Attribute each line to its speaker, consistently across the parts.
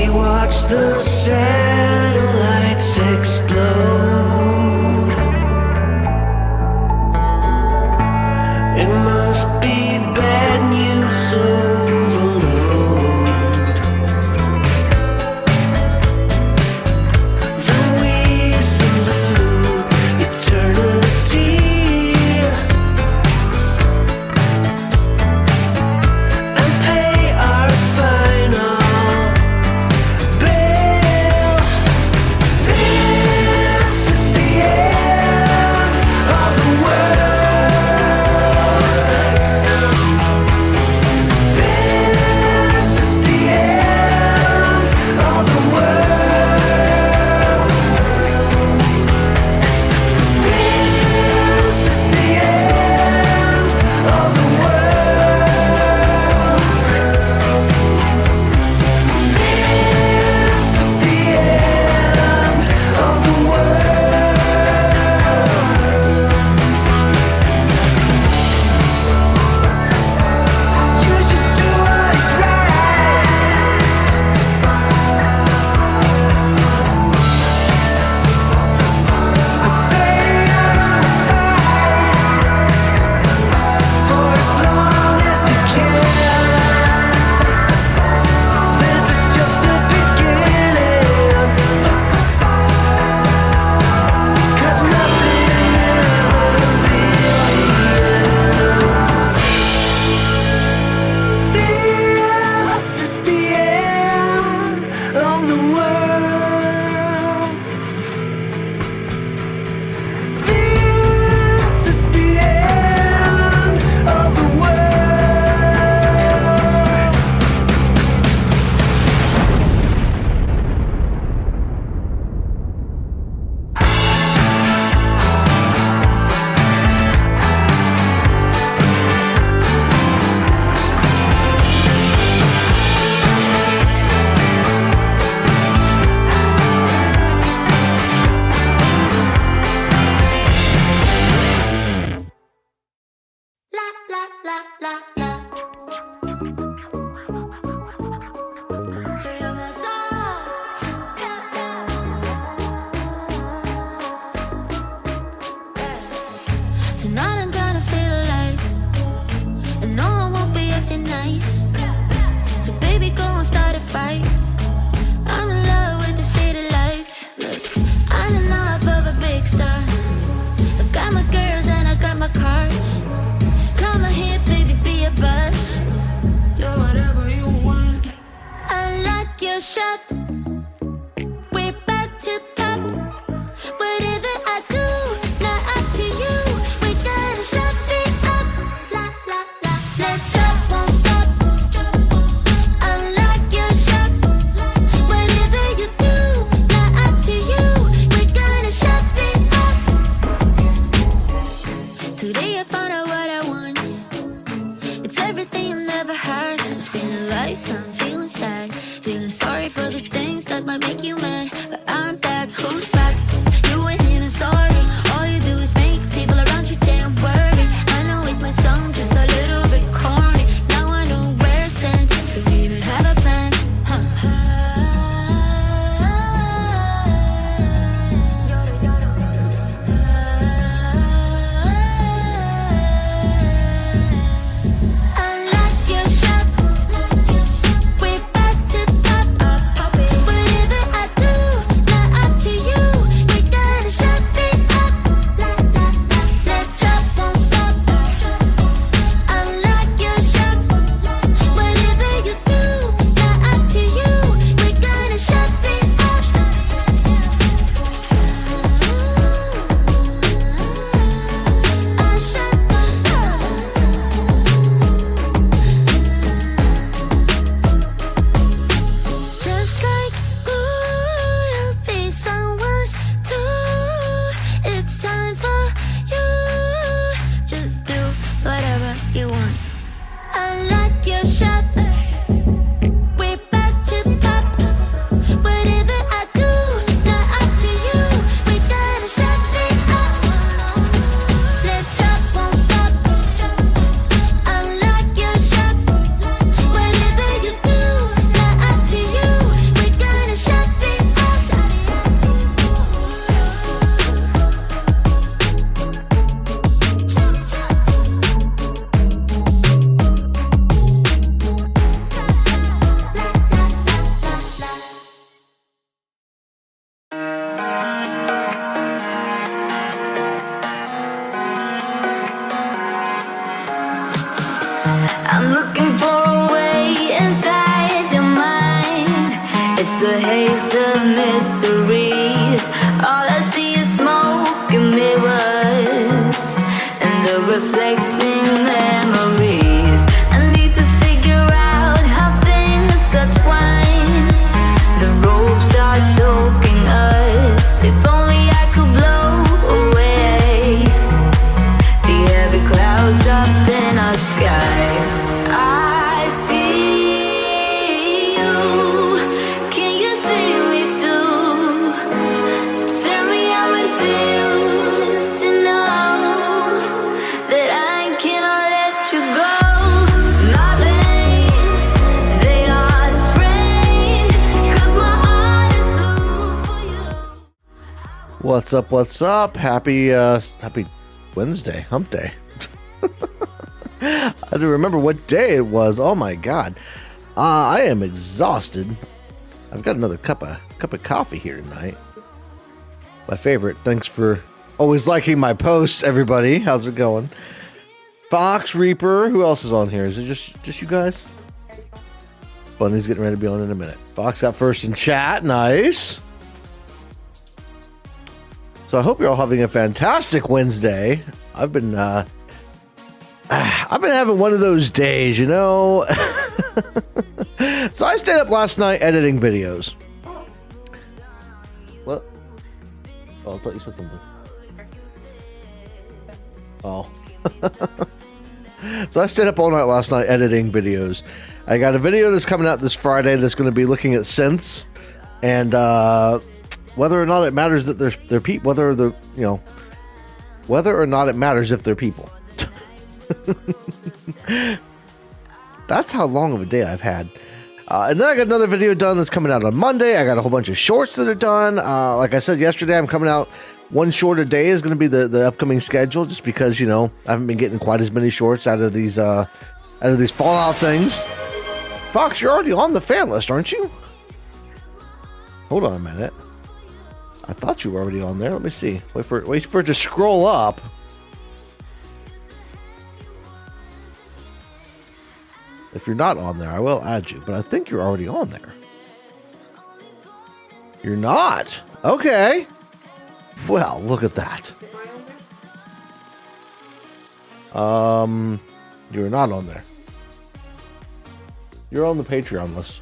Speaker 1: watch the satellites explode. It must be bad news overload. Then we salute eternity and pay our final bill. This is the end of the world. This is the end of the world. This is the end of the world. This is the end of the world. You should do what is right. And stay out of the fight for as long as you can. This is just the beginning, 'cause nothing ever really ends. This is the end of the world. This is the end of the world.
Speaker 2: La la la la la. Soy una Tonight I'm gonna feel alive, and no one won't be acting nice. So baby, go and start a fight. I'm in love with the city lights. Look, I'm enough of a big star. I got my girls and I got my cars. Come on here, baby, be a buzz. Do whatever you want. Unlock your shop. We're about to pop. Whatever I do, not up to you. We're gonna shut it up. La la la. Let's drop, won't stop. Unlock your shop. Whatever you do, not up to you. We're gonna shut it up. Today I found out what I want. It's everything I've never had. It's been a lifetime feeling sad, feeling sorry for the things that might make you mad. But I'm back, who's back? You ain't even sorry. All you do is make people around you damn worry. I know it might sound just a little bit corny. Now I know where I stand. Don't even have a plan. Unlock your shop. We're about to pop. Whatever I do, a haze of mysteries. All I see is smoke and mirrors, and the reflecting memories. I need to figure out how things intertwine. The ropes are choking us. If only I could blow away the heavy clouds up in our sky. I see you. Can you see me too? Tell me how it feels to know that I cannot let you go. My veins, they are strained, 'cause my heart is blue for you.
Speaker 3: What's up? What's up? Happy Wednesday, hump day. I had to remember what day it was. Oh my god. I am exhausted. I've got another cup of coffee here tonight. My favorite. Thanks for always liking my posts, everybody. How's it going? Fox Reaper. Who else is on here? Is it just you guys? Bunny's getting ready to be on in a minute. Fox got first in chat. Nice. So I hope you're all having a fantastic Wednesday. I've been having one of those days, you know. So I stayed up last night editing videos. What? Oh, I thought you said something. Oh. So I stayed up all night last night editing videos. I got a video that's coming out this Friday that's going to be looking at synths and whether or not it matters that they're people, whether or not it matters if they're people. That's how long of a day I've had. And then I got another video done that's coming out on Monday. I got a whole bunch of shorts that are done. Like I said yesterday, I'm coming out one short a day is going to be the upcoming schedule, just because, you know, I haven't been getting quite as many shorts out of these Fallout things. Fox, you're already on the fan list, aren't you? Hold on a minute. I thought you were already on there. Let me see. Wait for it to scroll up. If you're not on there, I will add you, but I think you're already on there. You're not? Okay. Well, look at that. You're not on there. You're on the Patreon list.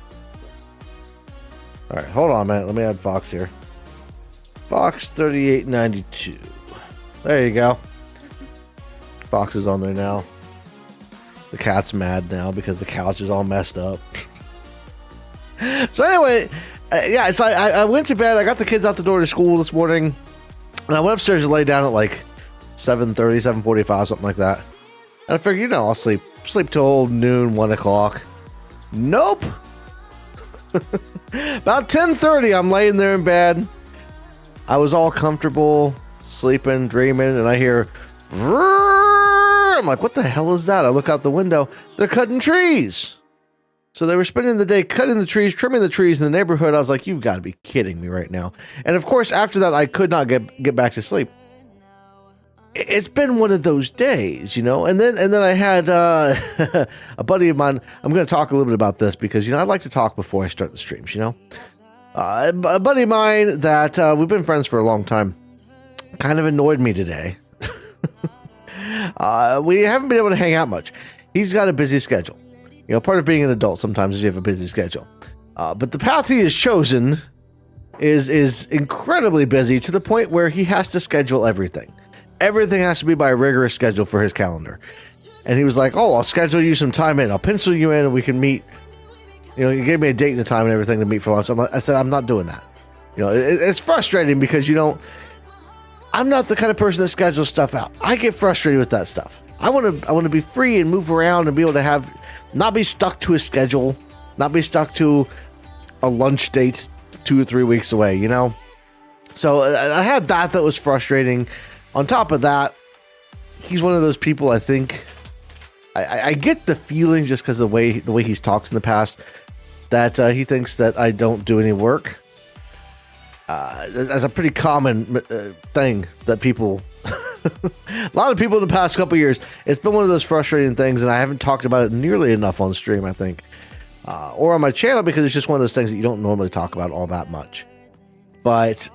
Speaker 3: All right, hold on, man. Let me add Fox here. Fox 3892. There you go. Fox is on there now. The cat's mad now because the couch is all messed up. So anyway, so I went to bed. I got the kids out the door to school this morning. And I went upstairs to lay down at like 7:30, 7:45, something like that. And I figured, you know, I'll sleep till noon, 1 o'clock. Nope. About 10:30, I'm laying there in bed. I was all comfortable, sleeping, dreaming, and I hear... I'm like, what the hell is that? I look out the window. They're cutting trees. So they were spending the day cutting the trees, trimming the trees in the neighborhood. I was like, you've got to be kidding me right now. And of course, after that, I could not get back to sleep. It's been one of those days, you know. And then I had a buddy of mine. I'm going to talk a little bit about this because, you know, I like to talk before I start the streams, you know. A buddy of mine that we've been friends for a long time kind of annoyed me today. We haven't been able to hang out much. He's got a busy schedule. You know, part of being an adult sometimes is you have a busy schedule. But the path he has chosen is incredibly busy to the point where he has to schedule everything. Everything has to be by a rigorous schedule for his calendar. And he was like, oh, I'll schedule you some time in. I'll pencil you in and we can meet. You know, you gave me a date and a time and everything to meet for lunch. I said, I'm not doing that. You know, it's frustrating because I'm not the kind of person that schedules stuff out. I get frustrated with that stuff. I want to be free and move around and be able to not be stuck to a schedule, not be stuck to a lunch date 2 or 3 weeks away, you know? So I had that was frustrating. On top of that, he's one of those people, I think, I get the feeling just because of the way he's talked in the past that he thinks that I don't do any work. That's a pretty common thing that people, a lot of people in the past couple years, it's been one of those frustrating things, and I haven't talked about it nearly enough on stream, I think. or on my channel, because it's just one of those things that you don't normally talk about all that much. But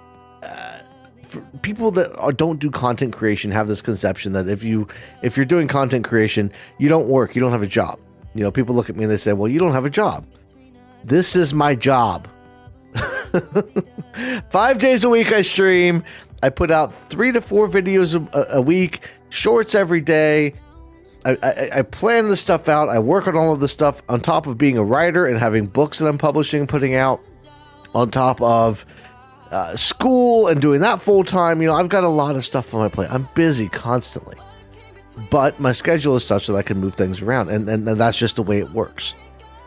Speaker 3: for people that don't do content creation have this conception that if you're doing content creation, you don't work, you don't have a job. You know, people look at me and they say, well, you don't have a job. This is my job. 5 days a week I stream. I put out 3 to 4 videos a week, shorts every day. I plan this stuff out. I work on all of this stuff on top of being a writer and having books that I'm publishing, putting out, on top of school and doing that full time. You know, I've got a lot of stuff on my plate. I'm busy constantly, but my schedule is such that I can move things around, and that's just the way it works.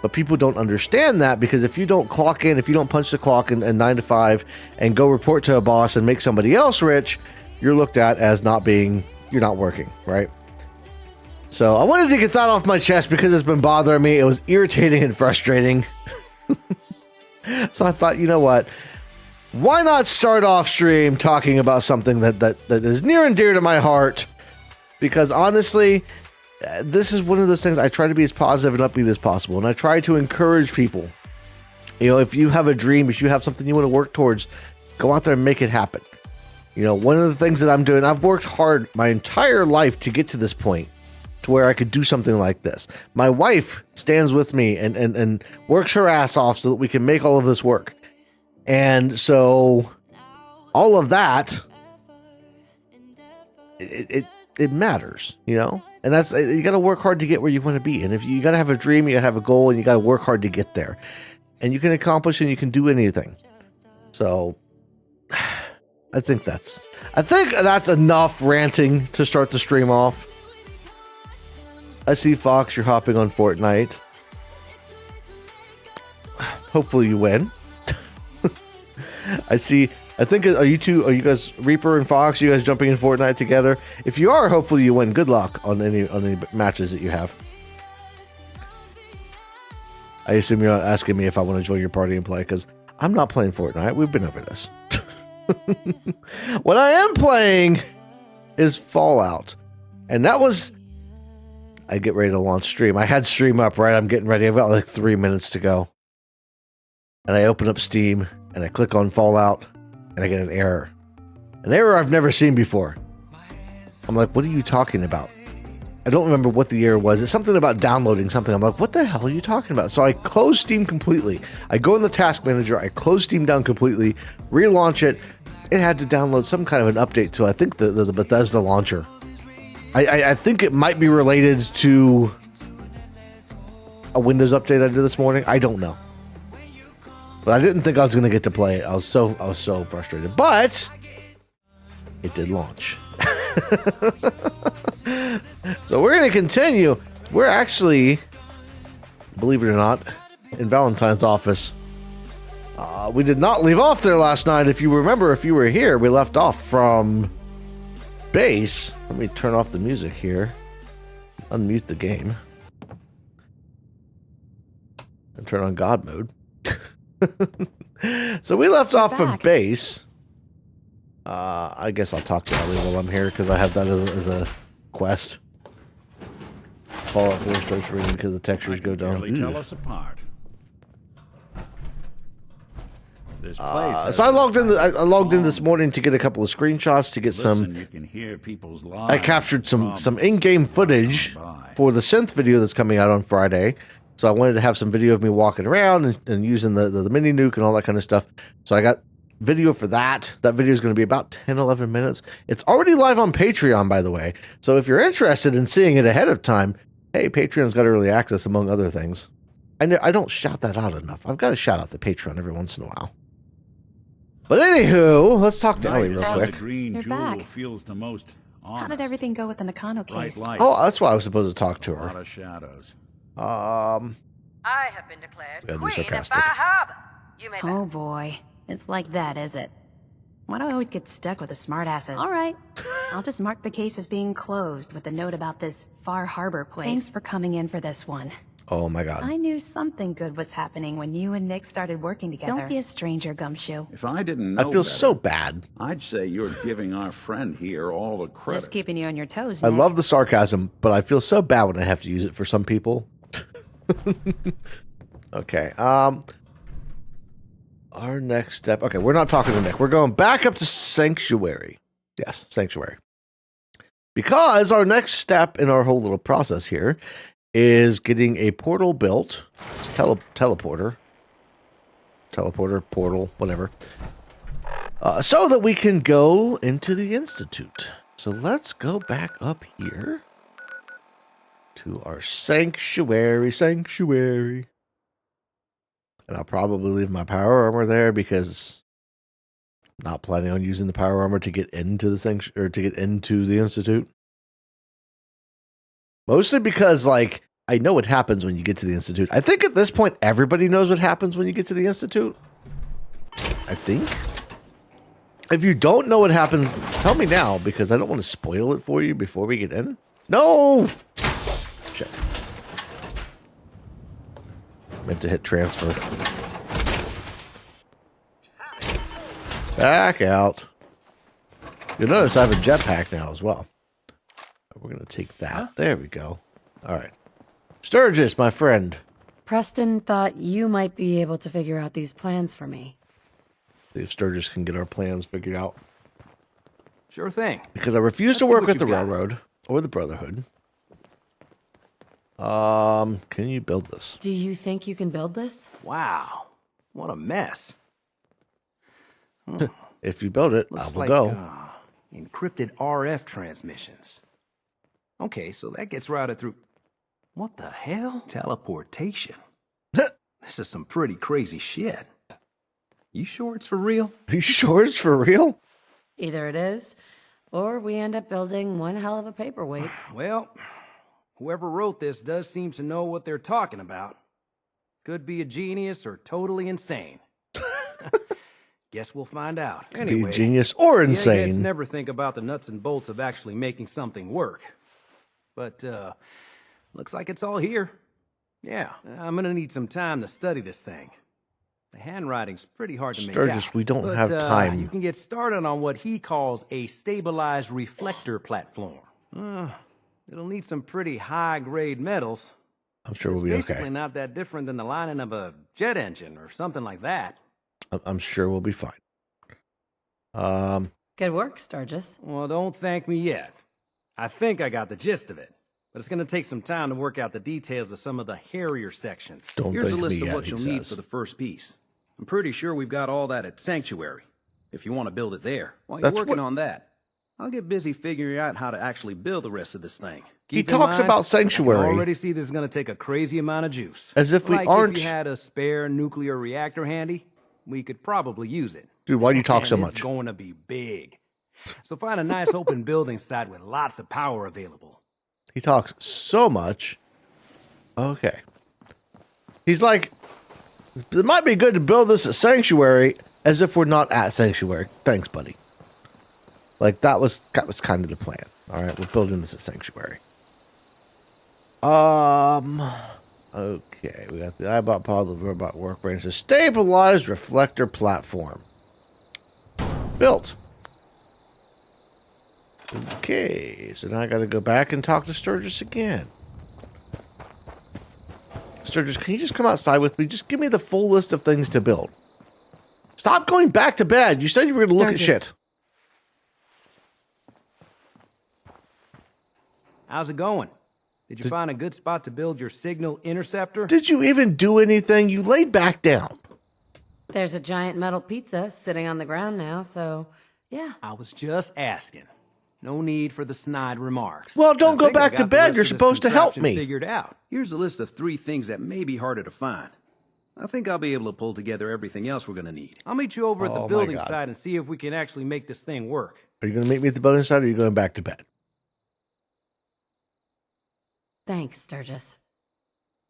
Speaker 3: But people don't understand that, because if you don't clock in, if you don't punch the clock in 9 to 5 and go report to a boss and make somebody else rich, you're looked at as you're not working, right? So I wanted to get that off my chest because it's been bothering me. It was irritating and frustrating. So I thought, you know what? Why not start off stream talking about something that is near and dear to my heart? Because honestly, this is one of those things I try to be as positive and upbeat as possible. And I try to encourage people. You know, if you have a dream, if you have something you want to work towards, go out there and make it happen. You know, one of the things that I'm doing, I've worked hard my entire life to get to this point to where I could do something like this. My wife stands with me and works her ass off so that we can make all of this work. And so all of that, it matters, you know? And that's, you got to work hard to get where you want to be. And if you got to have a dream, you got to have a goal, and you got to work hard to get there. And you can accomplish and you can do anything. So I think that's enough ranting to start the stream off. I see, Fox, you're hopping on Fortnite. Hopefully you win. I think, are you guys, Reaper and Fox, you guys jumping in Fortnite together? If you are, hopefully you win. Good luck on any matches that you have. I assume you're not asking me if I want to join your party and play, because I'm not playing Fortnite. We've been over this. What I am playing is Fallout. And that was... I get ready to launch stream. I had stream up, right? I'm getting ready. I've got like 3 minutes to go. And I open up Steam, and I click on Fallout, and I get an error. An error I've never seen before. I'm like, what are you talking about? I don't remember what the error was. It's something about downloading something. I'm like, what the hell are you talking about? So I close Steam completely. I go in the task manager. I close Steam down completely, relaunch it. It had to download some kind of an update to, I think, the Bethesda launcher. I think it might be related to a Windows update I did this morning. I don't know. But I didn't think I was going to get to play it. I was so frustrated. But it did launch. So we're going to continue. We're actually, believe it or not, in Valentine's office. We did not leave off there last night. If you remember, if you were here, we left off from base. Let me turn off the music here. Unmute the game. And turn on God mode. So we left off from base. I guess I'll talk to Ellie while I'm here, because I have that as a quest. Fallout 4 starts reading because the textures go down.
Speaker 4: Tell us apart.
Speaker 3: So I logged in this morning to get a couple of screenshots, to get some.
Speaker 4: You can hear people's lives.
Speaker 3: I captured some in-game footage for the synth video that's coming out on Friday. So I wanted to have some video of me walking around and using the mini nuke and all that kind of stuff. So I got video for that. That video is going to be about 10-11 minutes. It's already live on Patreon, by the way. So if you're interested in seeing it ahead of time, hey, Patreon's got early access, among other things. I don't shout that out enough. I've got to shout out the Patreon every once in a while. But anywho, let's talk to Ellie real quick.
Speaker 4: You're
Speaker 5: back.
Speaker 4: Feels the most honest.
Speaker 5: How did everything go with the Nakano case?
Speaker 4: Light,
Speaker 3: Oh, that's why I was supposed to talk to
Speaker 4: a lot
Speaker 3: her.
Speaker 4: of shadows.
Speaker 6: I have been declared
Speaker 3: Gotta be
Speaker 6: Queen of
Speaker 3: sarcastic.
Speaker 6: Bar Harbor. You may
Speaker 5: Oh boy, it's like that, is it? Why do I always get stuck with the smartasses? All right, I'll just mark the case as being closed with a note about this Far Harbor place. Thanks for coming in for this one.
Speaker 3: Oh my god.
Speaker 5: I knew something good was happening when you and Nick started working together. Don't be a stranger, Gumshoe.
Speaker 7: If I didn't know
Speaker 3: I feel
Speaker 7: better,
Speaker 3: so bad.
Speaker 7: I'd say you're giving our friend here all the credit.
Speaker 5: Just keeping you on your toes,
Speaker 3: I
Speaker 5: Nick.
Speaker 3: love the sarcasm, but I feel so bad when I have to use it for some people. Okay. Our next step. Okay, we're not talking to Nick. We're going back up to Sanctuary. Yes, Sanctuary. Because our next step in our whole little process here is getting a portal built. Teleporter, portal, whatever. So that we can go into the Institute. So let's go back up here to our sanctuary. And I'll probably leave my power armor there because I'm not planning on using the power armor to get into the to get into the Institute. Mostly because, like, I know what happens when you get to the Institute. I think at this point everybody knows what happens when you get to the Institute. I think. If you don't know what happens, tell me now, because I don't want to spoil it for you before we get in. No! Shit. Meant to hit transfer. Back out. You'll notice I have a jetpack now as well. We're going to take that. There we go. All right. Sturgis, my friend.
Speaker 5: Preston thought you might be able to figure out these plans for me.
Speaker 3: See if Sturgis can get our plans figured out.
Speaker 8: Sure thing.
Speaker 3: Because I refuse to
Speaker 8: Let's see
Speaker 3: work
Speaker 8: what
Speaker 3: with the
Speaker 8: you've got.
Speaker 3: Railroad or the Brotherhood. Can you build this?
Speaker 5: Do you think you can build this?
Speaker 8: Wow. What a mess.
Speaker 3: If you build it,
Speaker 8: Looks
Speaker 3: I will
Speaker 8: like
Speaker 3: go.
Speaker 8: encrypted RF transmissions. Okay, so that gets routed through... What the hell? Teleportation. This is some pretty crazy shit. You sure it's for real?
Speaker 3: Are you sure it's for real?
Speaker 5: Either it is, or we end up building one hell of a paperweight.
Speaker 8: Well, whoever wrote this does seem to know what they're talking about. Could be a genius or totally insane. Guess we'll find out. Anyway,
Speaker 3: Be genius or
Speaker 8: the eggheads
Speaker 3: insane.
Speaker 8: never think about the nuts and bolts of actually making something work. But, looks like it's all here. Yeah, I'm gonna need some time to study this thing. The handwriting's pretty hard to make
Speaker 3: Sturgis,
Speaker 8: out.
Speaker 3: we don't
Speaker 8: but,
Speaker 3: have time.
Speaker 8: You can get started on what he calls a stabilized reflector platform. It'll need some pretty high-grade metals.
Speaker 3: I'm sure we'll
Speaker 8: It's
Speaker 3: be
Speaker 8: basically
Speaker 3: okay.
Speaker 8: not that different than the lining of a jet engine or something like that.
Speaker 3: I'm sure we'll be fine.
Speaker 5: Good work, Sturgis.
Speaker 8: Well, don't thank me yet. I think I got the gist of it. But it's going to take some time to work out the details of some of the hairier sections.
Speaker 3: Don't
Speaker 8: Here's a
Speaker 3: thank
Speaker 8: list
Speaker 3: me
Speaker 8: of
Speaker 3: yet,
Speaker 8: what
Speaker 3: he
Speaker 8: you'll need
Speaker 3: says.
Speaker 8: for the first piece. I'm pretty sure we've got all that at Sanctuary, if you want to build it there. While you're
Speaker 3: That's
Speaker 8: working
Speaker 3: what-
Speaker 8: on that, I'll get busy figuring out how to actually build the rest of this thing.
Speaker 3: He
Speaker 8: Keep in
Speaker 3: talks
Speaker 8: mind,
Speaker 3: about
Speaker 8: I
Speaker 3: Sanctuary
Speaker 8: can already see this is going to take a crazy amount of juice.
Speaker 3: as if we
Speaker 8: like
Speaker 3: aren't.
Speaker 8: If you had a spare nuclear reactor handy, we could probably use it.
Speaker 3: Dude, why do you talk so
Speaker 8: And
Speaker 3: much?
Speaker 8: It's going to be big. So find a nice open building site with lots of power available.
Speaker 3: He talks so much. Okay. He's like, it might be good to build this at Sanctuary, as if we're not at Sanctuary. Thanks, buddy. Like, that was kind of the plan. All right, we're building this at Sanctuary. Okay, we got the iBot pod, the robot workbench, the stabilized reflector platform. Built. Okay, so now I gotta go back and talk to Sturgis again. Sturgis, can you just come outside with me? Just give me the full list of things to build. Stop going back to bed. You said you were gonna look at
Speaker 5: Sturgis.
Speaker 3: shit.
Speaker 8: How's it going? Did you find a good spot to build your signal interceptor?
Speaker 3: Did you even do anything? You laid back down.
Speaker 5: There's a giant metal pizza sitting on the ground now, so yeah.
Speaker 8: I was just asking. No need for the snide remarks.
Speaker 3: Well, don't
Speaker 8: I
Speaker 3: go
Speaker 8: think I
Speaker 3: back to
Speaker 8: got the
Speaker 3: bed.
Speaker 8: rest
Speaker 3: You're
Speaker 8: of this
Speaker 3: supposed to help
Speaker 8: contraption
Speaker 3: me.
Speaker 8: Figured out. Here's a list of 3 things that may be harder to find. I think I'll be able to pull together everything else we're gonna need. I'll meet you over at
Speaker 3: Oh
Speaker 8: the
Speaker 3: my
Speaker 8: building
Speaker 3: God.
Speaker 8: site and see if we can actually make this thing work.
Speaker 3: Are you gonna meet me at the building site, or are you going back to bed?
Speaker 5: Thanks, Sturgis.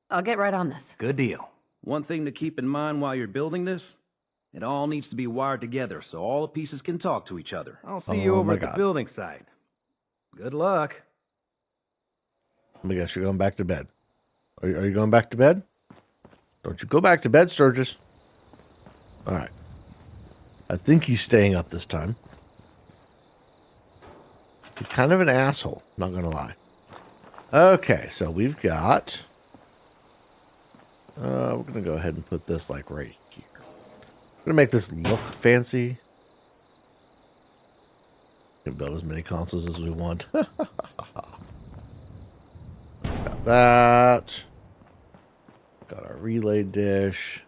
Speaker 5: I'll get right on this.
Speaker 8: Good deal. One thing to keep in mind while you're building this, it all needs to be wired together so all the pieces can talk to each other. I'll see you
Speaker 3: Oh
Speaker 8: over
Speaker 3: my
Speaker 8: at the
Speaker 3: God.
Speaker 8: building site. Good luck.
Speaker 3: Oh my gosh, you're going back to bed. Are you going back to bed? Don't you go back to bed, Sturgis. All right. I think he's staying up this time. He's kind of an asshole, not gonna lie. Okay, so we've got We're gonna go ahead and put this like right here. We're gonna make this look fancy. We can build as many consoles as we want. Got that. Got our relay dish.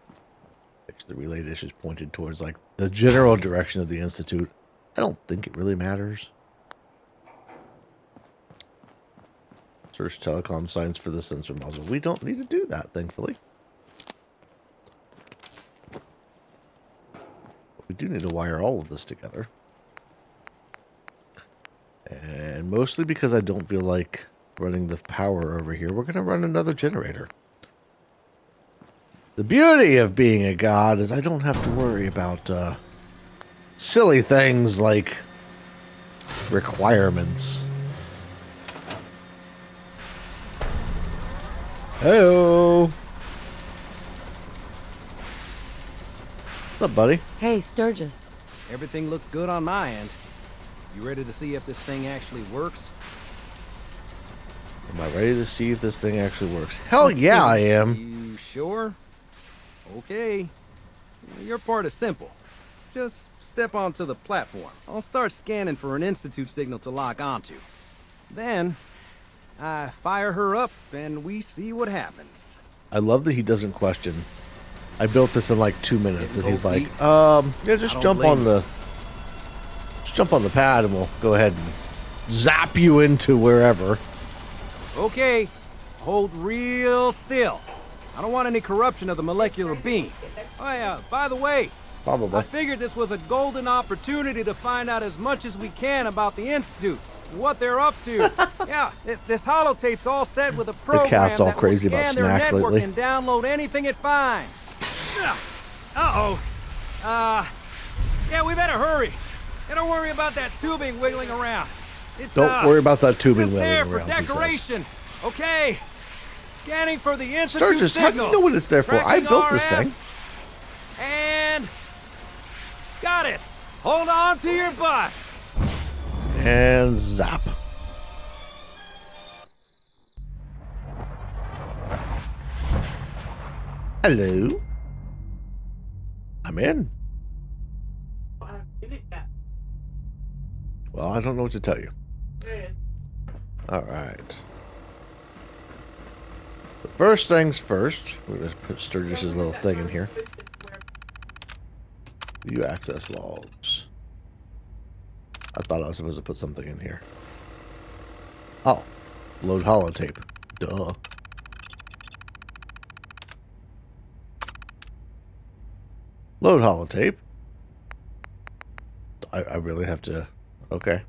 Speaker 3: Actually, the relay dish is pointed towards like the general direction of the Institute. I don't think it really matters. Search telecom signs for the sensor muzzle. We don't need to do that, thankfully. We do need to wire all of this together. And mostly because I don't feel like running the power over here, we're going to run another generator. The beauty of being a god is I don't have to worry about silly things like requirements. Hello. What's up, buddy?
Speaker 9: Hey, Sturgis.
Speaker 8: Everything looks good on my end. You ready to see if this thing actually works?
Speaker 3: Am I ready to see if this thing actually works? Hell
Speaker 9: Let's
Speaker 3: yeah,
Speaker 9: do
Speaker 3: I
Speaker 9: this.
Speaker 3: am.
Speaker 8: You sure? Okay. Your part is simple. Just step onto the platform. I'll start scanning for an Institute signal to lock onto. Then, I fire her up and we see what happens.
Speaker 3: I love that he doesn't question. I built this in like 2 minutes, and he's like,
Speaker 8: Cold
Speaker 3: yeah, just
Speaker 8: I don't
Speaker 3: jump
Speaker 8: blame
Speaker 3: on
Speaker 8: you.
Speaker 3: the, just jump on the pad, and we'll go ahead and zap you into wherever.
Speaker 8: Okay, hold real still. I don't want any corruption of the molecular beam. Oh yeah, by the way,
Speaker 3: Probably.
Speaker 8: I figured this was a golden opportunity to find out as much as we can about the Institute, what they're up to. Yeah, this holotape's all set with a program
Speaker 3: cat's all
Speaker 8: that
Speaker 3: crazy
Speaker 8: will
Speaker 3: about
Speaker 8: scan their
Speaker 3: snacks
Speaker 8: network
Speaker 3: lately.
Speaker 8: and download anything it finds. Uh-oh. Yeah, we better hurry. And don't worry about that tubing wiggling around. It's
Speaker 3: Don't worry about that tubing
Speaker 8: just
Speaker 3: wiggling
Speaker 8: there for
Speaker 3: around, he says.
Speaker 8: decoration. Okay. Scanning for the Institute
Speaker 3: Sturgis, how do
Speaker 8: signal.
Speaker 3: you know what it's there for? I
Speaker 8: Tracking
Speaker 3: built this
Speaker 8: RF.
Speaker 3: thing.
Speaker 8: And got it. Hold on to your butt.
Speaker 3: And zap. Hello. I'm in. Well, I don't know what to tell you. All right. But first things first, we're going to put Sturgis's little thing in here. View access logs. I thought I was supposed to put something in here. Oh, load holotape. Duh. Load holotape. I really have to. Okay.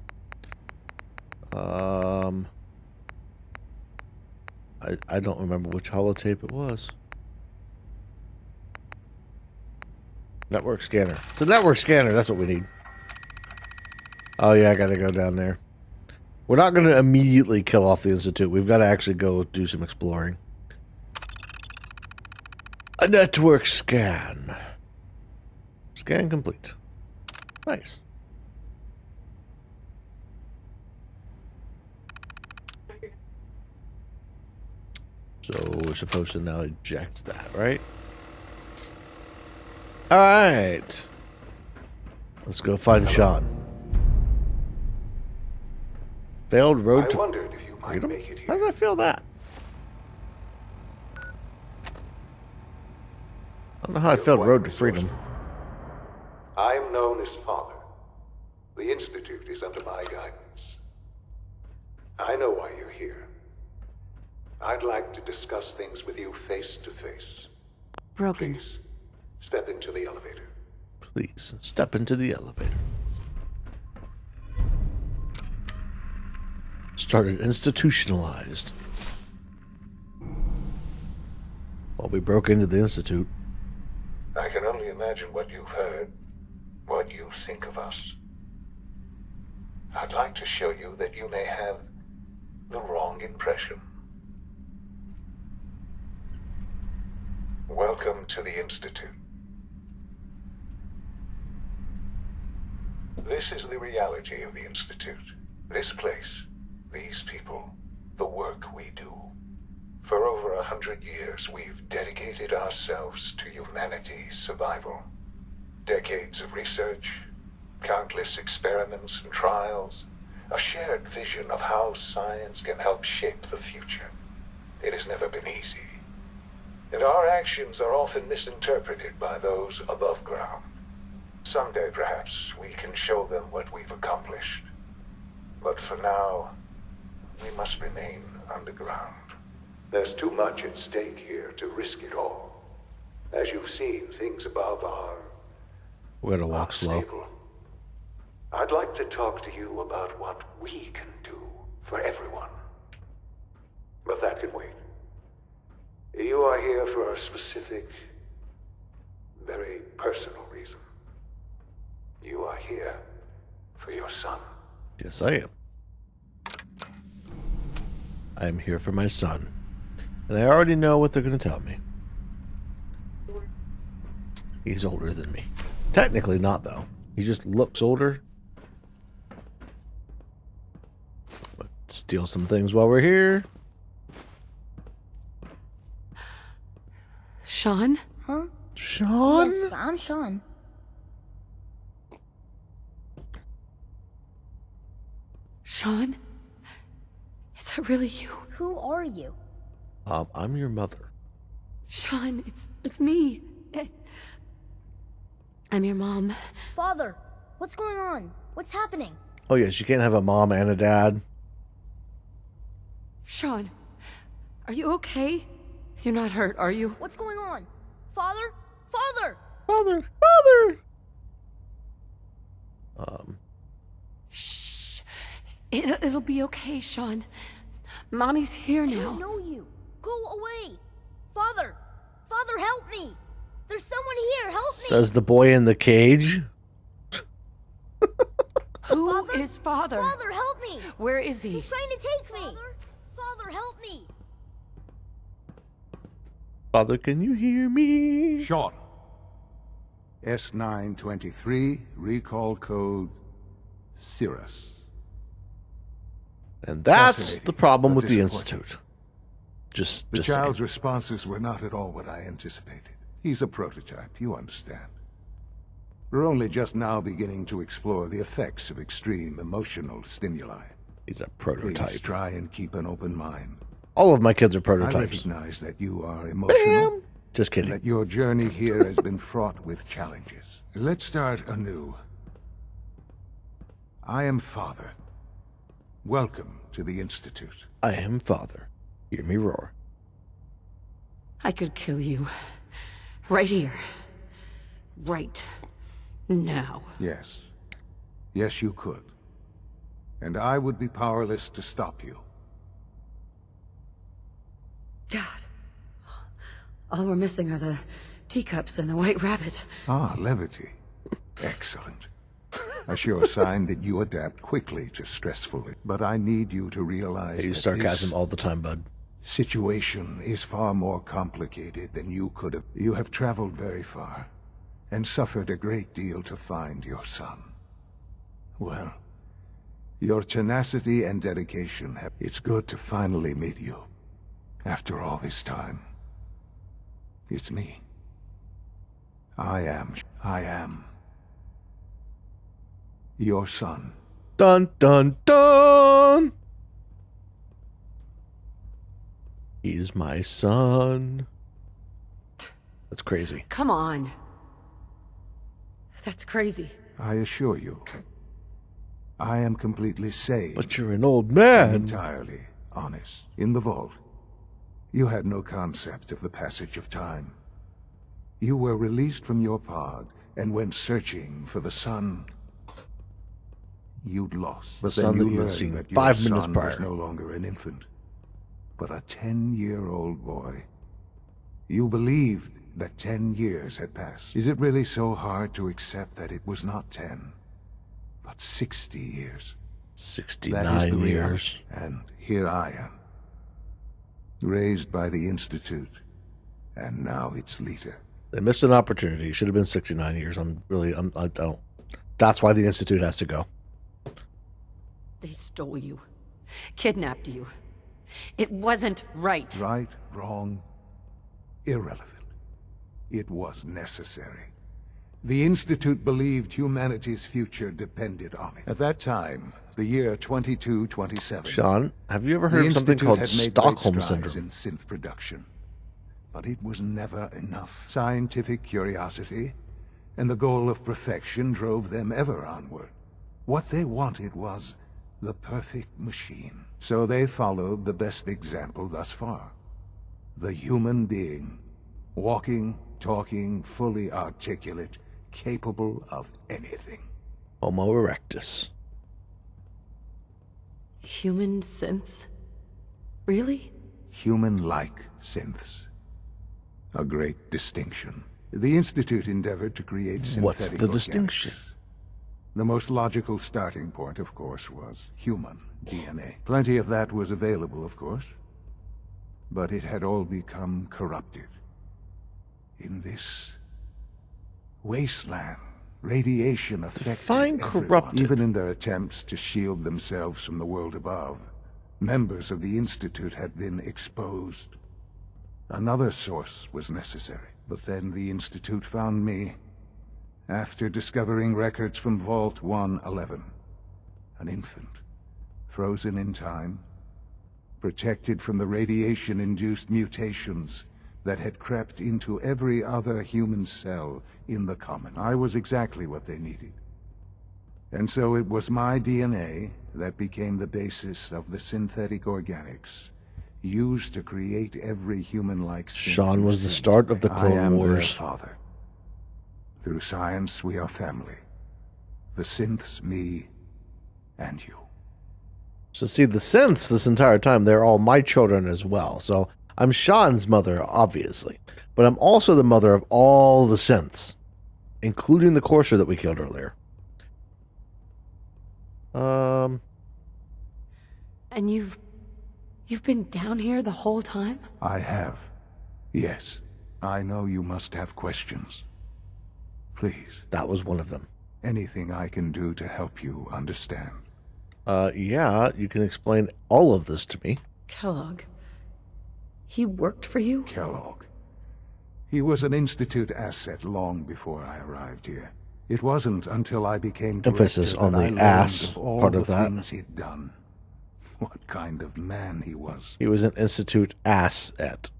Speaker 3: I don't remember which holotape it was. Network scanner. It's a network scanner. That's what we need. Oh yeah, I gotta go down there. We're not gonna immediately kill off the Institute. We've got to actually go do some exploring. A network scan. Scan complete. Nice. So we're supposed to now eject that, right? Alright. Let's go find Sean. Failed road to
Speaker 10: wondered if you might
Speaker 3: freedom?
Speaker 10: make it here.
Speaker 3: How did I feel that? I don't know how I failed road to freedom.
Speaker 10: I am known as Father. The Institute is under my guidance. I know why you're here. I'd like to discuss things with you face to face.
Speaker 9: Broken.
Speaker 10: Please, step into the elevator.
Speaker 3: Please, step into the elevator. Started institutionalized. While we broke into the Institute.
Speaker 10: I can only imagine what you've heard, what you think of us. I'd like to show you that you may have the wrong impression. Welcome to the Institute. This is the reality of the Institute. This place, these people, the work we do. For over 100 years, we've dedicated ourselves to humanity's survival. Decades of research, countless experiments and trials, a shared vision of how science can help shape the future. It has never been easy. And our actions are often misinterpreted by those above ground. Someday, perhaps, we can show them what we've accomplished. But for now, we must remain underground. There's too much at stake here to risk it all. As you've seen, things above are
Speaker 3: We're gonna walk slow.
Speaker 10: unstable. I'd like to talk to you about what we can do for everyone. But that can wait. You are here for a specific, very personal reason. You are here for your son.
Speaker 3: Yes, I am. I am here for my son. And I already know what they're going to tell me. He's older than me. Technically not, though. He just looks older. Let's steal some things while we're here.
Speaker 9: Sean?
Speaker 11: Huh?
Speaker 3: Sean?
Speaker 11: Yes, I'm Sean.
Speaker 9: Sean? Is that really you?
Speaker 11: Who are you?
Speaker 3: I'm your mother.
Speaker 9: Sean, it's me. I'm your mom.
Speaker 11: Father, what's going on? What's happening?
Speaker 3: Oh, yes, you can't have a mom and a dad.
Speaker 9: Sean, are you okay? You're not hurt, are you?
Speaker 11: What's going on? Father? Father!
Speaker 3: Father! Father!
Speaker 9: Shh. It'll be okay, Sean. Mommy's here
Speaker 11: I
Speaker 9: now.
Speaker 11: don't know you. Go away. Father! Father, help me! There's someone here, help me!
Speaker 3: Says the boy in the cage.
Speaker 9: Who is Father?
Speaker 11: Father, help me!
Speaker 9: Where is he?
Speaker 11: He's trying to take me! Father, help me!
Speaker 3: Father, can you hear me?
Speaker 12: Sean. S923, recall code Cirrus.
Speaker 3: And that's
Speaker 12: Fascinating,
Speaker 3: the problem
Speaker 12: but
Speaker 3: with the
Speaker 12: disappointing.
Speaker 3: Institute. Just
Speaker 12: The
Speaker 3: saying.
Speaker 12: child's responses were not at all what I anticipated. He's a prototype, you understand. We're only just now beginning to explore the effects of extreme emotional stimuli.
Speaker 3: He's a prototype.
Speaker 12: Please try and keep an open mind.
Speaker 3: All of my kids are
Speaker 12: I
Speaker 3: prototypes.
Speaker 12: recognize that you are emotional.
Speaker 3: Just kidding.
Speaker 12: That your journey here has been fraught with challenges. Let's start anew. I am Father. Welcome to the Institute.
Speaker 3: I am Father. Hear me roar.
Speaker 9: I could kill you. Right here. Right now.
Speaker 12: Yes. Yes, you could. And I would be powerless to stop you.
Speaker 9: God. All we're missing are the teacups and the white rabbit.
Speaker 12: Ah, levity. Excellent. A sure sign that you adapt quickly to stressful. But I need you to realize
Speaker 3: I use
Speaker 12: that
Speaker 3: sarcasm
Speaker 12: this
Speaker 3: all the time, bud.
Speaker 12: situation is far more complicated than you could have. You have traveled very far and suffered a great deal to find your son. Well, your tenacity and dedication have... It's good to finally meet you. After all this time. It's me. I am your son.
Speaker 3: Dun, dun, dun! He's my son. That's crazy.
Speaker 9: Come on. That's crazy.
Speaker 12: I assure you, I am completely sane.
Speaker 3: But you're an old
Speaker 12: and
Speaker 3: man.
Speaker 12: entirely honest. In the vault, you had no concept of the passage of time. You were released from your pod and went searching for the son you'd lost. But
Speaker 3: The
Speaker 12: then
Speaker 3: son
Speaker 12: you
Speaker 3: that you'd
Speaker 12: learned
Speaker 3: seen
Speaker 12: that
Speaker 3: 5
Speaker 12: your
Speaker 3: minutes
Speaker 12: son
Speaker 3: prior.
Speaker 12: was no longer an infant, but a 10-year-old boy. You believed that 10 years had passed. Is it really so hard to accept that it was not 10, but 60 years? That is
Speaker 3: 69
Speaker 12: the
Speaker 3: years.
Speaker 12: reality. And here I am, raised by the Institute, and now its leader.
Speaker 3: They missed an opportunity. It should have been 69 years. I don't. That's why the Institute has to go.
Speaker 9: They stole you. Kidnapped you. It wasn't right.
Speaker 12: Right, wrong, irrelevant. It was necessary. The Institute believed humanity's future depended on it. At that time, the year 2227.
Speaker 3: Sean, have you ever
Speaker 12: the
Speaker 3: heard of something
Speaker 12: Institute
Speaker 3: called
Speaker 12: had made
Speaker 3: Stockholm
Speaker 12: great strides
Speaker 3: Syndrome?
Speaker 12: in synth production. But it was never enough. Scientific curiosity and the goal of perfection drove them ever onward. What they wanted was the perfect machine. So they followed the best example thus far. The human being. Walking, talking, fully articulate, capable of anything.
Speaker 3: Homo erectus.
Speaker 9: Human synths? Really?
Speaker 12: Human-like synths. A great distinction. The Institute endeavored to create synthetic
Speaker 3: What's the
Speaker 12: organics.
Speaker 3: distinction?
Speaker 12: The most logical starting point, of course, was human DNA. Plenty of that was available, of course. But it had all become corrupted. In this wasteland, radiation affected
Speaker 3: Define
Speaker 12: everyone.
Speaker 3: corrupted.
Speaker 12: Even in their attempts to shield themselves from the world above, members of the Institute had been exposed. Another source was necessary. But then the Institute found me, after discovering records from Vault 111. An infant, frozen in time, protected from the radiation-induced mutations that had crept into every other human cell in the Common. I was exactly what they needed. And so it was my DNA that became the basis of the synthetic organics used to create every human-like synth.
Speaker 3: Sean was the start of the
Speaker 12: I
Speaker 3: Clone
Speaker 12: am
Speaker 3: Wars.
Speaker 12: their father. Through science, we are family. The synths, me, and you.
Speaker 3: So see, the synths this entire time, they're all my children as well. So I'm Sean's mother, obviously. But I'm also the mother of all the synths, including the Courser that we killed earlier.
Speaker 9: And you've been down here the whole time?
Speaker 12: I have. Yes. I know you must have questions. Please.
Speaker 3: That was one of them.
Speaker 12: Anything I can do to help you understand.
Speaker 3: Yeah, you can explain all of this to me.
Speaker 9: Kellogg. He worked for you?
Speaker 12: Kellogg. He was an Institute asset long before I arrived here. It wasn't until I became
Speaker 3: Emphasis
Speaker 12: director
Speaker 3: on
Speaker 12: that I
Speaker 3: the
Speaker 12: learned
Speaker 3: ass
Speaker 12: of all
Speaker 3: part
Speaker 12: the
Speaker 3: of that.
Speaker 12: things he'd done. What kind of man he was.
Speaker 3: He was an Institute asset.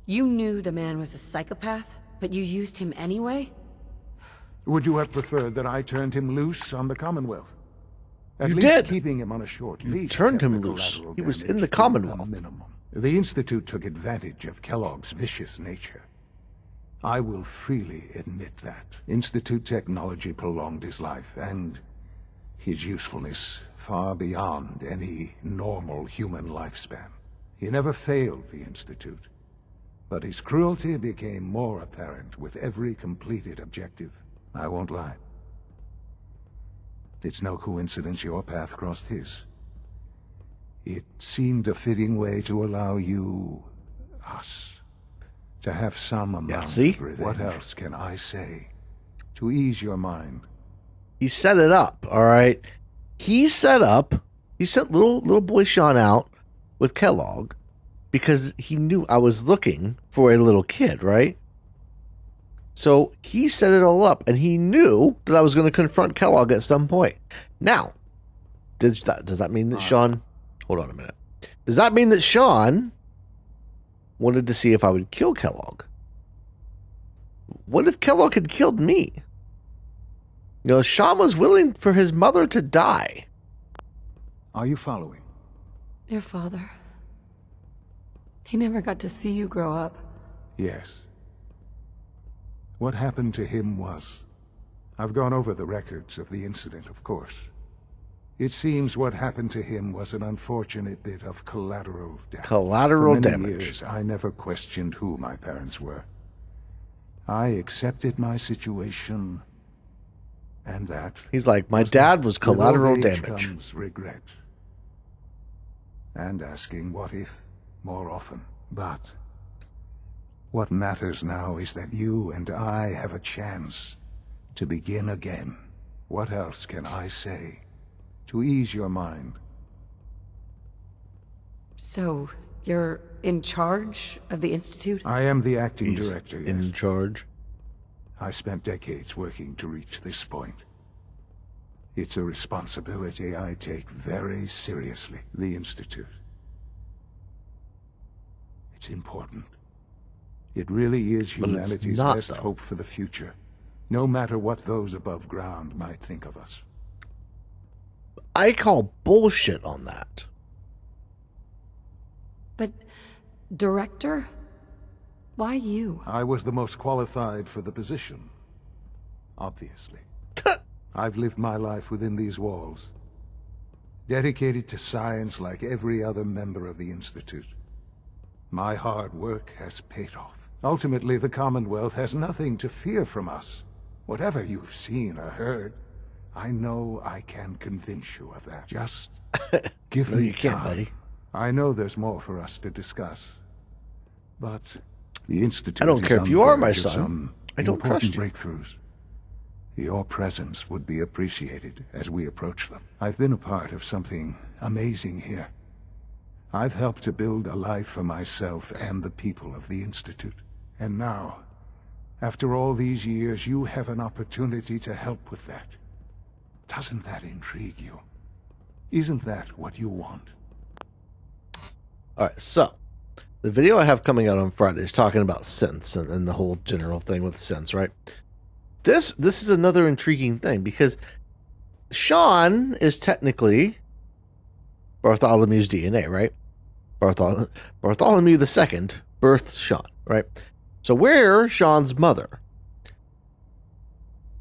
Speaker 9: You knew the man was a psychopath, but you used him anyway?
Speaker 12: Would you have preferred that I turned him loose on the Commonwealth? At
Speaker 3: You
Speaker 12: least
Speaker 3: did.
Speaker 12: keeping him on a short leash
Speaker 3: turned
Speaker 12: kept
Speaker 3: him
Speaker 12: the
Speaker 3: loose.
Speaker 12: collateral
Speaker 3: He was in
Speaker 12: damage
Speaker 3: the
Speaker 12: to a
Speaker 3: Commonwealth.
Speaker 12: minimum. The Institute took advantage of Kellogg's vicious nature. I will freely admit that. Institute technology prolonged his life, and his usefulness far beyond any normal human lifespan. He never failed the Institute, but his cruelty became more apparent with every completed objective. I won't lie. It's no coincidence your path crossed his. It seemed a fitting way to allow you, us, to have some amount
Speaker 3: see?
Speaker 12: of revenge. What else can I say to ease your mind?
Speaker 3: He set it up, all right? He sent little boy Sean out with Kellogg because he knew I was looking for a little kid, right? So he set it all up, and he knew that I was going to confront Kellogg at some point. Now, does that mean that Sean... Hold on a minute. Does that mean that Sean wanted to see if I would kill Kellogg? What if Kellogg had killed me? You know, Sean was willing for his mother to die.
Speaker 12: Are you following?
Speaker 9: Your father. He never got to see you grow up.
Speaker 12: Yes. What happened to him was... I've gone over the records of the incident, of course. It seems what happened to him was an unfortunate bit of collateral damage.
Speaker 3: Collateral
Speaker 12: For many
Speaker 3: damage.
Speaker 12: years, I never questioned who my parents were. I accepted my situation, and that...
Speaker 3: He's like, my dad was collateral
Speaker 12: with old age
Speaker 3: damage.
Speaker 12: comes regret. And asking what if more often. But what matters now is that you and I have a chance to begin again. What else can I say to ease your mind?
Speaker 9: So, you're in charge of the Institute?
Speaker 12: I am the acting
Speaker 3: He's
Speaker 12: director, yes.
Speaker 3: in charge.
Speaker 12: I spent decades working to reach this point. It's a responsibility I take very seriously. The Institute. It's important. It really is
Speaker 3: But it's
Speaker 12: humanity's
Speaker 3: not,
Speaker 12: best
Speaker 3: though.
Speaker 12: hope for the future, no matter what those above ground might think of us.
Speaker 3: I call bullshit on that.
Speaker 9: But, Director? Why you?
Speaker 12: I was the most qualified for the position. Obviously. I've lived my life within these walls, dedicated to science like every other member of the Institute. My hard work has paid off. Ultimately, the Commonwealth has nothing to fear from us. Whatever you've seen or heard, I know I can convince you of that. Just give
Speaker 3: No,
Speaker 12: me
Speaker 3: you can't,
Speaker 12: time.
Speaker 3: buddy.
Speaker 12: I know there's more for us to discuss, but the Institute
Speaker 3: I don't
Speaker 12: is
Speaker 3: care if
Speaker 12: on
Speaker 3: you
Speaker 12: the
Speaker 3: are my
Speaker 12: verge of
Speaker 3: son.
Speaker 12: some
Speaker 3: I don't
Speaker 12: important
Speaker 3: trust you.
Speaker 12: breakthroughs. Your presence would be appreciated as we approach them. I've been a part of something amazing here. I've helped to build a life for myself and the people of the Institute. And now, after all these years, you have an opportunity to help with that. Doesn't that intrigue you? Isn't that what you want?
Speaker 3: All right, so the video I have coming out on Friday is talking about synths and the whole general thing with synths, right? This is another intriguing thing because Sean is technically Bartholomew's DNA, right? Bartholomew II birthed Sean, right? So we're Sean's mother.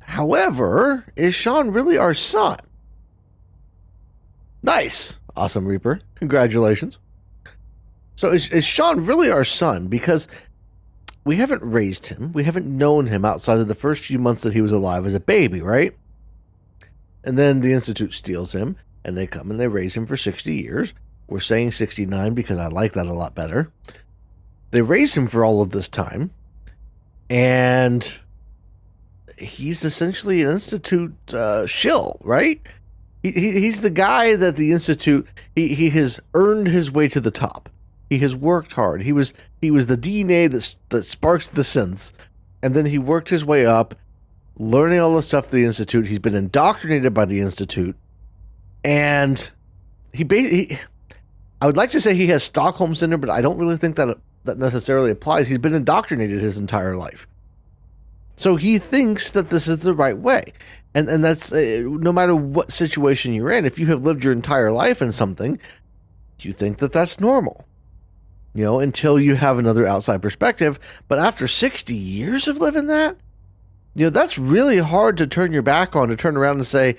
Speaker 3: However, is Sean really our son? Nice. Awesome, Reaper. Congratulations. So is Sean really our son? Because we haven't raised him. We haven't known him outside of the first few months that he was alive as a baby, right? And then the Institute steals him, and they come and they raise him for 60 years. We're saying 69 because I like that a lot better. They raise him for all of this time, and he's essentially an Institute shill, right? He's the guy that the Institute, he has earned his way to the top. He has worked hard. He was the DNA that sparked the synths, and then he worked his way up, learning all the stuff at the Institute. He's been indoctrinated by the Institute, and I would like to say he has Stockholm Syndrome, but I don't really think that necessarily applies. He's been indoctrinated his entire life. So he thinks that this is the right way. And that's no matter what situation you're in, if you have lived your entire life in something, you think that that's normal. You know, until you have another outside perspective. But after 60 years of living that, you know, that's really hard to turn your back on, to turn around and say,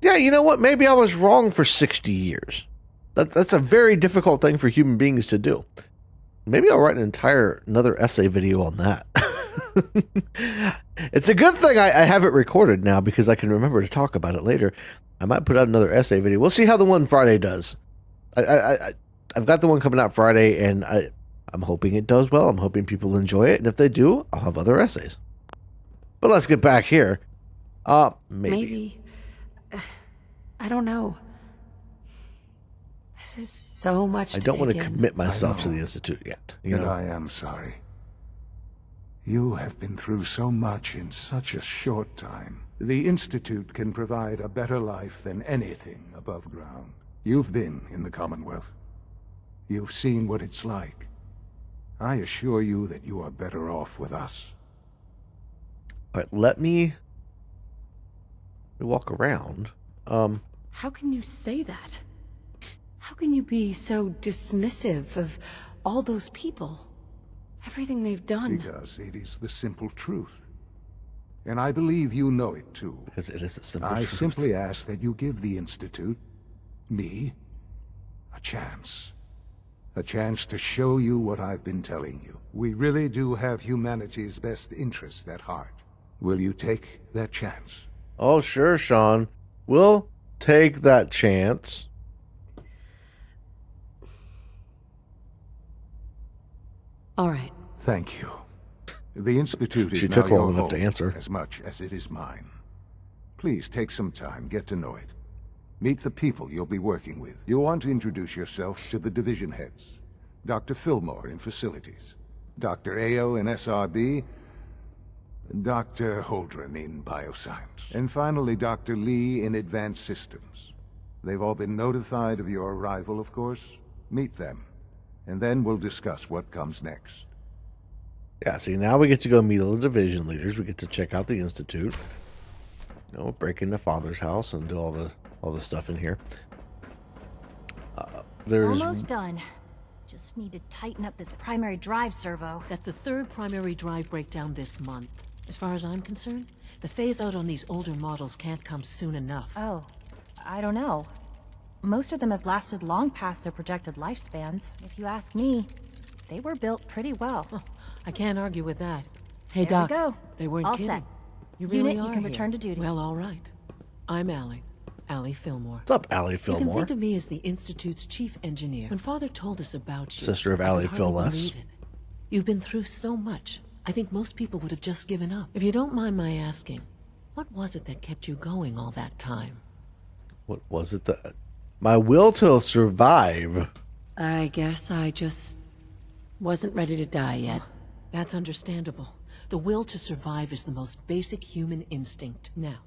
Speaker 3: yeah, you know what? Maybe I was wrong for 60 years. That's a very difficult thing for human beings to do. Maybe I'll write another essay video on that. It's a good thing I have it recorded now because I can remember to talk about it later. I might put out another essay video. We'll see how the one Friday does. I've got the one coming out Friday, and I'm hoping it does well. I'm hoping people enjoy it, and if they do, I'll have other essays. But let's get back here. Maybe.
Speaker 9: I don't know. This is so much.
Speaker 3: I don't want to
Speaker 9: take in.
Speaker 3: commit myself to the Institute yet. You
Speaker 12: And
Speaker 3: know?
Speaker 12: I am sorry. You have been through so much in such a short time. The Institute can provide a better life than anything above ground. You've been in the Commonwealth. You've seen what it's like. I assure you that you are better off with us.
Speaker 3: All right, let me walk around.
Speaker 9: How can you say that? How can you be so dismissive of all those people? Everything they've done.
Speaker 12: Because it is the simple truth. And I believe you know it too.
Speaker 3: Because it is the simple
Speaker 12: I
Speaker 3: truth.
Speaker 12: simply ask that you give the Institute, me, a chance. A chance to show you what I've been telling you. We really do have humanity's best interest at heart. Will you take that chance?
Speaker 3: Oh, sure, Sean. We'll take that chance.
Speaker 9: All right.
Speaker 12: Thank you. The Institute is
Speaker 3: She
Speaker 12: now
Speaker 3: took long
Speaker 12: your
Speaker 3: enough to
Speaker 12: home
Speaker 3: answer.
Speaker 12: as much as it is mine. Please take some time, get to know it. Meet the people you'll be working with. You'll want to introduce yourself to the division heads. Dr. Fillmore in Facilities, Dr. Ayo in SRB, Dr. Holdren in Bioscience, and finally Dr. Lee in Advanced Systems. They've all been notified of your arrival, of course. Meet them, and then we'll discuss what comes next.
Speaker 3: Yeah, see, now we get to go meet all the division leaders. We get to check out the Institute. You know, break into Father's house and do all the stuff in here. There's
Speaker 13: almost done. Just need to tighten up this primary drive servo.
Speaker 14: That's the third primary drive breakdown this month. As far as I'm concerned, the phase-out on these older models can't come soon enough.
Speaker 13: Oh, I don't know. Most of them have lasted long past their projected lifespans. If you ask me, they were built pretty well.
Speaker 14: Oh, I can't argue with that. Hey,
Speaker 13: There we
Speaker 14: Doc.
Speaker 13: go.
Speaker 14: They weren't
Speaker 13: All
Speaker 14: kidding.
Speaker 13: set.
Speaker 14: You really
Speaker 13: Unit,
Speaker 14: are
Speaker 13: you can
Speaker 14: here.
Speaker 13: return to duty.
Speaker 14: Well, all right. I'm Allie Fillmore.
Speaker 3: What's up, Allie
Speaker 14: You
Speaker 3: Fillmore?
Speaker 14: can think of me as the Institute's chief engineer. When Father told us about you,
Speaker 3: Sister of
Speaker 14: I
Speaker 3: Allie
Speaker 14: could hardly
Speaker 3: Phyllis.
Speaker 14: believe it. You've been through so much. I think most people would have just given up. If you don't mind my asking, what was it that kept you going all that time?
Speaker 3: What was it that... My will to survive.
Speaker 9: I guess I just wasn't ready to die yet.
Speaker 14: That's understandable. The will to survive is the most basic human instinct. Now,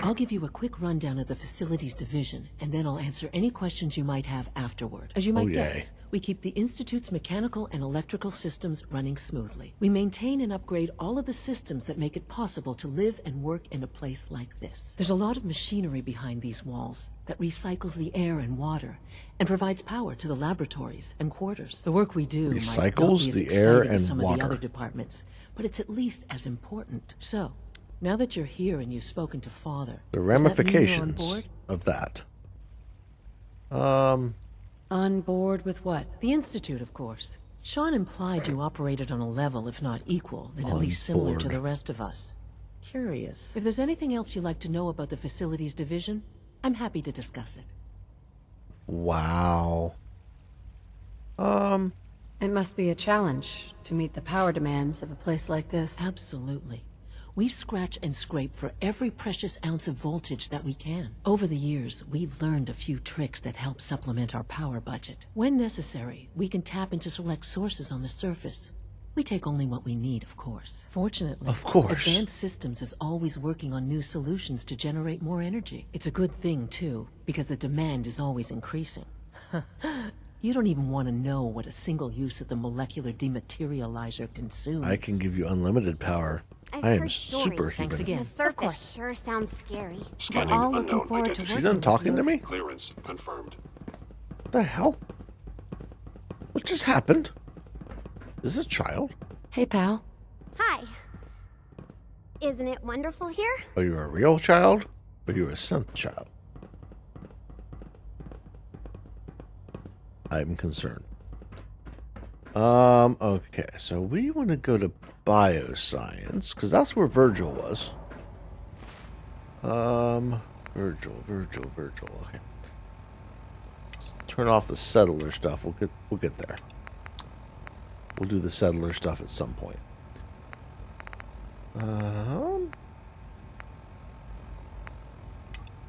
Speaker 14: I'll give you a quick rundown of the facilities division, and then I'll answer any questions you might have afterward. As you might
Speaker 3: yay.
Speaker 14: guess, we keep the Institute's mechanical and electrical systems running smoothly. We maintain and upgrade all of the systems that make it possible to live and work in a place like this. There's a lot of machinery behind these walls that recycles the air and water and provides power to the laboratories and quarters. The work we do might not
Speaker 3: Recycles
Speaker 14: be as
Speaker 3: the air
Speaker 14: exciting as
Speaker 3: and
Speaker 14: some of the
Speaker 3: water.
Speaker 14: other departments, but it's at least as important. So, now that you're here and you've spoken to Father,
Speaker 3: The
Speaker 14: does that mean you're on
Speaker 3: ramifications
Speaker 14: board?
Speaker 3: of that.
Speaker 9: On board with what?
Speaker 14: The Institute, of course. Sean implied you operated on a level, if not equal, then at
Speaker 3: On
Speaker 14: least similar to
Speaker 3: board.
Speaker 14: the rest of us. Curious. If there's anything else you'd like to know about the facilities division, I'm happy to discuss it.
Speaker 3: Wow.
Speaker 9: It must be a challenge to meet the power demands of a place like this.
Speaker 14: Absolutely. We scratch and scrape for every precious ounce of voltage that we can. Over the years, we've learned a few tricks that help supplement our power budget. When necessary, we can tap into select sources on the surface. We take only what we need, of course. Fortunately,
Speaker 3: Of course.
Speaker 14: Advanced Systems is always working on new solutions to generate more energy. It's a good thing, too, because the demand is always increasing. You don't even want to know what a single use of the molecular dematerializer consumes.
Speaker 3: I can give you unlimited power. I am superhuman.
Speaker 14: Thanks again.
Speaker 11: The surface sure sounds scary.
Speaker 13: We're all looking forward to
Speaker 3: She
Speaker 13: working
Speaker 3: done
Speaker 13: with
Speaker 3: talking
Speaker 13: you.
Speaker 3: to me?
Speaker 15: Clearance confirmed.
Speaker 3: What the hell? What just happened? Is this a child?
Speaker 9: Hey, pal.
Speaker 11: Hi. Isn't it wonderful here?
Speaker 3: Are you a real child? Or are you a synth child? I'm concerned. Okay, so we want to go to bioscience, because that's where Virgil was. Virgil, okay. Let's turn off the settler stuff. We'll get there. We'll do the settler stuff at some point.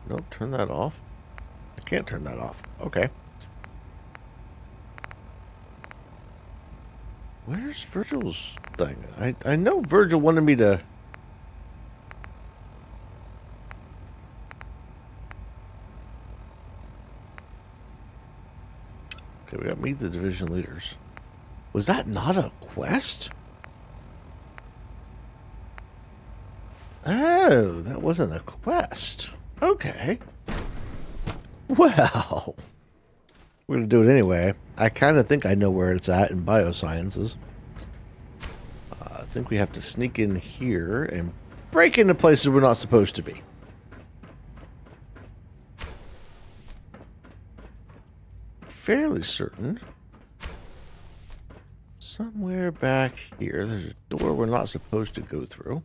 Speaker 3: Nope, turn that off. I can't turn that off. Okay. Where's Virgil's thing? I know Virgil wanted me to... Okay, we got meet the division leaders. Was that not a quest? Oh, that wasn't a quest. Okay. Well, we're going to do it anyway. I kind of think I know where it's at in biosciences. I think we have to sneak in here and break into places we're not supposed to be. Fairly certain. Somewhere back here, there's a door we're not supposed to go through.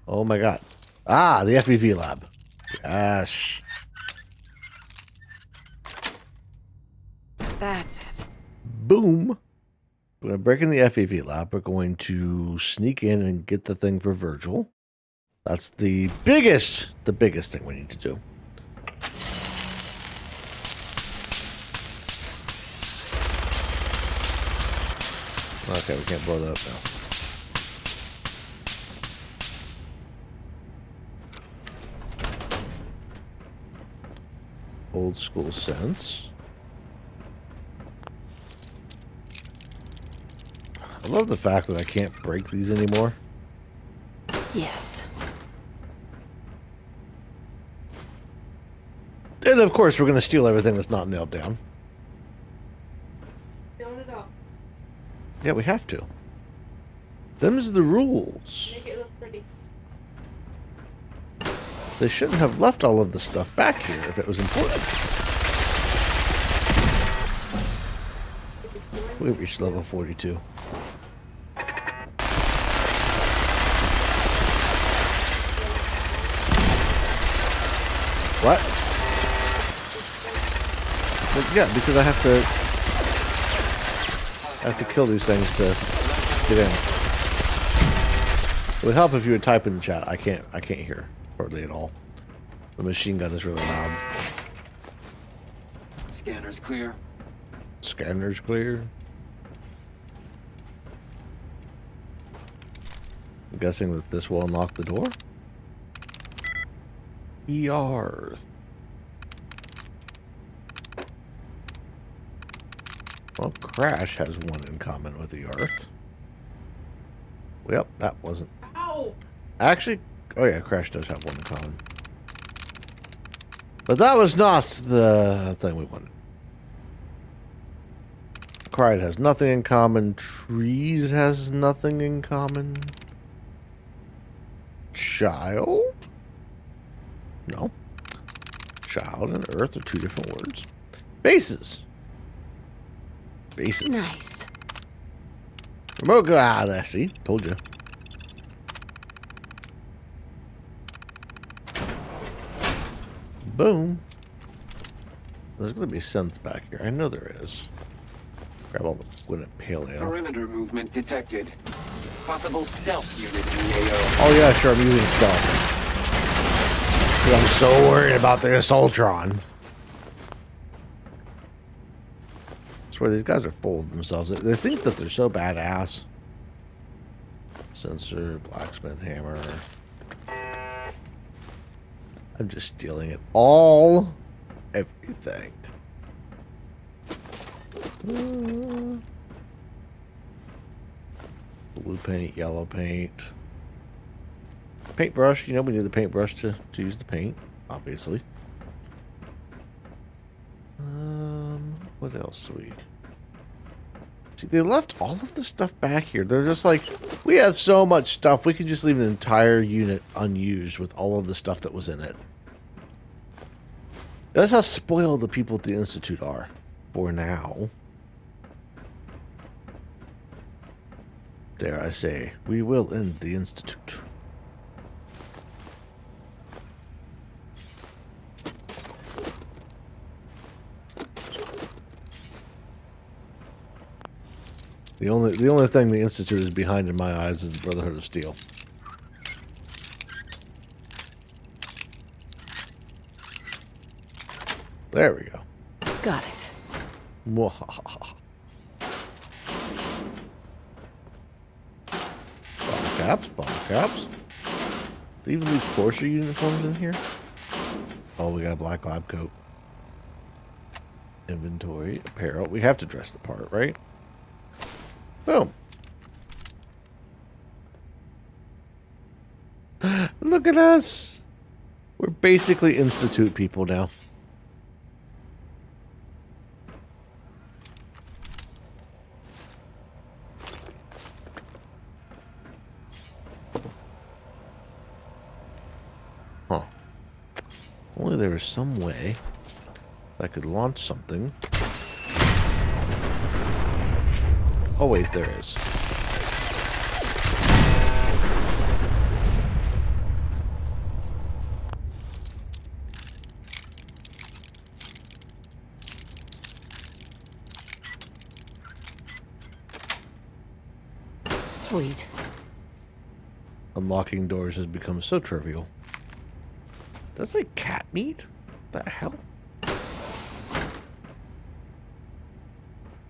Speaker 3: Oh my god. Ah, the FEV lab. Gosh.
Speaker 9: That's it.
Speaker 3: Boom. We're going to break in the FEV lab. We're going to sneak in and get the thing for Virgil. That's the biggest thing we need to do. Okay, we can't blow that up now. Old school sense. I love the fact that I can't break these anymore.
Speaker 9: Yes.
Speaker 3: And of course, we're going to steal everything that's not nailed down. Yeah, we have to. Them's the rules.
Speaker 15: Make it look pretty.
Speaker 3: They shouldn't have left all of the stuff back here if it was important. We reached level 42. What? Well, yeah, because I have to kill these things to get in. It would help if you would type in the chat. I can't hear hardly at all. The machine gun is really loud.
Speaker 16: Scanner's clear.
Speaker 3: Scanner's clear. I'm guessing that this will unlock the door. ER. Well, Crash has one in common with the Earth. Well, that wasn't.
Speaker 15: Ow!
Speaker 3: Actually, oh yeah, Crash does have one in common. But that was not the thing we wanted. Clyde has nothing in common. Trees has nothing in common. Child? No. Child and Earth are two different words. Bases. Bases.
Speaker 9: Nice.
Speaker 3: Remote. Ah, there. See? Told you. Boom. There's going to be synths back here. I know there is. Grab all the Gwyneth Paleo.
Speaker 16: Perimeter movement detected. Possible stealth unit in AO.
Speaker 3: Oh yeah, sure. I'm using stealth. 'Cause I'm so worried about this Ultron. I swear these guys are full of themselves. They think that they're so badass. Sensor, blacksmith hammer. I'm just stealing it all. Everything. Blue paint, yellow paint. Paintbrush. You know we need the paintbrush to use the paint, obviously. What else do we... See, they left all of the stuff back here. They're just like, we have so much stuff. We could just leave an entire unit unused with all of the stuff that was in it. That's how spoiled the people at the Institute are. For now. Dare I say, we will end the Institute. The only thing the Institute is behind in my eyes is the Brotherhood of Steel. There we go.
Speaker 9: Got it.
Speaker 3: Mwahaha. Bottle caps, bottle caps. Do you even leave Porsche uniforms in here? Oh, we got a black lab coat. Inventory, apparel. We have to dress the part, right? Boom. Look at us. We're basically Institute people now. Huh. Only there was some way I could launch something. Oh wait, there is.
Speaker 9: Sweet.
Speaker 3: Unlocking doors has become so trivial. That's like cat meat? What the hell?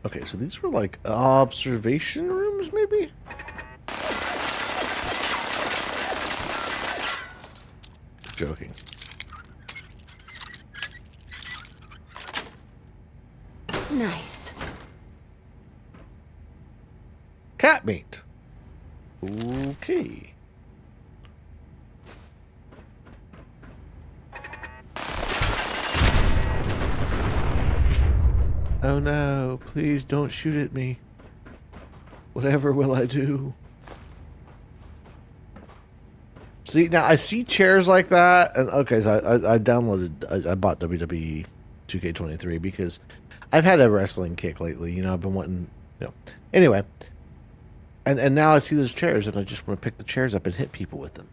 Speaker 3: Okay, so these were like observation rooms, maybe? Joking.
Speaker 9: Nice.
Speaker 3: Cat meat. Okay. Oh no, please don't shoot at me. Whatever will I do? See, now I see chairs like that, and okay, so I downloaded, I bought WWE 2K23 because I've had a wrestling kick lately, you know, I've been wanting, you know, anyway, and now I see those chairs, and I just want to pick the chairs up and hit people with them.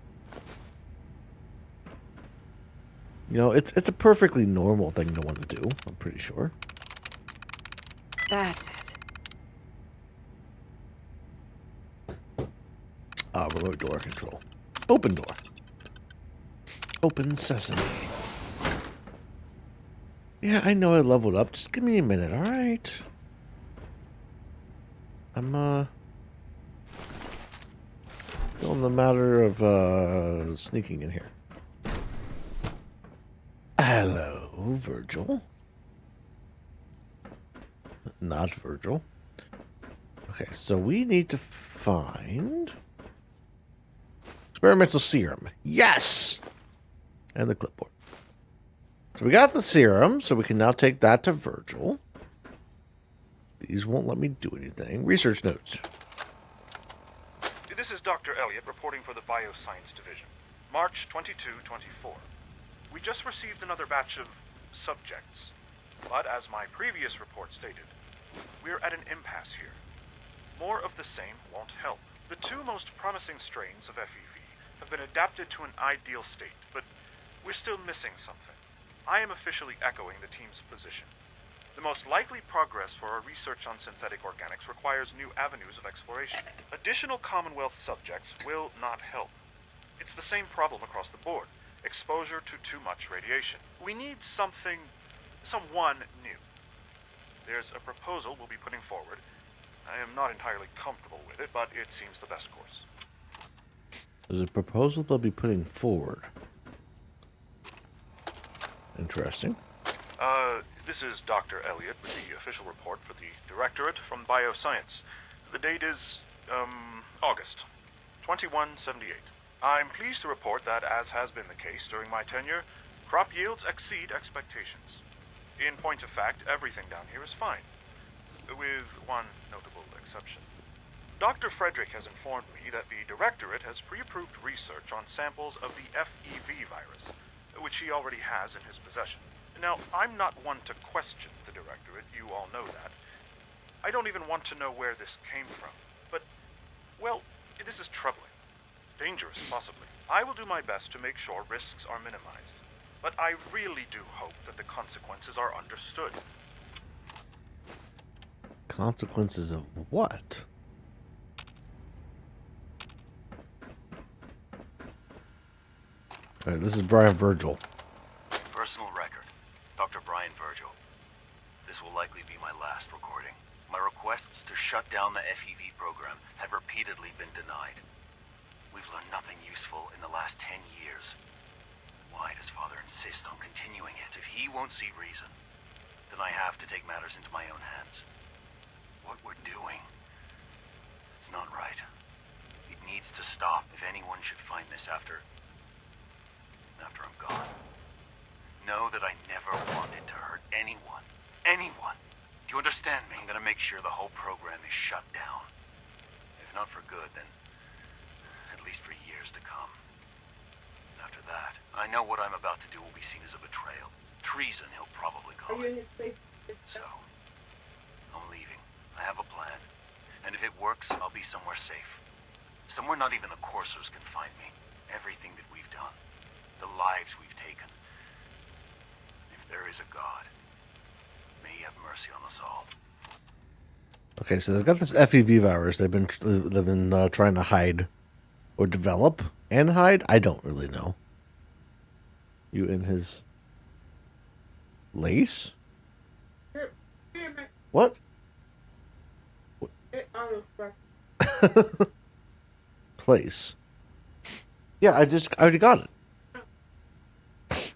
Speaker 3: You know, it's a perfectly normal thing to want to do, I'm pretty sure.
Speaker 9: That's it.
Speaker 3: Remote door control. Open door. Open sesame. Yeah, I know I leveled up. Just give me a minute, alright? I'm, still in the matter of, sneaking in here. Hello, Virgil. Not Virgil. Okay, so we need to find... experimental serum. Yes! And the clipboard. So we got the serum, so we can now take that to Virgil. These won't let me do anything. Research notes.
Speaker 15: This is Dr. Elliot reporting for the Bioscience Division. March 22-24. We just received another batch of subjects. But as my previous report stated, we're at an impasse here. More of the same won't help. The two most promising strains of FEV have been adapted to an ideal state, but we're still missing something. I am officially echoing the team's position. The most likely progress for our research on synthetic organics requires new avenues of exploration. Additional Commonwealth subjects will not help. It's the same problem across the board. Exposure to too much radiation. We need someone new. There's a proposal we'll be putting forward. I am not entirely comfortable with it, but it seems the best course.
Speaker 3: There's a proposal they'll be putting forward. Interesting.
Speaker 15: This is Dr. Elliot with the official report for the Directorate from Bioscience. The date is, August 2178. I'm pleased to report that, as has been the case during my tenure, crop yields exceed expectations. In point of fact, everything down here is fine, with one notable exception. Dr. Frederick has informed me that the Directorate has pre-approved research on samples of the FEV virus, which he already has in his possession. Now, I'm not one to question the Directorate, you all know that. I don't even want to know where this came from, but, well, this is troubling. Dangerous, possibly. I will do my best to make sure risks are minimized, but I really do hope that the consequences are understood.
Speaker 3: Consequences of what? Alright, this is Brian Virgil.
Speaker 17: Personal record. Dr. Brian Virgil. This will likely be my last recording. My requests to shut down the FEV program have repeatedly been denied. We've learned nothing useful in the last 10 years. Why does Father insist on continuing it? If he won't see reason, then I have to take matters into my own hands. What we're doing, it's not right. It needs to stop if anyone should find this after I'm gone. Know that I never wanted to hurt anyone. Anyone. Do you understand me? I'm gonna make sure the whole program is shut down. If not for good, then at least for years to come. After that, I know what I'm about to do will be seen as a betrayal. Treason, he'll probably call it. So, I'm leaving. I have a plan. And if it works, I'll be somewhere safe. Somewhere not even the coursers can find me. Everything that we've done. The lives we've taken. If there is a God, may he have mercy on us all.
Speaker 3: Okay, so they've got this FEV virus they've been trying to hide. Or develop and hide? I don't really know. You in his lace? What? Place. Yeah, I already got it.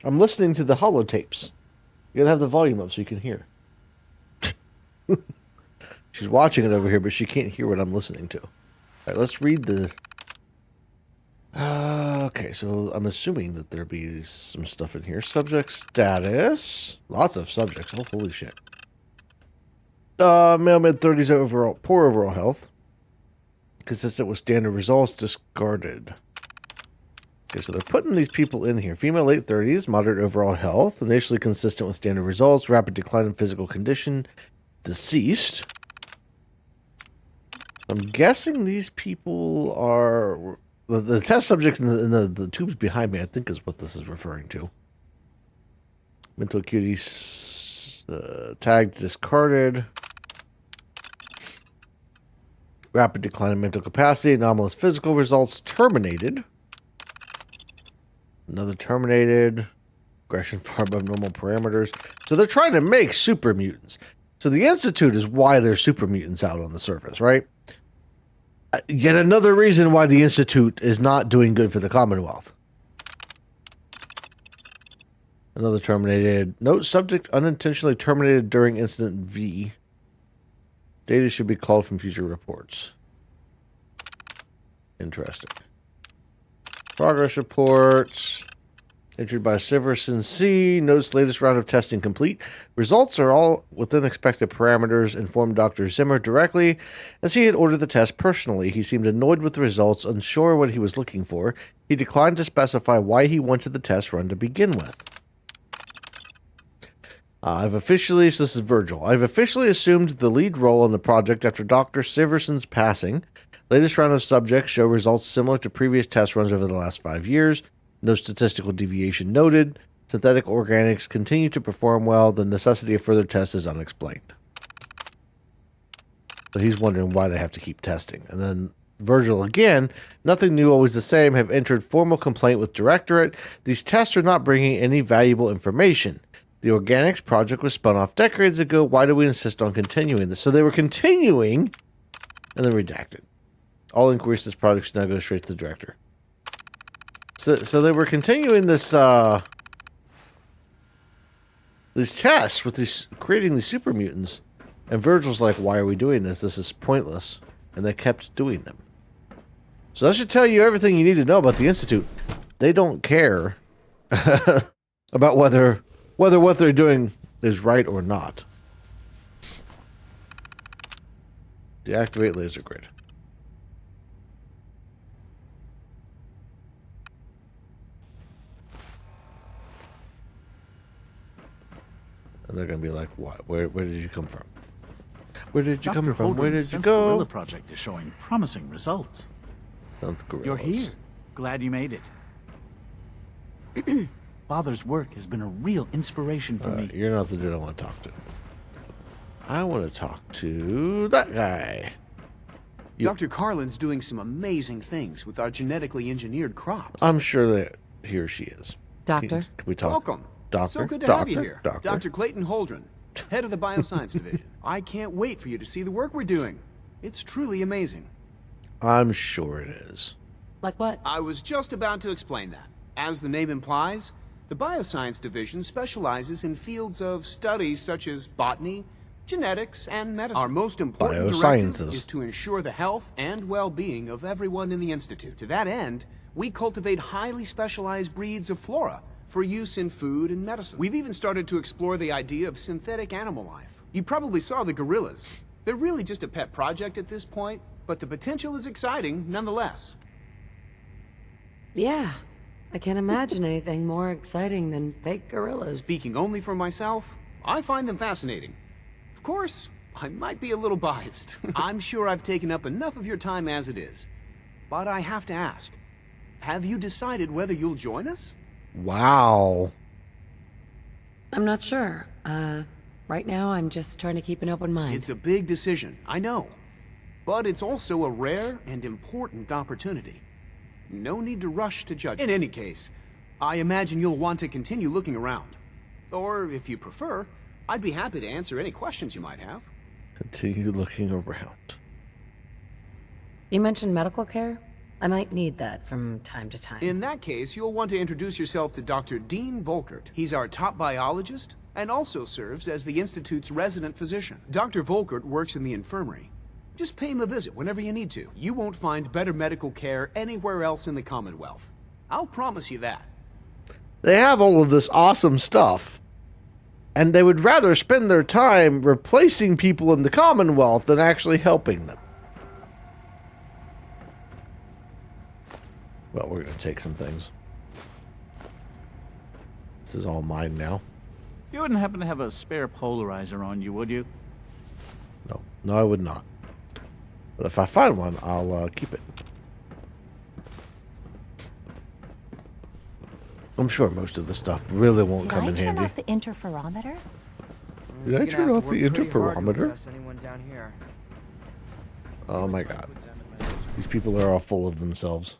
Speaker 3: I'm listening to the holotapes. You gotta have the volume up so you can hear. She's watching it over here, but she can't hear what I'm listening to. All right, let's read the... okay, so I'm assuming that there'll be some stuff in here. Subject status. Lots of subjects. Oh, holy shit. Male mid-30s overall. Poor overall health. Consistent with standard results. Discarded. Okay, so they're putting these people in here. Female late 30s. Moderate overall health. Initially consistent with standard results. Rapid decline in physical condition. Deceased. I'm guessing these people are... The test subjects in the tubes behind me, I think, is what this is referring to. Mental acuity tagged discarded. Rapid decline in mental capacity. Anomalous physical results terminated. Another terminated. Aggression far above normal parameters. So they're trying to make super mutants. So the Institute is why there's super mutants out on the surface, right? Yet another reason why the Institute is not doing good for the Commonwealth. Another terminated. Note subject unintentionally terminated during incident V. Data should be called from future reports. Interesting. Progress reports. Entered by Severson C. Notes latest round of testing complete. Results are all within expected parameters. Informed Dr. Zimmer directly as he had ordered the test personally. He seemed annoyed with the results, unsure what he was looking for. He declined to specify why he wanted the test run to begin with. So this is Virgil. I've officially assumed the lead role on the project after Dr. Severson's passing. Latest round of subjects show results similar to previous test runs over the last 5 years. No statistical deviation noted. Synthetic organics continue to perform well. The necessity of further tests is unexplained. So he's wondering why they have to keep testing. And then Virgil again, nothing new, always the same, have entered formal complaint with Directorate. These tests are not bringing any valuable information. The organics project was spun off decades ago. Why do we insist on continuing this? So they were continuing and then redacted. All inquiries to this project should now go straight to the director. So they were continuing this these tests with these creating these super mutants, and Virgil's like, "Why are we doing this? This is pointless." And they kept doing them. So that should tell you everything you need to know about the Institute. They don't care about whether what they're doing is right or not. Deactivate laser grid. And they're going to be like, what? Where did you come from? Where did you come from? Where did you go?
Speaker 18: Gorilla project is showing promising results. You're here. Glad you made it. Father's work has been a real inspiration for me.
Speaker 3: You're not the dude I want to talk to. I want to talk to that guy.
Speaker 19: Dr. Carlin's doing some amazing things with our genetically engineered crops.
Speaker 3: I'm sure that he or she is.
Speaker 13: Doctor?
Speaker 3: Can we talk?
Speaker 19: Welcome.
Speaker 3: Doctor?
Speaker 19: So good to
Speaker 3: Doctor?
Speaker 19: have you here.
Speaker 3: Doctor?
Speaker 19: Dr. Clayton Holdren, head of the Bioscience Division. I can't wait for you to see the work we're doing. It's truly amazing.
Speaker 3: I'm sure it is.
Speaker 13: Like what?
Speaker 19: I was just about to explain that. As the name implies, the Bioscience Division specializes in fields of studies such as botany, genetics, and medicine. Our most important directive is to ensure the health and well-being of everyone in the Institute. To that end, we cultivate highly specialized breeds of flora for use in food and medicine. We've even started to explore the idea of synthetic animal life. You probably saw the gorillas. They're really just a pet project at this point, but the potential is exciting nonetheless.
Speaker 9: Yeah, I can't imagine anything more exciting than fake gorillas.
Speaker 19: Speaking only for myself, I find them fascinating. Of course, I might be a little biased. I'm sure I've taken up enough of your time as it is. But I have to ask, have you decided whether you'll join us?
Speaker 3: Wow.
Speaker 9: I'm not sure. Right now I'm just trying to keep an open mind.
Speaker 19: It's a big decision, I know. But it's also a rare and important opportunity. No need to rush to judge. In any case, I imagine you'll want to continue looking around. Or, if you prefer, I'd be happy to answer any questions you might have.
Speaker 3: Continue looking around.
Speaker 9: You mentioned medical care? I might need that from time to time.
Speaker 19: In that case, you'll want to introduce yourself to Dr. Dean Volkert. He's our top biologist and also serves as the Institute's resident physician. Dr. Volkert works in the infirmary. Just pay him a visit whenever you need to. You won't find better medical care anywhere else in the Commonwealth. I'll promise you that.
Speaker 3: They have all of this awesome stuff, and they would rather spend their time replacing people in the Commonwealth than actually helping them. Well, we're going to take some things. This is all mine now.
Speaker 18: You wouldn't happen to have a spare polarizer on you, would you?
Speaker 3: No. No, I would not. But if I find one, I'll keep it. I'm sure most of the stuff really won't come in handy.
Speaker 13: Did I turn off the interferometer?
Speaker 3: Did I turn off the interferometer? Oh my god. These people are all full of themselves.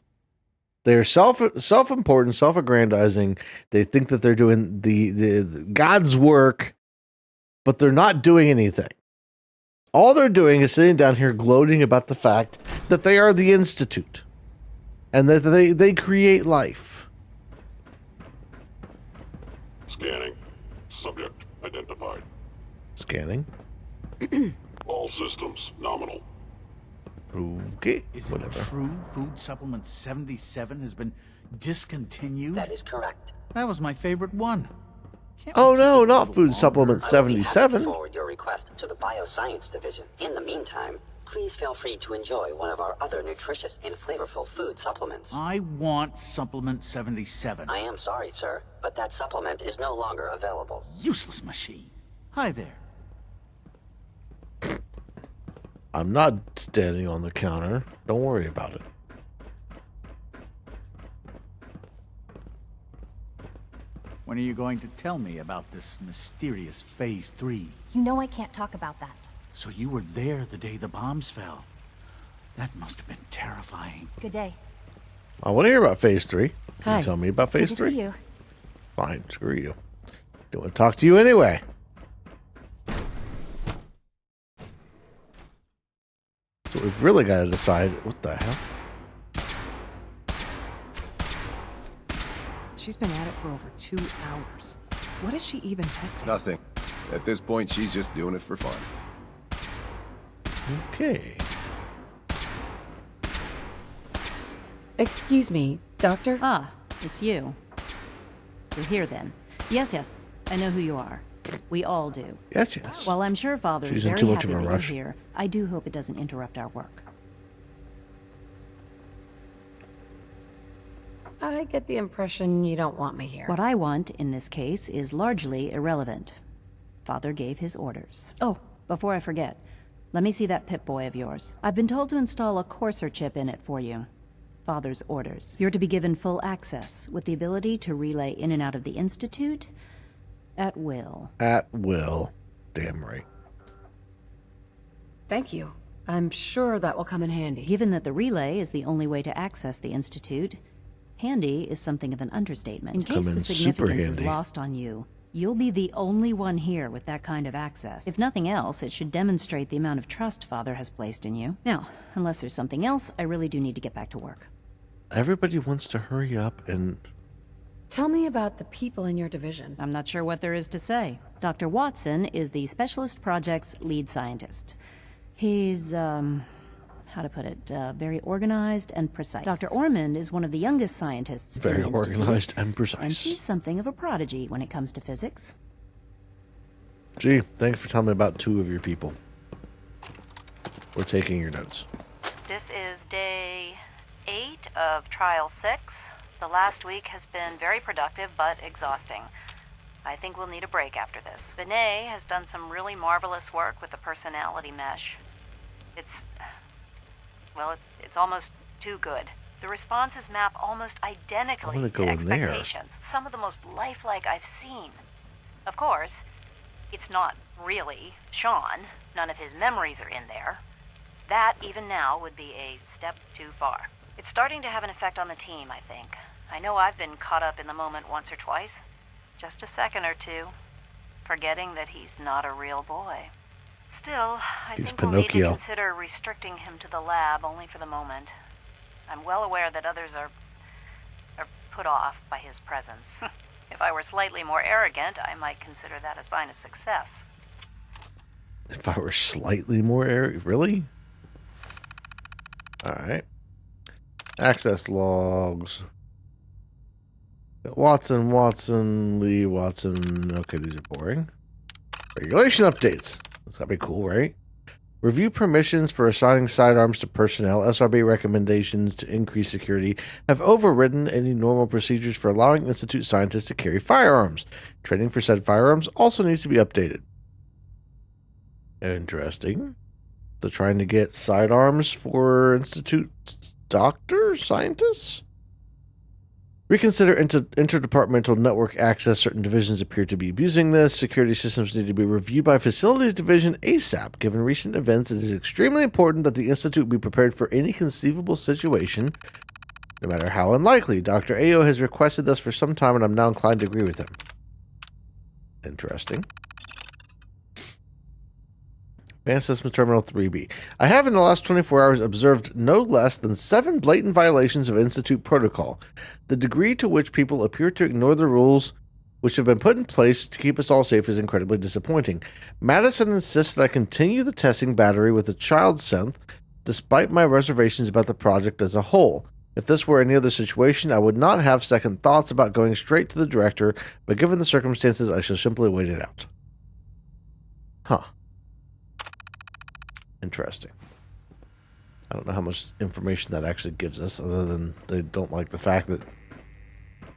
Speaker 3: They're self-important, self-aggrandizing. They think that they're doing the God's work, but they're not doing anything. All they're doing is sitting down here gloating about the fact that they are the Institute and that they create life.
Speaker 20: Scanning. Subject identified.
Speaker 3: Scanning.
Speaker 20: All systems nominal.
Speaker 3: Okay,
Speaker 18: is it true Food Supplement 77 has been discontinued?
Speaker 21: That is correct.
Speaker 18: That was my favorite one.
Speaker 3: Oh no, not Food Supplement 77.
Speaker 21: Forward your request to the Bioscience Division. In the meantime, please feel free to enjoy one of our other nutritious and flavorful food supplements.
Speaker 18: I want Supplement 77.
Speaker 21: I am sorry, sir, but that supplement is no longer available.
Speaker 18: Useless machine. Hi there.
Speaker 3: I'm not standing on the counter. Don't worry about it.
Speaker 18: When are you going to tell me about this mysterious Phase 3?
Speaker 13: You know I can't talk about that.
Speaker 18: So you were there the day the bombs fell. That must have been terrifying.
Speaker 13: Good day.
Speaker 3: I want to hear about Phase 3. Can
Speaker 13: Hi.
Speaker 3: you tell me about Phase
Speaker 13: Good
Speaker 3: 3?
Speaker 13: to see you.
Speaker 3: Fine, screw you. Don't want to talk to you anyway. So we've really got to decide what the hell.
Speaker 22: She's been at it for over 2 hours. What is she even testing?
Speaker 23: Nothing. At this point, she's just doing it for fun.
Speaker 3: Okay.
Speaker 24: Excuse me, Doctor? Ah, it's you. You're here then. Yes, I know who you are. We all do.
Speaker 3: Yes.
Speaker 24: While I'm sure Father's
Speaker 3: She's in
Speaker 24: very
Speaker 3: too much
Speaker 24: happy
Speaker 3: of a
Speaker 24: that
Speaker 3: rush.
Speaker 24: you're here, I do hope it doesn't interrupt our work.
Speaker 9: I get the impression you don't want me here.
Speaker 24: What I want, in this case, is largely irrelevant. Father gave his orders. Oh, before I forget, let me see that Pip-Boy of yours. I've been told to install a Courser chip in it for you. Father's orders. You're to be given full access, with the ability to relay in and out of the Institute at will.
Speaker 3: At will. Damn right.
Speaker 9: Thank you. I'm sure that will come in handy.
Speaker 24: Given that the relay is the only way to access the Institute, handy is something of an understatement. In case
Speaker 3: Come in
Speaker 24: the
Speaker 3: super
Speaker 24: significance is
Speaker 3: handy.
Speaker 24: lost on you, you'll be the only one here with that kind of access. If nothing else, it should demonstrate the amount of trust Father has placed in you. Now, unless there's something else, I really do need to get back to work.
Speaker 3: Everybody wants to hurry up and...
Speaker 9: Tell me about the people in your division.
Speaker 24: I'm not sure what there is to say. Dr. Watson is the Specialist Project's lead scientist. He's, how to put it, very organized and precise. Dr. Ormond is one of the youngest scientists in
Speaker 3: Very
Speaker 24: the Institute,
Speaker 3: organized and precise.
Speaker 24: and she's something of a prodigy when it comes to physics.
Speaker 3: Gee, thanks for telling me about 2 of your people. We're taking your notes.
Speaker 5: This is day 8 of Trial 6. The last week has been very productive but exhausting. I think we'll need a break after this. Vinay has done some really marvelous work with the personality mesh. It's almost too good. The responses map almost identically
Speaker 3: I wanna go
Speaker 5: to
Speaker 3: in there.
Speaker 5: expectations. Some of the most lifelike I've seen. Of course, it's not really Sean. None of his memories are in there. That, even now, would be a step too far. It's starting to have an effect on the team, I think. I know I've been caught up in the moment once or twice. Just a second or two, forgetting that he's not a real boy. Still, I think we'll need to consider restricting him to the lab only for the moment. I'm well aware that others are put off by his presence. If I were slightly more arrogant, I might consider that a sign of success.
Speaker 3: If I were slightly more arrogant? Really? Alright. Access logs. Watson, Lee, Watson. Okay, these are boring. Regulation updates. That's gotta be cool, right? Review permissions for assigning sidearms to personnel. SRB recommendations to increase security have overridden any normal procedures for allowing Institute scientists to carry firearms. Training for said firearms also needs to be updated. Interesting. They're trying to get sidearms for Institute doctors, scientists? Reconsider interdepartmental network access. Certain divisions appear to be abusing this. Security systems need to be reviewed by Facilities Division ASAP. Given recent events, it is extremely important that the Institute be prepared for any conceivable situation, no matter how unlikely. Dr. Ayo has requested this for some time, and I'm now inclined to agree with him. Interesting. Advanced Systems Terminal 3B. I have in the last 24 hours observed no less than 7 blatant violations of Institute protocol. The degree to which people appear to ignore the rules which have been put in place to keep us all safe is incredibly disappointing. Madison insists that I continue the testing battery with a child synth, despite my reservations about the project as a whole. If this were any other situation, I would not have second thoughts about going straight to the director, but given the circumstances, I shall simply wait it out. Huh. Interesting. I don't know how much information that actually gives us, other than they don't like the fact that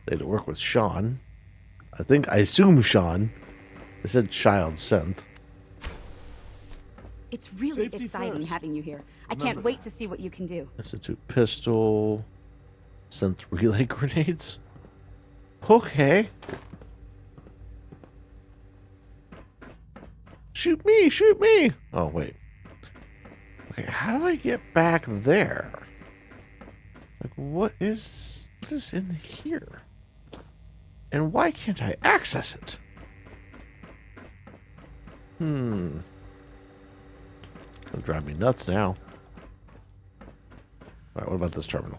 Speaker 3: they had to work with Sean. I assume Sean. They said child synth.
Speaker 1: It's really exciting having you here. I can't wait to see what you can do.
Speaker 3: Institute pistol. Synth relay grenades. Okay. Shoot me, shoot me. Oh, wait. Okay, how do I get back there? Like, what is in here? And why can't I access it? It'll drive me nuts now. Alright, what about this terminal?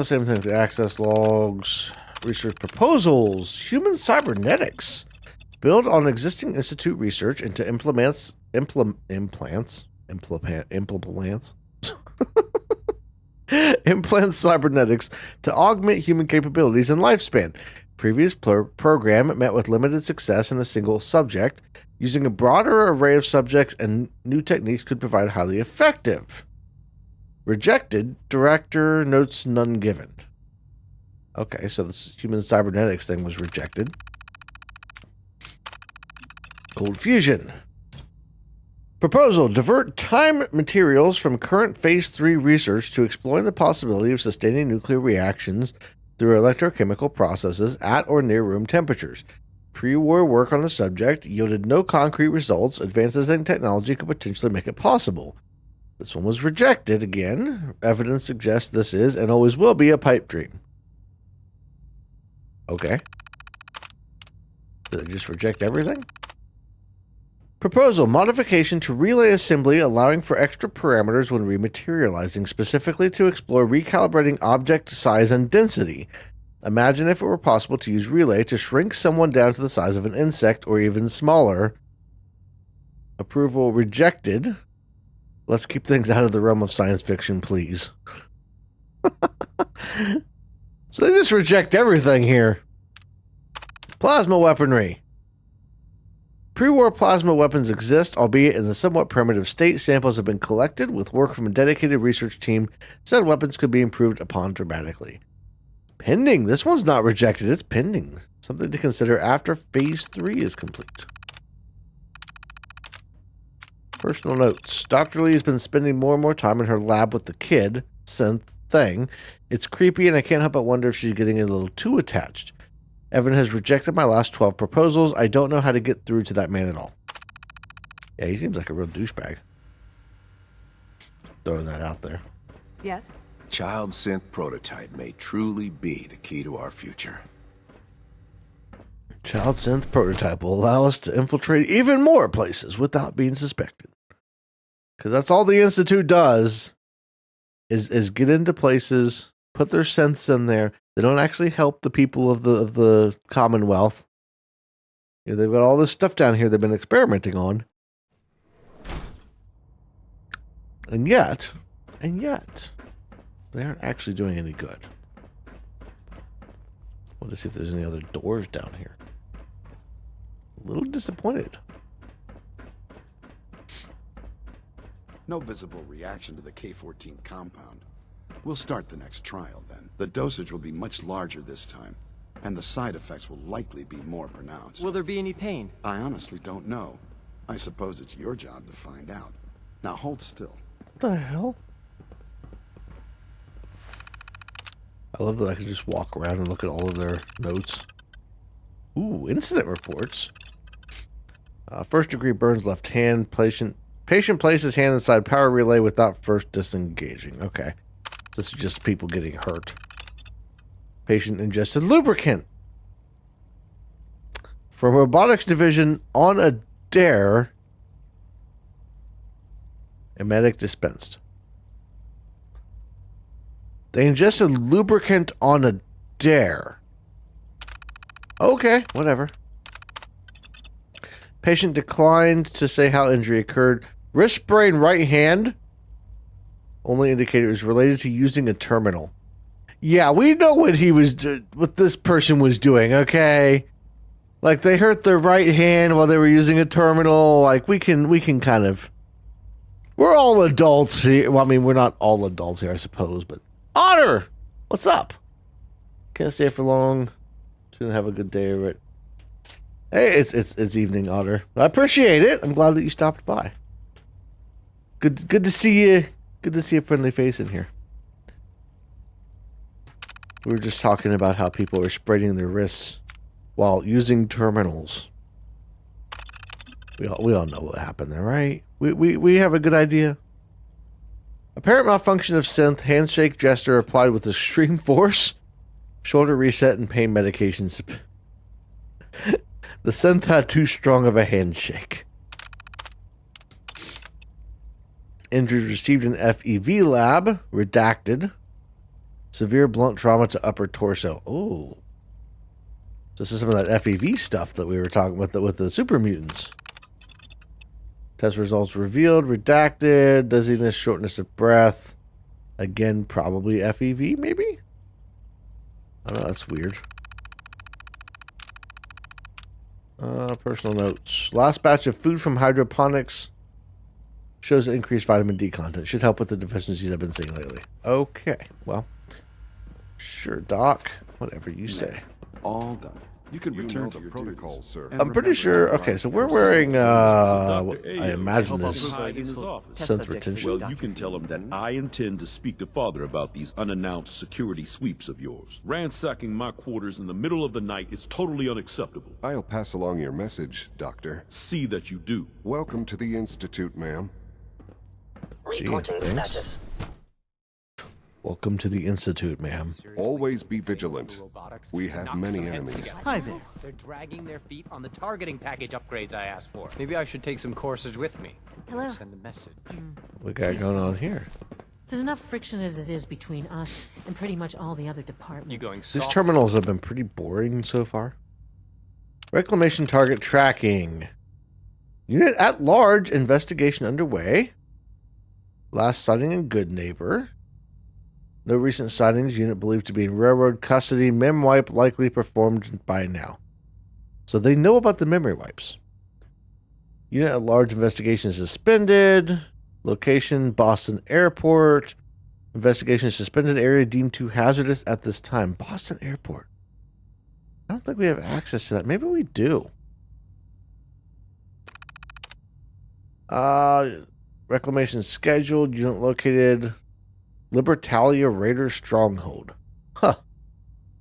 Speaker 3: Same thing with the access logs. Research proposals. Human cybernetics. Build on existing Institute research into implants cybernetics to augment human capabilities and lifespan. Previous program met with limited success in a single subject. Using a broader array of subjects and new techniques could provide highly effective. Rejected. Director notes none given. Okay, so this human cybernetics thing was rejected. Cold fusion. Proposal. Divert time materials from current Phase 3 research to exploring the possibility of sustaining nuclear reactions through electrochemical processes at or near room temperatures. Pre-war work on the subject yielded no concrete results. Advances in technology could potentially make it possible. This one was rejected again. Evidence suggests this is and always will be a pipe dream. Okay. Did they just reject everything? Proposal. Modification to relay assembly allowing for extra parameters when rematerializing, specifically to explore recalibrating object size and density. Imagine if it were possible to use relay to shrink someone down to the size of an insect or even smaller. Approval rejected. Let's keep things out of the realm of science fiction, please. So they just reject everything here. Plasma weaponry. Pre-war plasma weapons exist, albeit in a somewhat primitive state. Samples have been collected with work from a dedicated research team. Said weapons could be improved upon dramatically. Pending. This one's not rejected. It's pending. Something to consider after Phase 3 is complete. Personal notes. Dr. Lee has been spending more and more time in her lab with the kid, synth thing. It's creepy, and I can't help but wonder if she's getting a little too attached. Evan has rejected my last 12 proposals. I don't know how to get through to that man at all. Yeah, he seems like a real douchebag. throwing that out there.
Speaker 1: Yes?
Speaker 23: Child synth prototype may truly be the key to our future.
Speaker 3: Child synth prototype will allow us to infiltrate even more places without being suspected. Because that's all the Institute does is get into places, put their synths in there. They don't actually help the people of the Commonwealth. You know, they've got all this stuff down here they've been experimenting on. And yet, they aren't actually doing any good. We'll just see if there's any other doors down here. A little disappointed.
Speaker 2: No visible reaction to the K-14 compound. We'll start the next trial then. The dosage will be much larger this time, and the side effects will likely be more pronounced.
Speaker 4: Will there be any pain?
Speaker 2: I honestly don't know. I suppose it's your job to find out. Now hold still.
Speaker 3: What the hell? I love that I can just walk around and look at all of their notes. Ooh, incident reports. First degree burns left hand. Patient places hand inside power relay without first disengaging. Okay. This is just people getting hurt. Patient ingested lubricant. From robotics division on a dare. A medic dispensed. They ingested lubricant on a dare. Okay, whatever. Patient declined to say how injury occurred. Wrist sprain right hand. Only indicator is related to using a terminal. Yeah, we know what what this person was doing, okay? Like they hurt their right hand while they were using a terminal. Like we can kind of. We're all adults here. Well, I mean, we're not all adults here, I suppose, but Otter, what's up? Can't stay for long. Didn't have a good day of it. Hey, it's evening, Otter. I appreciate it. I'm glad that you stopped by. Good to see you. Good to see a friendly face in here. We were just talking about how people are spraining their wrists while using terminals. We all know what happened there, right? We have a good idea. Apparent malfunction of synth, handshake gesture applied with extreme force, shoulder reset, and pain medications. The synth had too strong of a handshake. Injuries received in FEV lab, redacted. Severe blunt trauma to upper torso. Oh. This is some of that FEV stuff that we were talking with the super mutants. Test results revealed, redacted, dizziness, shortness of breath. Again, probably FEV, maybe? I don't know, that's weird. Personal notes. Last batch of food from hydroponics shows increased vitamin D content. Should help with the deficiencies I've been seeing lately. Okay, well. Sure, Doc. Whatever you say.
Speaker 2: All done. You can return to your protocol, sir.
Speaker 3: I'm pretty sure. Okay, so we're wearing. What I imagine this synth retention.
Speaker 6: Well, you can tell him that I intend to speak to Father about these unannounced security sweeps of yours. Ransacking my quarters in the middle of the night is totally unacceptable.
Speaker 7: I'll pass along your message, Doctor.
Speaker 6: See that you do.
Speaker 7: Welcome to the Institute, ma'am.
Speaker 21: Reporting status.
Speaker 3: Welcome to the Institute, ma'am.
Speaker 7: Always be vigilant. We have many enemies.
Speaker 4: Hi there.
Speaker 25: They're dragging their feet on the targeting package upgrades I asked for. Maybe I should take some courses with me.
Speaker 13: Hello.
Speaker 25: Send a message.
Speaker 3: What got going on here?
Speaker 14: There's enough friction as it is between us and pretty much all the other departments.
Speaker 25: You going
Speaker 3: These terminals have been pretty boring so far. Reclamation target tracking. Unit at large. Investigation underway. Last sighting in Good Neighbor. No recent sightings. Unit believed to be in railroad custody. Mem wipe likely performed by now. So they know about the memory wipes. Unit at large. Investigation suspended. Location Boston Airport. Investigation suspended. Area deemed too hazardous at this time. Boston Airport. I don't think we have access to that. Maybe we do. Reclamation scheduled. Unit located. Libertalia Raider Stronghold. Huh.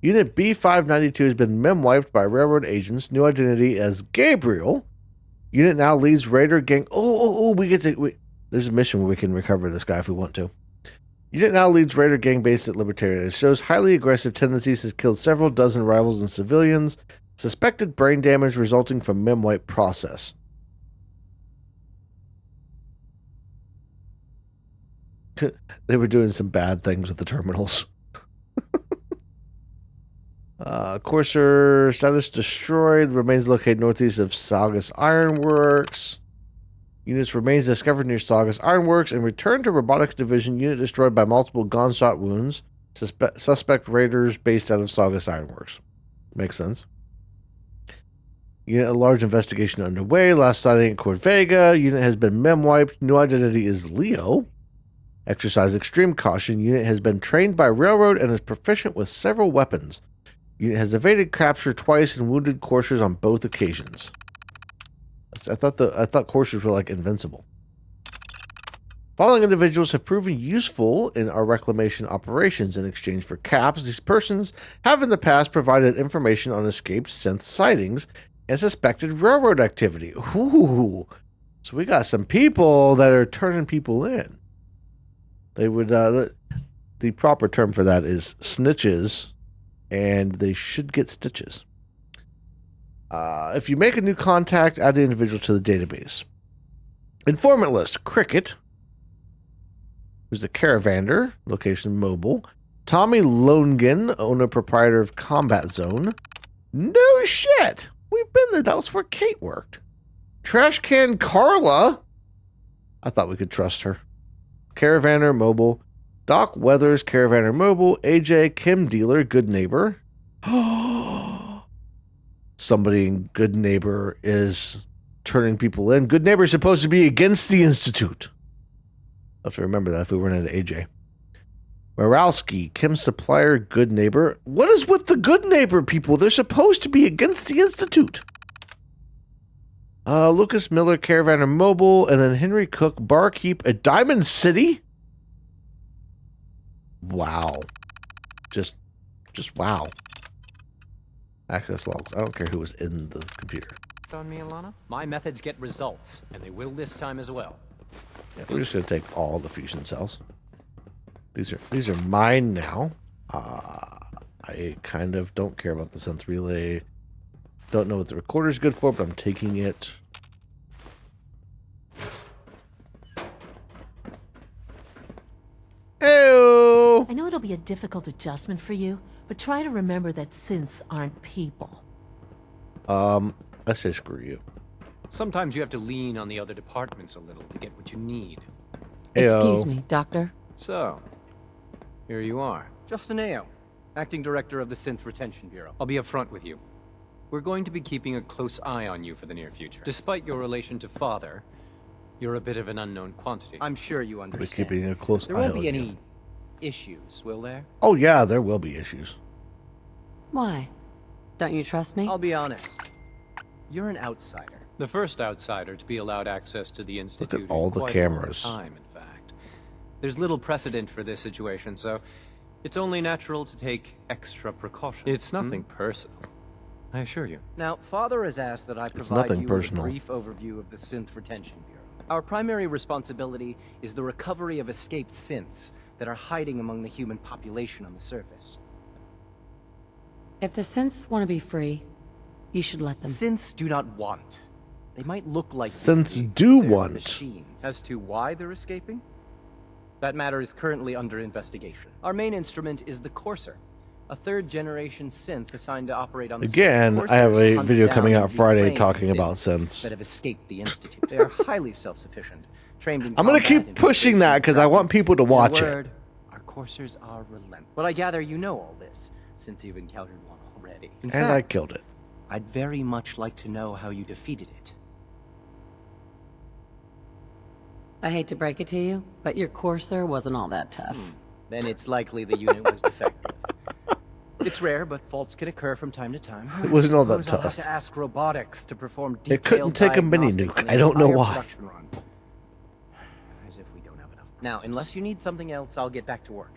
Speaker 3: Unit B592 has been mem-wiped by railroad agents. New identity as Gabriel. Unit now leads Raider gang. Oh, we get to... There's a mission where we can recover this guy if we want to. Unit now leads Raider gang base at Libertaria. It shows highly aggressive tendencies, has killed several dozen rivals and civilians. Suspected brain damage resulting from mem-wipe process. They were doing some bad things with the terminals. Courser status destroyed. Remains located northeast of Saugus Ironworks. Units remains discovered near Saugus Ironworks and returned to Robotics Division. Unit destroyed by multiple gunshot wounds. Suspect raiders based out of Saugus Ironworks. Makes sense. Unit, a large investigation underway. Last sighting at Corvega. Unit has been mem-wiped. New identity is Leo. Exercise extreme caution. Unit has been trained by Railroad and is proficient with several weapons. Unit has evaded capture twice and wounded coursers on both occasions. I thought coursers were like invincible. Following individuals have proven useful in our reclamation operations in exchange for caps. These persons have in the past provided information on escaped synth sightings and suspected railroad activity. Ooh. So we got some people that are turning people in. They would, the proper term for that is snitches, and they should get stitches. If you make a new contact, add the individual to the database. Informant list, Cricket, who's the Caravander, location mobile. Tommy Longan, owner proprietor of Combat Zone. No shit! We've been there. That was where Kate worked. Trash Can Carla. I thought we could trust her. Caravander Mobile. Doc Weathers, Caravander Mobile. AJ, Kim Dealer, Good Neighbor. Somebody in Good Neighbor is turning people in. Good Neighbor is supposed to be against the Institute. I'll have to remember that if we run into AJ. Moralski, Kim Supplier, Good Neighbor. What is with the Good Neighbor people? They're supposed to be against the Institute. Lucas Miller, Caravander Mobile, and then Henry Cook, Barkeep at Diamond City. Wow. Just wow. Access logs. I don't care who was in the computer.
Speaker 25: On me, Alana? My methods get results, and they will this time as well.
Speaker 3: Yeah, we're just gonna take all the fusion cells. These are mine now. I kind of don't care about the synth relay. Don't know what the recorder's good for, but I'm taking it. Ew.
Speaker 14: I know it'll be a difficult adjustment for you, but try to remember that synths aren't people.
Speaker 3: I say screw you.
Speaker 25: Sometimes you have to lean on the other departments a little to get what you need.
Speaker 9: Excuse me, Doctor.
Speaker 25: So, here you are. Justin Ayo, Acting Director of the Synth Retention Bureau. I'll be upfront with you. We're going to be keeping a close eye on you for the near future. Despite your relation to Father, you're a bit of an unknown quantity. I'm sure you understand.
Speaker 3: We're keeping a close eye on you.
Speaker 25: There won't be any issues, will there?
Speaker 3: Oh yeah, there will be issues.
Speaker 9: Why? Don't you trust me?
Speaker 25: I'll be honest. You're an outsider. The first outsider to be allowed access to the Institute.
Speaker 3: Look at all the
Speaker 25: quite
Speaker 3: cameras.
Speaker 25: A long time, in fact. There's little precedent for this situation, so it's only natural to take extra precautions. It's nothing personal, I assure you. Now, Father has asked that I provide you with a brief overview of the Synth Retention Bureau. Our primary responsibility is the recovery of escaped synths that are hiding among the human population on the surface.
Speaker 9: If the synths want to be free, you should let them.
Speaker 25: Synths do not want. They might look like
Speaker 3: synths do want.
Speaker 25: Machines. As to why they're escaping? That matter is currently under investigation. Our main instrument is the Courser, a third-generation synth assigned to operate on the
Speaker 3: Again, I have a video coming out Friday talking about synths.
Speaker 25: That have escaped the Institute. They are highly self-sufficient, trained in
Speaker 3: I'm going to keep pushing that because I want people to watch it.
Speaker 25: Our Coursers are relentless. But I gather you know all this, since you've encountered one already. In fact,
Speaker 3: I killed it.
Speaker 25: I'd very much like to know how you defeated it.
Speaker 9: I hate to break it to you, but your Courser wasn't all that tough.
Speaker 25: Then it's likely the unit was defective. It's rare, but faults can occur from time to time.
Speaker 3: It wasn't all that
Speaker 25: I'll have
Speaker 3: tough.
Speaker 25: to ask robotics to perform
Speaker 3: It couldn't take a mini nuke. I don't know why.
Speaker 25: As if we don't have enough. Now, unless you need something else, I'll get back to work.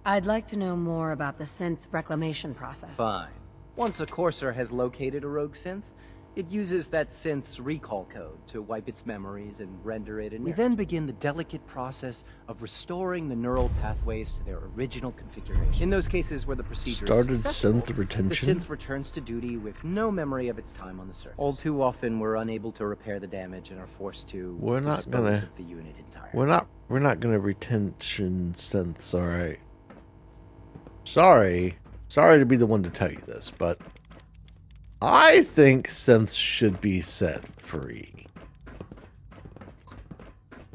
Speaker 9: I'd like to know more about the synth reclamation process.
Speaker 25: Fine. Once a Courser has located a rogue synth, It uses that synth's recall code to wipe its memories and render it inert. We then begin the delicate process of restoring the neural pathways to their original configuration. In those cases where the procedure is successful,
Speaker 3: synth retention.
Speaker 25: the synth returns to duty with no memory of its time on the surface. All too often, we're unable to repair the damage and are forced to dispose of the unit entirely.
Speaker 3: We're not gonna retention synths, alright. Sorry to be the one to tell you this, but I think synths should be set free.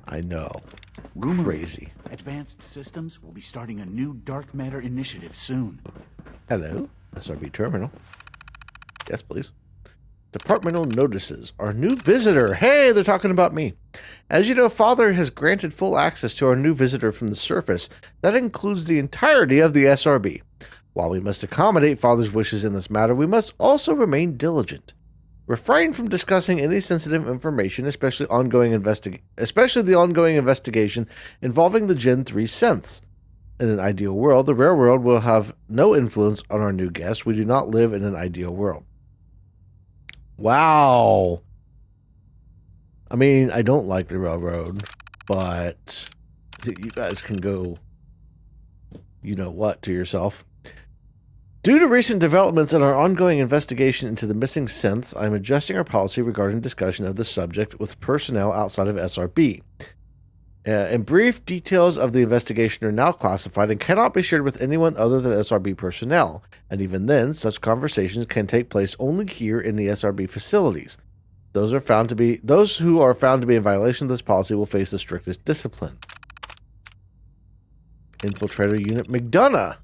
Speaker 3: I know. Crazy.
Speaker 18: Advanced Systems will be starting a new dark matter initiative soon.
Speaker 3: Hello, SRB terminal. Yes, please. Departmental notices. Our new visitor. Hey, they're talking about me. As you know, Father has granted full access to our new visitor from the surface. That includes the entirety of the SRB. While we must accommodate Father's wishes in this matter, we must also remain diligent. Refrain from discussing any sensitive information, especially the ongoing investigation involving the Gen 3 synths. In an ideal world, the Railroad will have no influence on our new guest. We do not live in an ideal world. Wow. I mean, I don't like the Railroad, but you guys can go, you know what, to yourself. Due to recent developments in our ongoing investigation into the missing synths, I am adjusting our policy regarding discussion of the subject with personnel outside of SRB. In brief, details of the investigation are now classified and cannot be shared with anyone other than SRB personnel, and even then, such conversations can take place only here in the SRB facilities. Those who are found to be in violation of this policy will face the strictest discipline. Infiltrator Unit McDonough.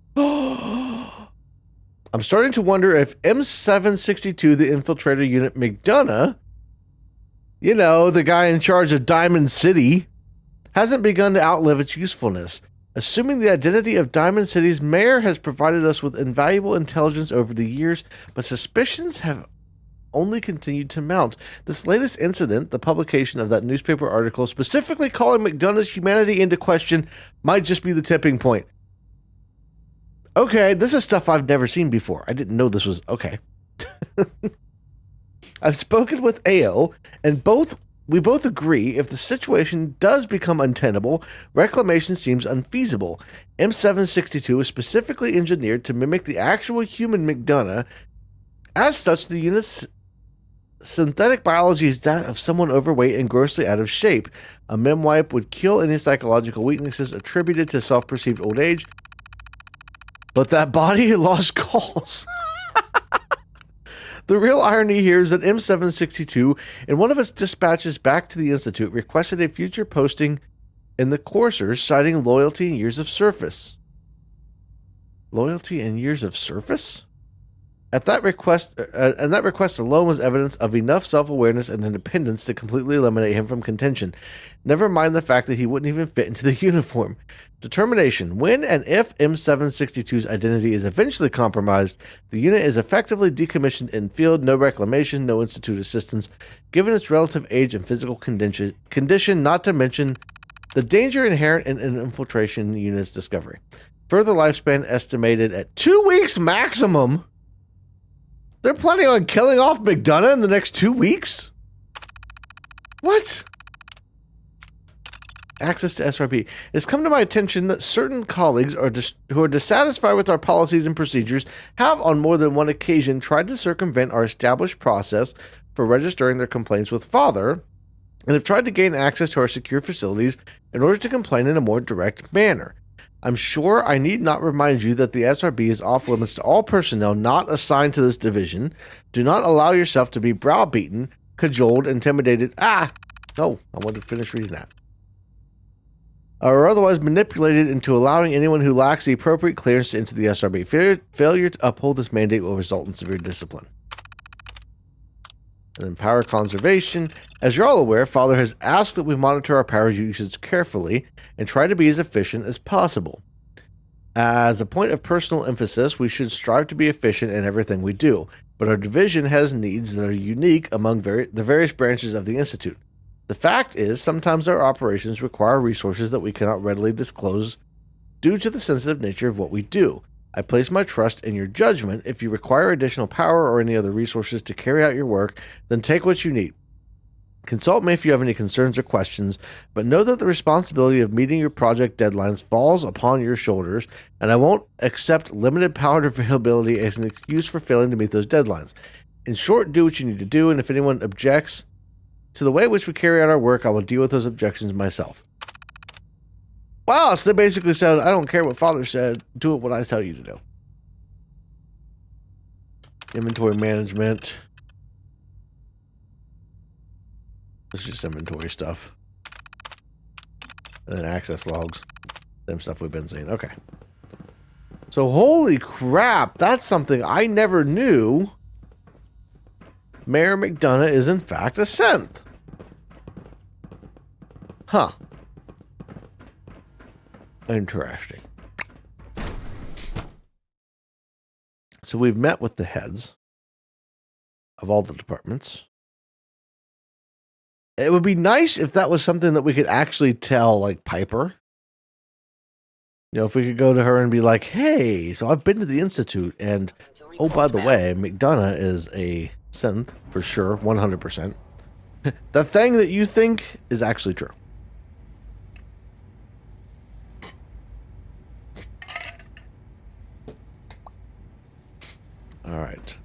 Speaker 3: I'm starting to wonder if M762, the Infiltrator Unit McDonough, you know, the guy in charge of Diamond City, hasn't begun to outlive its usefulness. Assuming the identity of Diamond City's mayor has provided us with invaluable intelligence over the years, but suspicions have only continued to mount. This latest incident, the publication of that newspaper article specifically calling McDonough's humanity into question, might just be the tipping point. Okay, this is stuff I've never seen before. I didn't know this was... Okay. I've spoken with AO, and we both agree if the situation does become untenable, reclamation seems unfeasible. M762 is specifically engineered to mimic the actual human McDonough. As such, the unit's synthetic biology is that of someone overweight and grossly out of shape. A MemWipe would kill any psychological weaknesses attributed to self-perceived old age, but that body lost calls. The real irony here is that M762, in one of its dispatches back to the Institute, requested a future posting in the coursers, citing loyalty and years of service. Loyalty and years of service? That request alone was evidence of enough self-awareness and independence to completely eliminate him from contention. Never mind the fact that he wouldn't even fit into the uniform. Determination. When and if M762's identity is eventually compromised, the unit is effectively decommissioned in field, no reclamation, no institute assistance, given its relative age and physical condition, not to mention the danger inherent in an infiltration unit's discovery. Further lifespan estimated at 2 weeks maximum. They're planning on killing off McDonough in the next 2 weeks? What? Access to SRB. It's come to my attention that certain colleagues who are dissatisfied with our policies and procedures have on more than one occasion tried to circumvent our established process for registering their complaints with Father and have tried to gain access to our secure facilities in order to complain in a more direct manner. I'm sure I need not remind you that the SRB is off limits to all personnel not assigned to this division. Do not allow yourself to be browbeaten, cajoled, intimidated. No, I wanted to finish reading that. Or otherwise manipulated into allowing anyone who lacks the appropriate clearance to enter the SRB. Failure to uphold this mandate will result in severe discipline. And then power conservation. As you're all aware, Father has asked that we monitor our power usage carefully and try to be as efficient as possible. As a point of personal emphasis, we should strive to be efficient in everything we do, but our division has needs that are unique among the various branches of the Institute. The fact is, sometimes our operations require resources that we cannot readily disclose due to the sensitive nature of what we do. I place my trust in your judgment. If you require additional power or any other resources to carry out your work, then take what you need. Consult me if you have any concerns or questions, but know that the responsibility of meeting your project deadlines falls upon your shoulders, and I won't accept limited power availability as an excuse for failing to meet those deadlines. In short, do what you need to do, and if anyone objects to the way in which we carry out our work, I will deal with those objections myself. Wow, so they basically said, I don't care what Father said, do what I tell you to do. Inventory management. It's just inventory stuff. And then access logs. Same stuff we've been seeing. Okay. So holy crap, that's something I never knew. Mayor McDonough is in fact a synth. Huh. Interesting. So we've met with the heads of all the departments. It would be nice if that was something that we could actually tell, like Piper. You know, if we could go to her and be like, hey, so I've been to the Institute, and oh, by the way, McDonough is a synth, for sure, 100%. The thing that you think is actually true. All right.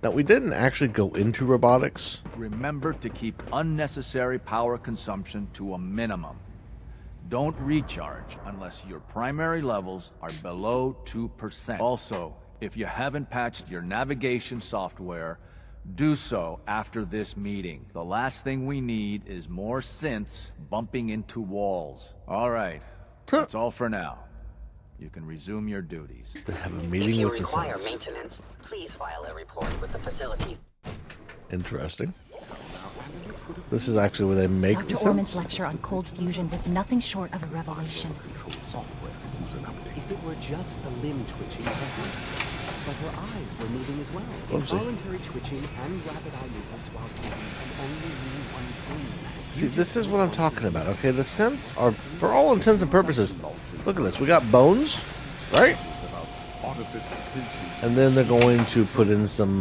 Speaker 3: Now, we didn't actually go into robotics.
Speaker 4: Remember to keep unnecessary power consumption to a minimum. Don't recharge unless your primary levels are below 2%. Also, if you haven't patched your navigation software, do so after this meeting. The last thing we need is more synths bumping into walls. All right, that's all for now. You can resume your duties.
Speaker 3: They have a meeting
Speaker 21: if you
Speaker 3: with the
Speaker 21: require
Speaker 3: synths.
Speaker 21: maintenance, please file a report with the facilities.
Speaker 3: Interesting. This is actually where they make the
Speaker 13: Dr. Orman's
Speaker 3: synths.
Speaker 13: lecture on cold fusion was nothing short of a revelation.
Speaker 8: If it were just a limb twitching, but her eyes were moving as well.
Speaker 3: Whoopsie.
Speaker 8: Involuntary twitching and rapid eye movements while sleeping can only mean one thing.
Speaker 3: See, this is what I'm talking about, okay? The synths are, for all intents and purposes, look at this. We got bones, right? And then they're going to put in some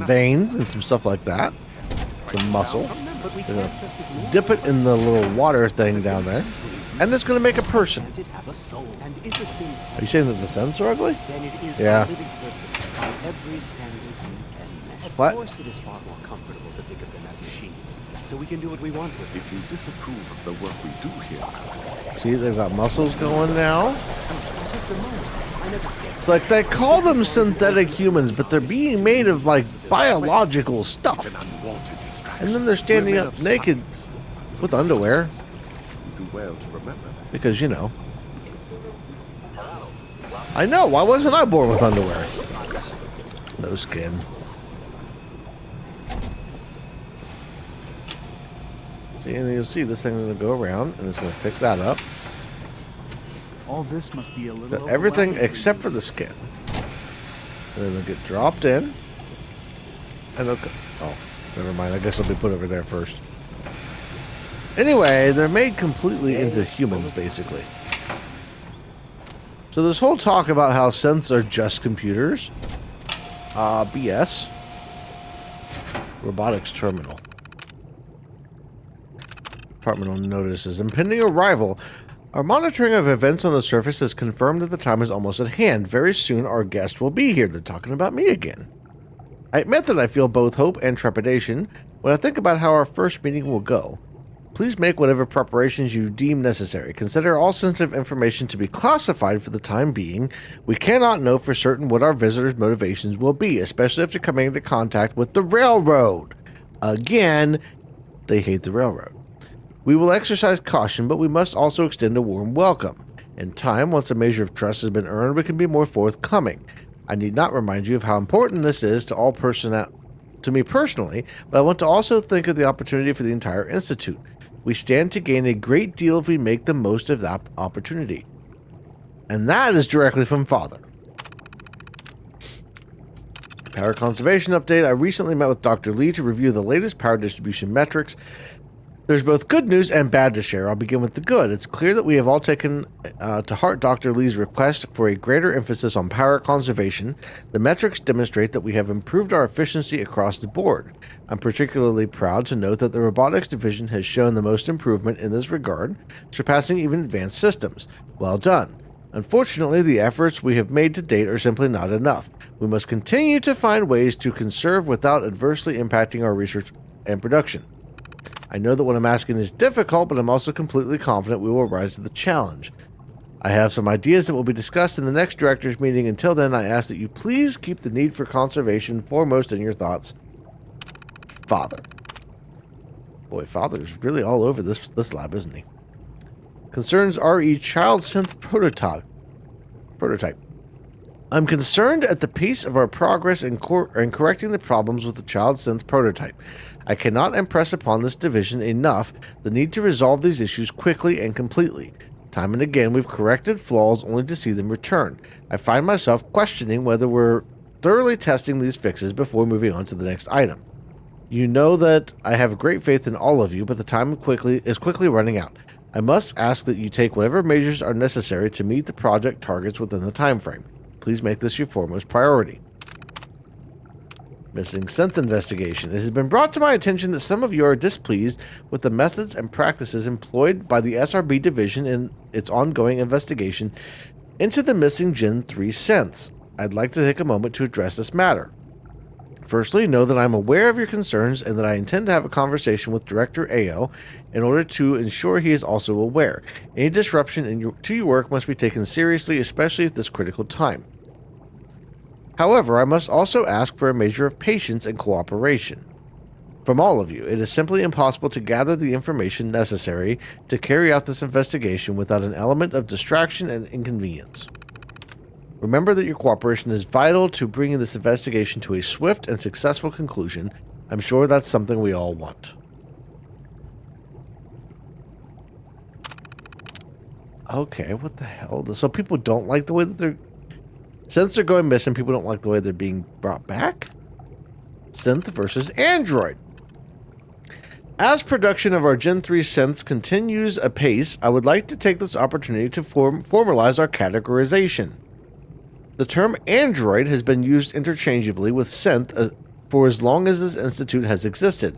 Speaker 3: veins and some stuff like that. Some muscle. They're going to dip it in the little water thing down there. And it's going to make a person. Are you saying that the synths are ugly? Yeah. What?
Speaker 8: Of course it is far more comfortable to think of them as machines. So we can do what we want with them.
Speaker 23: If you disapprove of the work we do here...
Speaker 3: See, they've got muscles going now. It's like they call them synthetic humans, but they're being made of like biological stuff. And then they're standing up naked with underwear.
Speaker 23: You do well to remember.
Speaker 3: Because, you know. I know, why wasn't I born with underwear? No skin. See, and you'll see this thing's going to go around, and it's going to pick that up.
Speaker 18: All this must be a little
Speaker 3: Everything except for the skin. And then they'll get dropped in. And they'll... Oh, never mind. I guess they'll be put over there first. Anyway, they're made completely into humans, basically. So this whole talk about how synths are just computers. BS. Robotics terminal. Departmental notices. Impending arrival. Our monitoring of events on the surface has confirmed that the time is almost at hand. Very soon our guest will be here. They're talking about me again. I admit that I feel both hope and trepidation when I think about how our first meeting will go. Please make whatever preparations you deem necessary. Consider all sensitive information to be classified for the time being. We cannot know for certain what our visitors' motivations will be, especially after coming into contact with the railroad. Again, they hate the railroad. We will exercise caution, but we must also extend a warm welcome. In time, once a measure of trust has been earned, we can be more forthcoming. I need not remind you of how important this is to all to me personally, but I want to also think of the opportunity for the entire Institute. We stand to gain a great deal if we make the most of that opportunity. And that is directly from Father. Power conservation update. I recently met with Dr. Lee to review the latest power distribution metrics. There's both good news and bad to share. I'll begin with the good. It's clear that we have all taken to heart Dr. Lee's request for a greater emphasis on power conservation. The metrics demonstrate that we have improved our efficiency across the board. I'm particularly proud to note that the robotics division has shown the most improvement in this regard, surpassing even advanced systems. Well done. Unfortunately, the efforts we have made to date are simply not enough. We must continue to find ways to conserve without adversely impacting our research and production. I know that what I'm asking is difficult, but I'm also completely confident we will rise to the challenge. I have some ideas that will be discussed in the next director's meeting. Until then, I ask that you please keep the need for conservation foremost in your thoughts. Father. Boy, Father's really all over this lab, isn't he? Concerns RE child synth prototype. I'm concerned at the pace of our progress in correcting the problems with the child synth prototype. I cannot impress upon this division enough the need to resolve these issues quickly and completely. Time and again, we've corrected flaws only to see them return. I find myself questioning whether we're thoroughly testing these fixes before moving on to the next item. You know that I have great faith in all of you, but the time is quickly running out. I must ask that you take whatever measures are necessary to meet the project targets within the time frame. Please make this your foremost priority. Missing synth investigation. It has been brought to my attention that some of you are displeased with the methods and practices employed by the SRB division in its ongoing investigation into the missing Gen 3 synths. I'd like to take a moment to address this matter. Firstly, know that I'm aware of your concerns and that I intend to have a conversation with Director AO in order to ensure he is also aware. Any disruption to your work must be taken seriously, especially at this critical time. However, I must also ask for a measure of patience and cooperation. From all of you, it is simply impossible to gather the information necessary to carry out this investigation without an element of distraction and inconvenience. Remember that your cooperation is vital to bringing this investigation to a swift and successful conclusion. I'm sure that's something we all want. Okay, what the hell? So people don't like the way that they're... Since they're going missing, people don't like the way they're being brought back? Synth versus Android. As production of our Gen 3 synths continues apace, I would like to take this opportunity to formalize our categorization. The term Android has been used interchangeably with synth for as long as this institute has existed,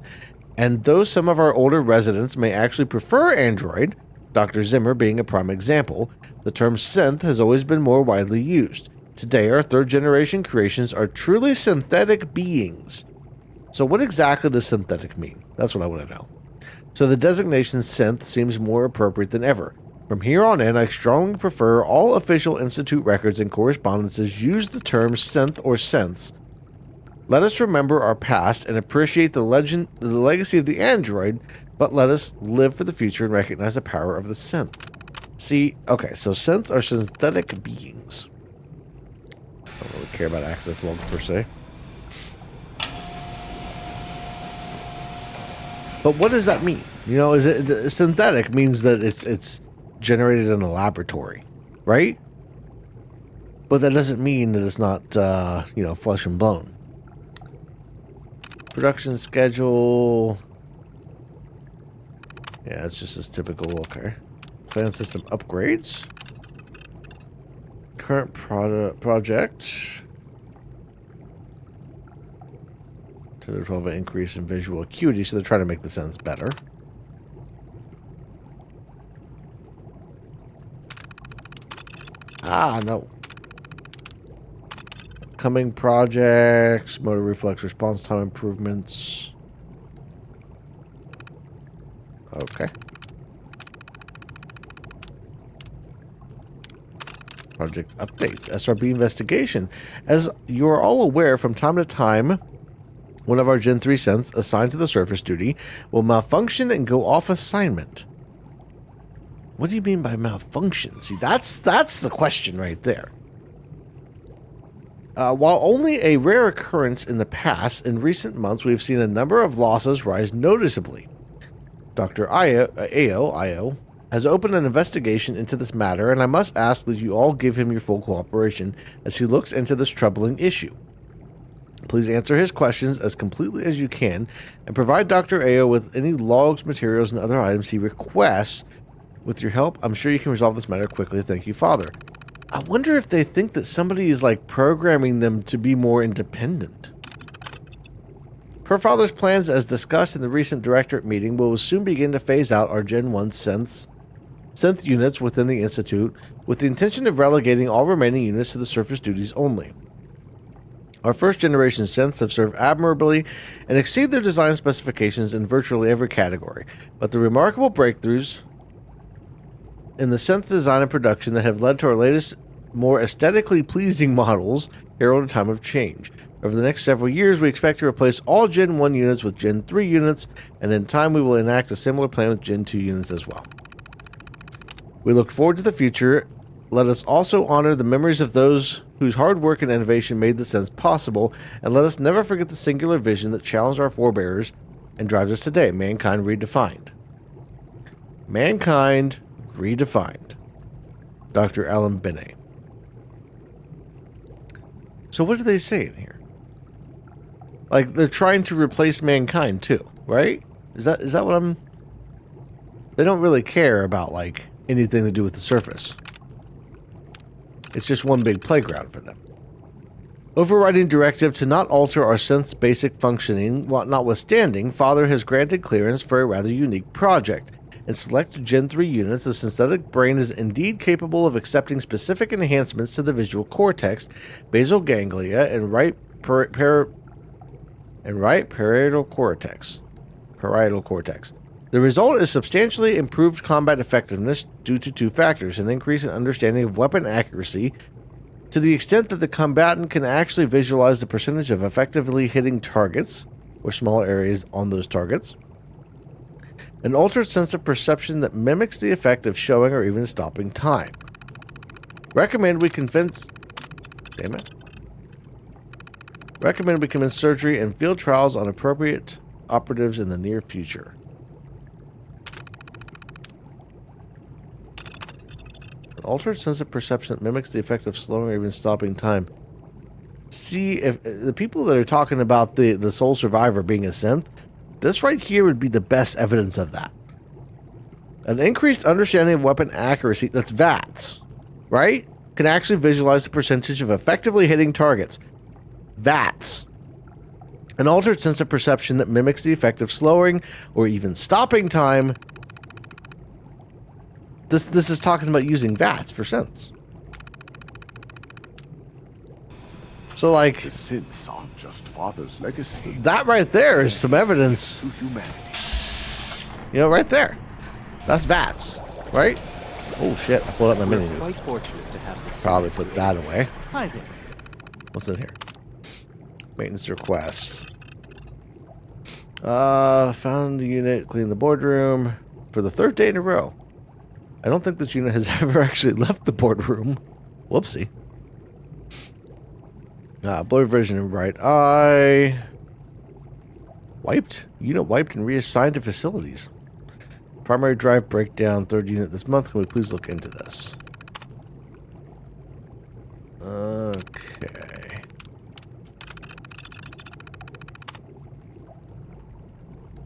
Speaker 3: and though some of our older residents may actually prefer Android, Dr. Zimmer being a prime example, the term synth has always been more widely used. Today, our third-generation creations are truly synthetic beings. So what exactly does synthetic mean? That's what I want to know. So the designation synth seems more appropriate than ever. From here on in, I strongly prefer all official Institute records and correspondences use the term synth or synths. Let us remember our past and appreciate the legacy of the android, but let us live for the future and recognize the power of the synth. See, okay, so synths are synthetic beings. I don't really care about access logs per se. But what does that mean? You know, is it synthetic means that it's generated in a laboratory, right? But that doesn't mean that it's not, you know, flesh and bone. Production schedule. Yeah, it's just as typical. Okay. Plan system upgrades. Current project. 10 to 12 increase in visual acuity, so they're trying to make the sense better. Ah, no. Coming projects, motor reflex response time improvements. Okay. Project updates, SRB investigation. As you are all aware, from time to time, one of our Gen 3 synths assigned to the surface duty will malfunction and go off assignment. What do you mean by malfunction? See, that's the question right there. While only a rare occurrence in the past, in recent months we have seen a number of losses rise noticeably. Dr. Io has opened an investigation into this matter, and I must ask that you all give him your full cooperation as he looks into this troubling issue. Please answer his questions as completely as you can and provide Dr. Ao with any logs, materials, and other items he requests. With your help, I'm sure you can resolve this matter quickly. Thank you, Father. I wonder if they think that somebody is like programming them to be more independent. Per Father's plans, as discussed in the recent Directorate meeting, we will soon begin to phase out our Gen 1 synth units within the Institute, with the intention of relegating all remaining units to the surface duties only. Our first-generation synths have served admirably and exceed their design specifications in virtually every category, but the remarkable breakthroughs in the synth design and production that have led to our latest, more aesthetically pleasing models herald a time of change. Over the next several years, we expect to replace all Gen 1 units with Gen 3 units, and in time we will enact a similar plan with Gen 2 units as well. We look forward to the future. Let us also honor the memories of those whose hard work and innovation made the sense possible, and let us never forget the singular vision that challenged our forebears and drives us today, Mankind Redefined. Mankind Redefined. Dr. Alan Binney. So what are they saying here? Like, they're trying to replace mankind too, right? Is that what I'm... They don't really care about, like, anything to do with the surface. It's just one big playground for them. Overriding directive to not alter our synth's basic functioning, notwithstanding, Father has granted clearance for a rather unique project. In select Gen 3 units, the synthetic brain is indeed capable of accepting specific enhancements to the visual cortex, basal ganglia, and right parietal cortex. The result is substantially improved combat effectiveness due to two factors: an increase in understanding of weapon accuracy to the extent that the combatant can actually visualize the percentage of effectively hitting targets, or smaller areas on those targets, an altered sense of perception that mimics the effect of showing or even stopping time. Recommend we commence surgery and field trials on appropriate operatives in the near future. An altered sense of perception that mimics the effect of slowing or even stopping time. See, if the people that are talking about the sole survivor being a synth, this right here would be the best evidence of that. An increased understanding of weapon accuracy, that's VATS, right? Can actually visualize the percentage of effectively hitting targets. VATS. An altered sense of perception that mimics the effect of slowing or even stopping time. This is talking about using VATS for synths. So, like,
Speaker 20: the synths aren't just Father's legacy.
Speaker 3: That right there is some evidence.
Speaker 20: To humanity.
Speaker 3: You know, right there. That's VATS, right? Oh shit! I pulled up my menu.
Speaker 8: Quite fortunate to have this.
Speaker 3: Probably put that away.
Speaker 18: Hi there.
Speaker 3: What's in here? Maintenance requests. Found the unit, cleaned the boardroom for the third day in a row. I don't think this unit has ever actually left the boardroom. Whoopsie. Blurred vision and right eye. Wiped? Unit wiped and reassigned to facilities. Primary drive breakdown, third unit this month. Can we please look into this? Okay.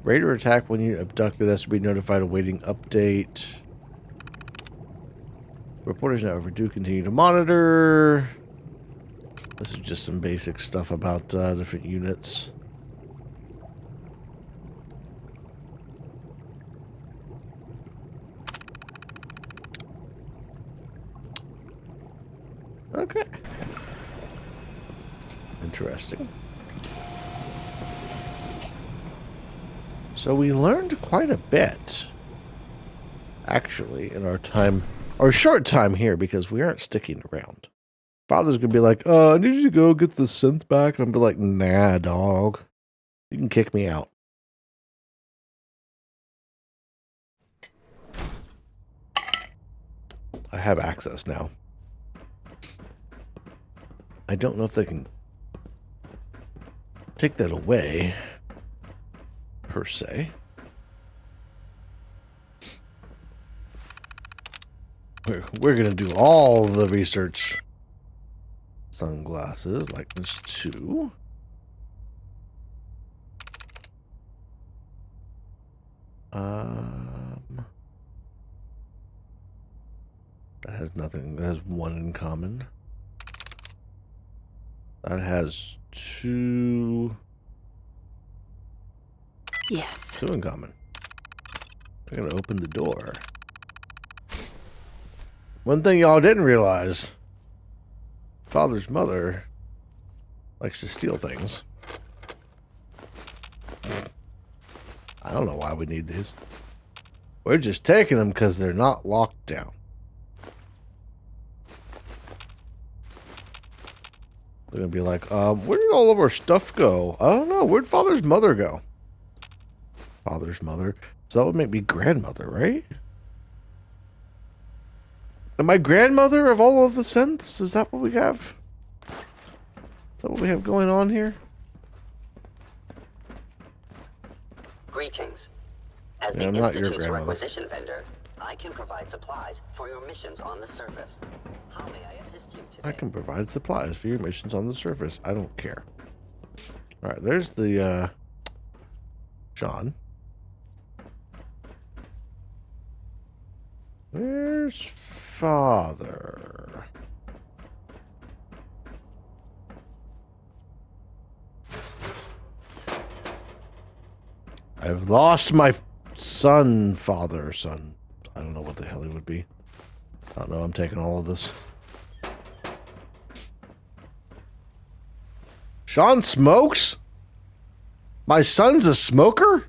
Speaker 3: Raider attack when you abducted us to be notified awaiting update. Reporters now overdue. Continue to monitor. This is just some basic stuff about different units. Okay. Interesting. So we learned quite a bit, actually, in our short time here, because we aren't sticking around. Father's gonna be like, I need you to go get the synth back. And I'm be like, nah, dog. You can kick me out. I have access now. I don't know if they can take that away, per se. We're gonna do all the research. Sunglasses, likeness 2. That has nothing. That has one in common. That has two.
Speaker 9: Yes.
Speaker 3: Two in common. I'm gonna open the door. One thing y'all didn't realize: Father's mother likes to steal things. I don't know why we need these. We're just taking them because they're not locked down. They're gonna be like, where did all of our stuff go? I don't know. Where'd Father's mother go? Father's mother. So that would make me grandmother, right? Am I grandmother of all of the synths? Is that what we have? Is that what we have going on here?
Speaker 21: Greetings. As the
Speaker 3: I'm not your
Speaker 21: Institute's
Speaker 3: grandmother.
Speaker 21: requisition vendor, I can provide supplies for your missions on the surface. How may I assist you today?
Speaker 3: I can provide supplies for your missions on the surface. I don't care. Alright, there's the, Sean. Where's Father? I've lost my son. I don't know what the hell he would be. I don't know. I'm taking all of this. Sean smokes? My son's a smoker?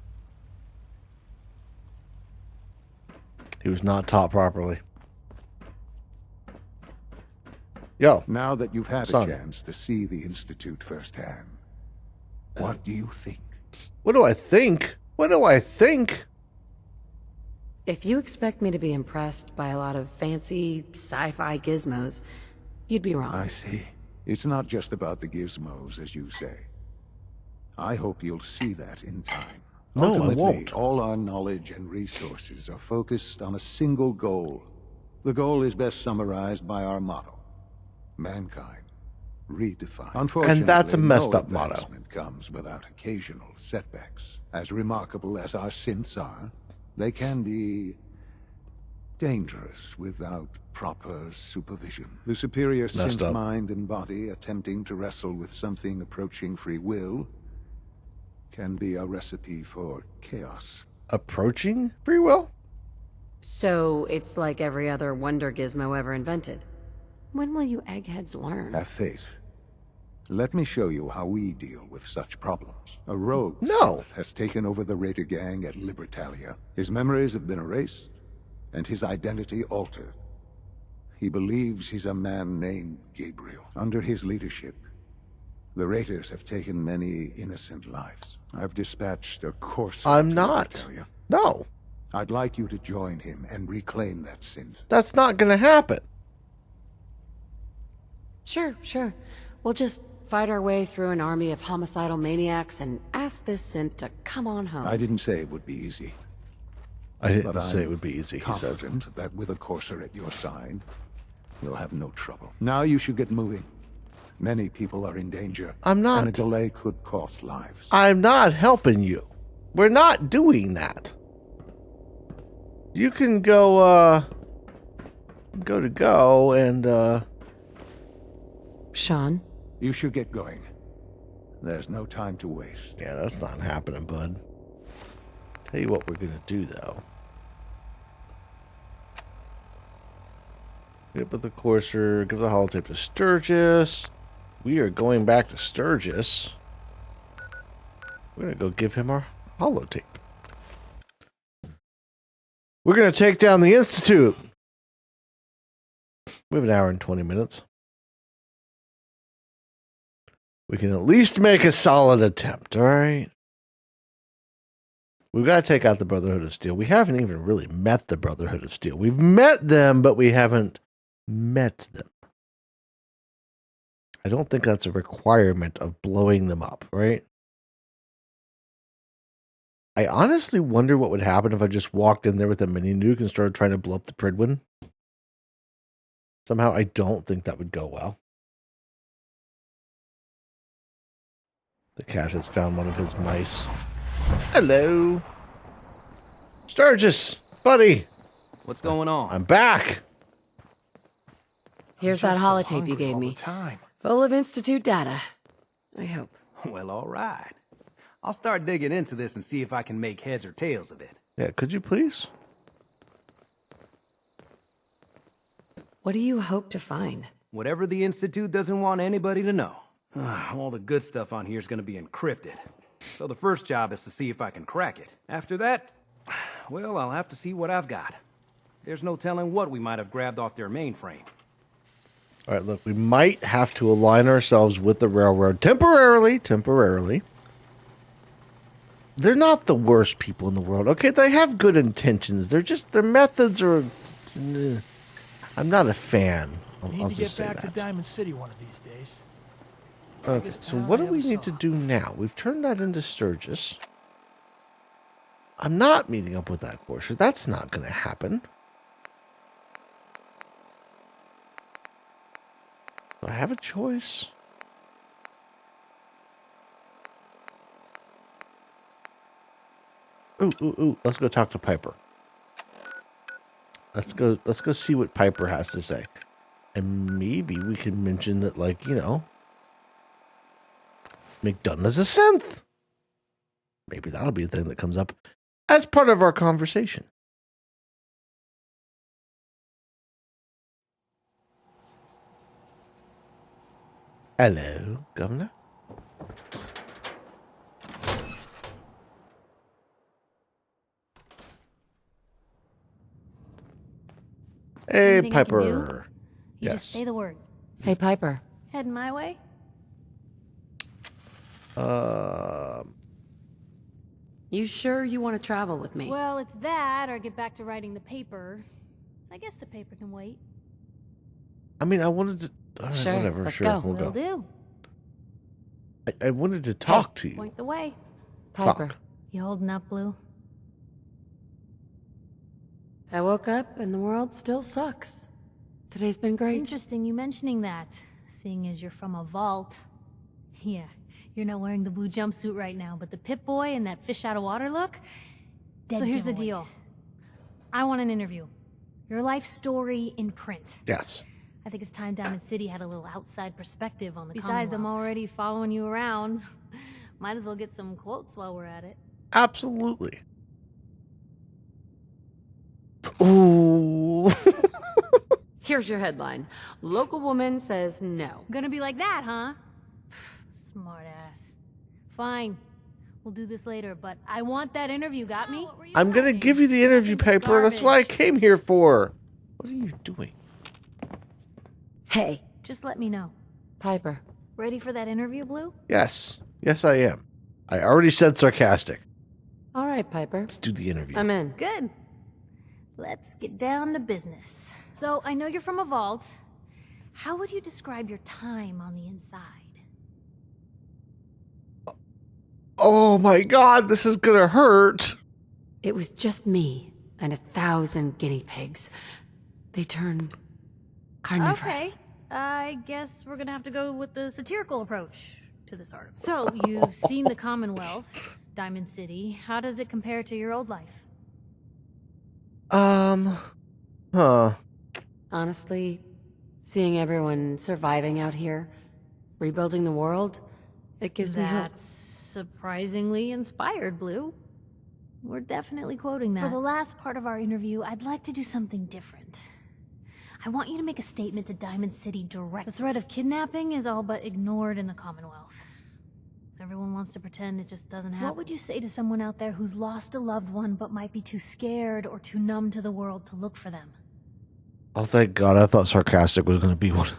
Speaker 3: He was not taught properly. Yo.
Speaker 10: Now that you've had
Speaker 3: son.
Speaker 10: a chance to see the Institute firsthand, what do you think?
Speaker 3: What do I think? What do I think?
Speaker 9: If you expect me to be impressed by a lot of fancy sci-fi gizmos, you'd be wrong.
Speaker 10: I see. It's not just about the gizmos, as you say. I hope you'll see that in time.
Speaker 3: No,
Speaker 10: Ultimately,
Speaker 3: I won't.
Speaker 10: all our knowledge and resources are focused on a single goal. The goal is best summarized by our motto: mankind redefined. Unfortunately,
Speaker 3: And that's a messed
Speaker 10: no
Speaker 3: up motto.
Speaker 10: advancement comes without occasional setbacks. As remarkable as our synths are, they can be dangerous without proper supervision. The superior
Speaker 3: Messed
Speaker 10: synth
Speaker 3: up.
Speaker 10: mind and body attempting to wrestle with something approaching free will can be a recipe for chaos.
Speaker 3: Approaching free will?
Speaker 9: So it's like every other wonder gizmo ever invented. When will you eggheads learn?
Speaker 10: Have faith. Let me show you how we deal with such problems. A rogue
Speaker 3: No.
Speaker 10: synth has taken over the Raider gang at Libertalia. His memories have been erased, and his identity altered. He believes he's a man named Gabriel. Under his leadership, the Raiders have taken many innocent lives. I've dispatched a courser.
Speaker 3: I'm
Speaker 10: to
Speaker 3: not.
Speaker 10: Libertalia.
Speaker 3: No.
Speaker 10: I'd like you to join him and reclaim that synth.
Speaker 3: That's not gonna happen.
Speaker 9: Sure. We'll just fight our way through an army of homicidal maniacs and ask this synth to come on home.
Speaker 10: I didn't say it would be easy.
Speaker 3: I didn't
Speaker 10: But
Speaker 3: say
Speaker 10: I'm
Speaker 3: it would be easy, he said.
Speaker 10: confident that with a courser at your side, you'll have no trouble. Now you should get moving. Many people are in danger.
Speaker 3: I'm not.
Speaker 10: And a delay could cost lives.
Speaker 3: I'm not helping you. We're not doing that. You can go and
Speaker 9: Sean?
Speaker 10: You should get going. There's no time to waste.
Speaker 3: Yeah, that's not happening, bud. Tell you what we're gonna do though. Get with the courser, give the holotape to Sturgis. We are going back to Sturgis. We're gonna go give him our holotape. We're gonna take down the Institute. We have an hour and 20 minutes. We can at least make a solid attempt, alright? We've got to take out the Brotherhood of Steel. We haven't even really met the Brotherhood of Steel. We've met them, but we haven't met them. I don't think that's a requirement of blowing them up, right? I honestly wonder what would happen if I just walked in there with a mini nuke and started trying to blow up the Pridwin. Somehow I don't think that would go well. The cat has found one of his mice. Hello. Sturgis, buddy.
Speaker 11: What's going on?
Speaker 3: I'm back.
Speaker 22: Here's that holotape you gave me. Full of Institute data. I hope.
Speaker 11: Well, all right. I'll start digging into this and see if I can make heads or tails of it.
Speaker 3: Yeah, could you please?
Speaker 22: What do you hope to find?
Speaker 11: Whatever the Institute doesn't want anybody to know. All the good stuff on here is going to be encrypted. So the first job is to see if I can crack it. After that, well, I'll have to see what I've got. There's no telling what we might have grabbed off their mainframe.
Speaker 3: All right, look, we might have to align ourselves with the railroad temporarily. They're not the worst people in the world, okay? They have good intentions. They're just, their methods are... I'm not a fan. I'll just say that.
Speaker 12: Need to get back to Diamond City one of these days.
Speaker 3: Okay, so what do we need to do now? We've turned that into Sturgis. I'm not meeting up with that courser. That's not going to happen. Do I have a choice? Ooh. Let's go talk to Piper. Let's go see what Piper has to say. And maybe we can mention that, like, you know, McDonough is a synth. Maybe that'll be a thing that comes up as part of our conversation. Hello, Governor. Hey,
Speaker 15: Anything I can do?
Speaker 3: Piper.
Speaker 15: You just say the word.
Speaker 22: Hey, Piper.
Speaker 15: Heading my way?
Speaker 22: You sure you want to travel with me?
Speaker 15: Well, it's that, or get back to writing the paper. I guess the paper can wait.
Speaker 3: I mean, I wanted to... All right,
Speaker 22: Sure,
Speaker 3: whatever,
Speaker 22: let's
Speaker 3: sure,
Speaker 22: go.
Speaker 3: we'll
Speaker 15: Will
Speaker 3: go.
Speaker 15: do.
Speaker 3: I wanted to talk to you.
Speaker 15: Point the way.
Speaker 22: Piper.
Speaker 15: You holding up, Blue?
Speaker 22: I woke up and the world still sucks. Today's been great.
Speaker 15: Interesting you mentioning that, seeing as you're from a vault. Yeah, you're not wearing the blue jumpsuit right now, but the Pip-Boy and that fish out of water look? So here's the deal. I want an interview. Your life story in print.
Speaker 3: Yes.
Speaker 15: I think it's time Diamond City had a little outside perspective on the Besides, I'm already following you around. Might as well get some quotes while we're at it.
Speaker 3: Absolutely. Ooh.
Speaker 22: Here's your headline. Local woman says no.
Speaker 15: Gonna be like that, huh? Smart ass. Fine. We'll do this later, but I want that interview, got me?
Speaker 3: I'm going to give you the interview paper. That's what I came here for. What are you doing?
Speaker 22: Hey.
Speaker 15: Just let me know.
Speaker 22: Piper.
Speaker 15: Ready for that interview, Blue?
Speaker 3: Yes. Yes, I am. I already said sarcastic.
Speaker 22: All right, Piper.
Speaker 3: Let's do the interview.
Speaker 22: I'm in.
Speaker 15: Good. Let's get down to business. So, I know you're from a vault. How would you describe your time on the inside?
Speaker 3: Oh my God, this is gonna hurt.
Speaker 22: It was just me and 1,000 guinea pigs. They turned carnivorous.
Speaker 15: Okay. I guess we're gonna have to go with the satirical approach to this article. So, you've seen the Commonwealth, Diamond City. How does it compare to your old life?
Speaker 22: Honestly, seeing everyone surviving out here, rebuilding the world, it gives me hope.
Speaker 15: That's surprisingly inspired, Blue. We're definitely quoting that. For the last part of our interview, I'd like to do something different. I want you to make a statement to Diamond City direct. The threat of kidnapping is all but ignored in the Commonwealth. Everyone wants to pretend it just doesn't happen. What would you say to someone out there who's lost a loved one but might be too scared or too numb to the world to look for them?
Speaker 3: Oh, thank God. I thought sarcastic was going to be one.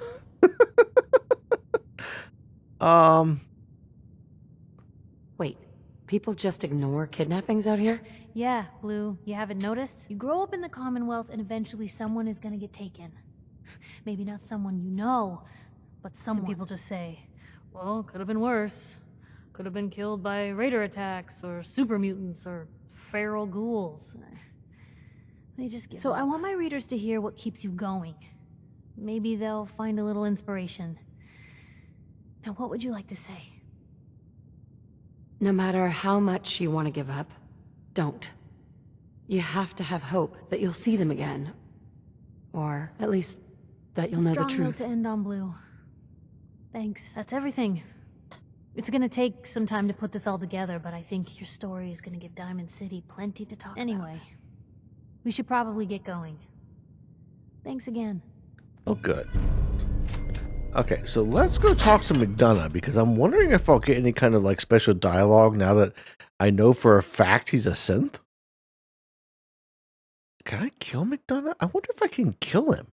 Speaker 22: Wait, people just ignore kidnappings out here?
Speaker 15: Yeah, Blue, you haven't noticed? You grow up in the Commonwealth and eventually someone is gonna get taken. Maybe not someone you know, but someone. And people just say, well, could have been worse. Could have been killed by raider attacks, or super mutants, or feral ghouls. They just give up. I want my readers to hear what keeps you going. Maybe they'll find a little inspiration. Now, what would you like to say?
Speaker 22: No matter how much you want to give up, don't. You have to have hope that you'll see them again. Or at least that you'll know the
Speaker 15: Strong note
Speaker 22: truth.
Speaker 15: to end on, Blue. Thanks. That's everything. It's gonna take some time to put this all together, but I think your story is gonna give Diamond City plenty to talk about. Anyway, we should probably get going. Thanks again.
Speaker 3: Oh, good. Okay, so let's go talk to McDonough, because I'm wondering if I'll get any kind of like special dialogue now that I know for a fact he's a synth. Can I kill McDonough? I wonder if I can kill him.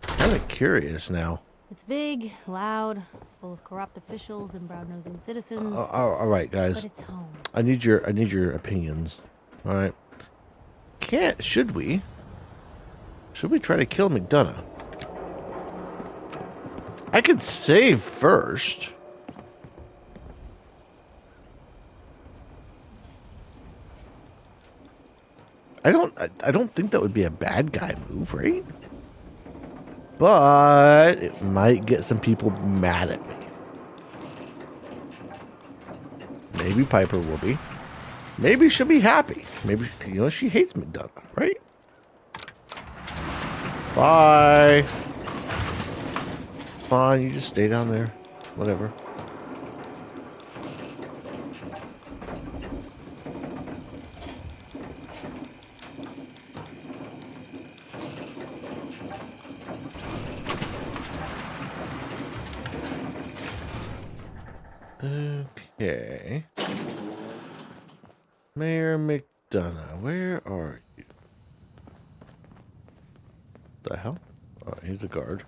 Speaker 3: Kind of curious now.
Speaker 15: It's big, loud, full of corrupt officials and brown-nosing citizens.
Speaker 3: All right, guys.
Speaker 15: But it's home.
Speaker 3: I need your opinions. All right. Should we try to kill McDonough? I could save first. I don't think that would be a bad guy move, right? But it might get some people mad at me. Maybe Piper will be. Maybe she'll be happy. Maybe, she hates McDonough, right? Bye. Fine, you just stay down there. Whatever. Okay. Mayor McDonough, where are you? The hell? Oh, he's a guard.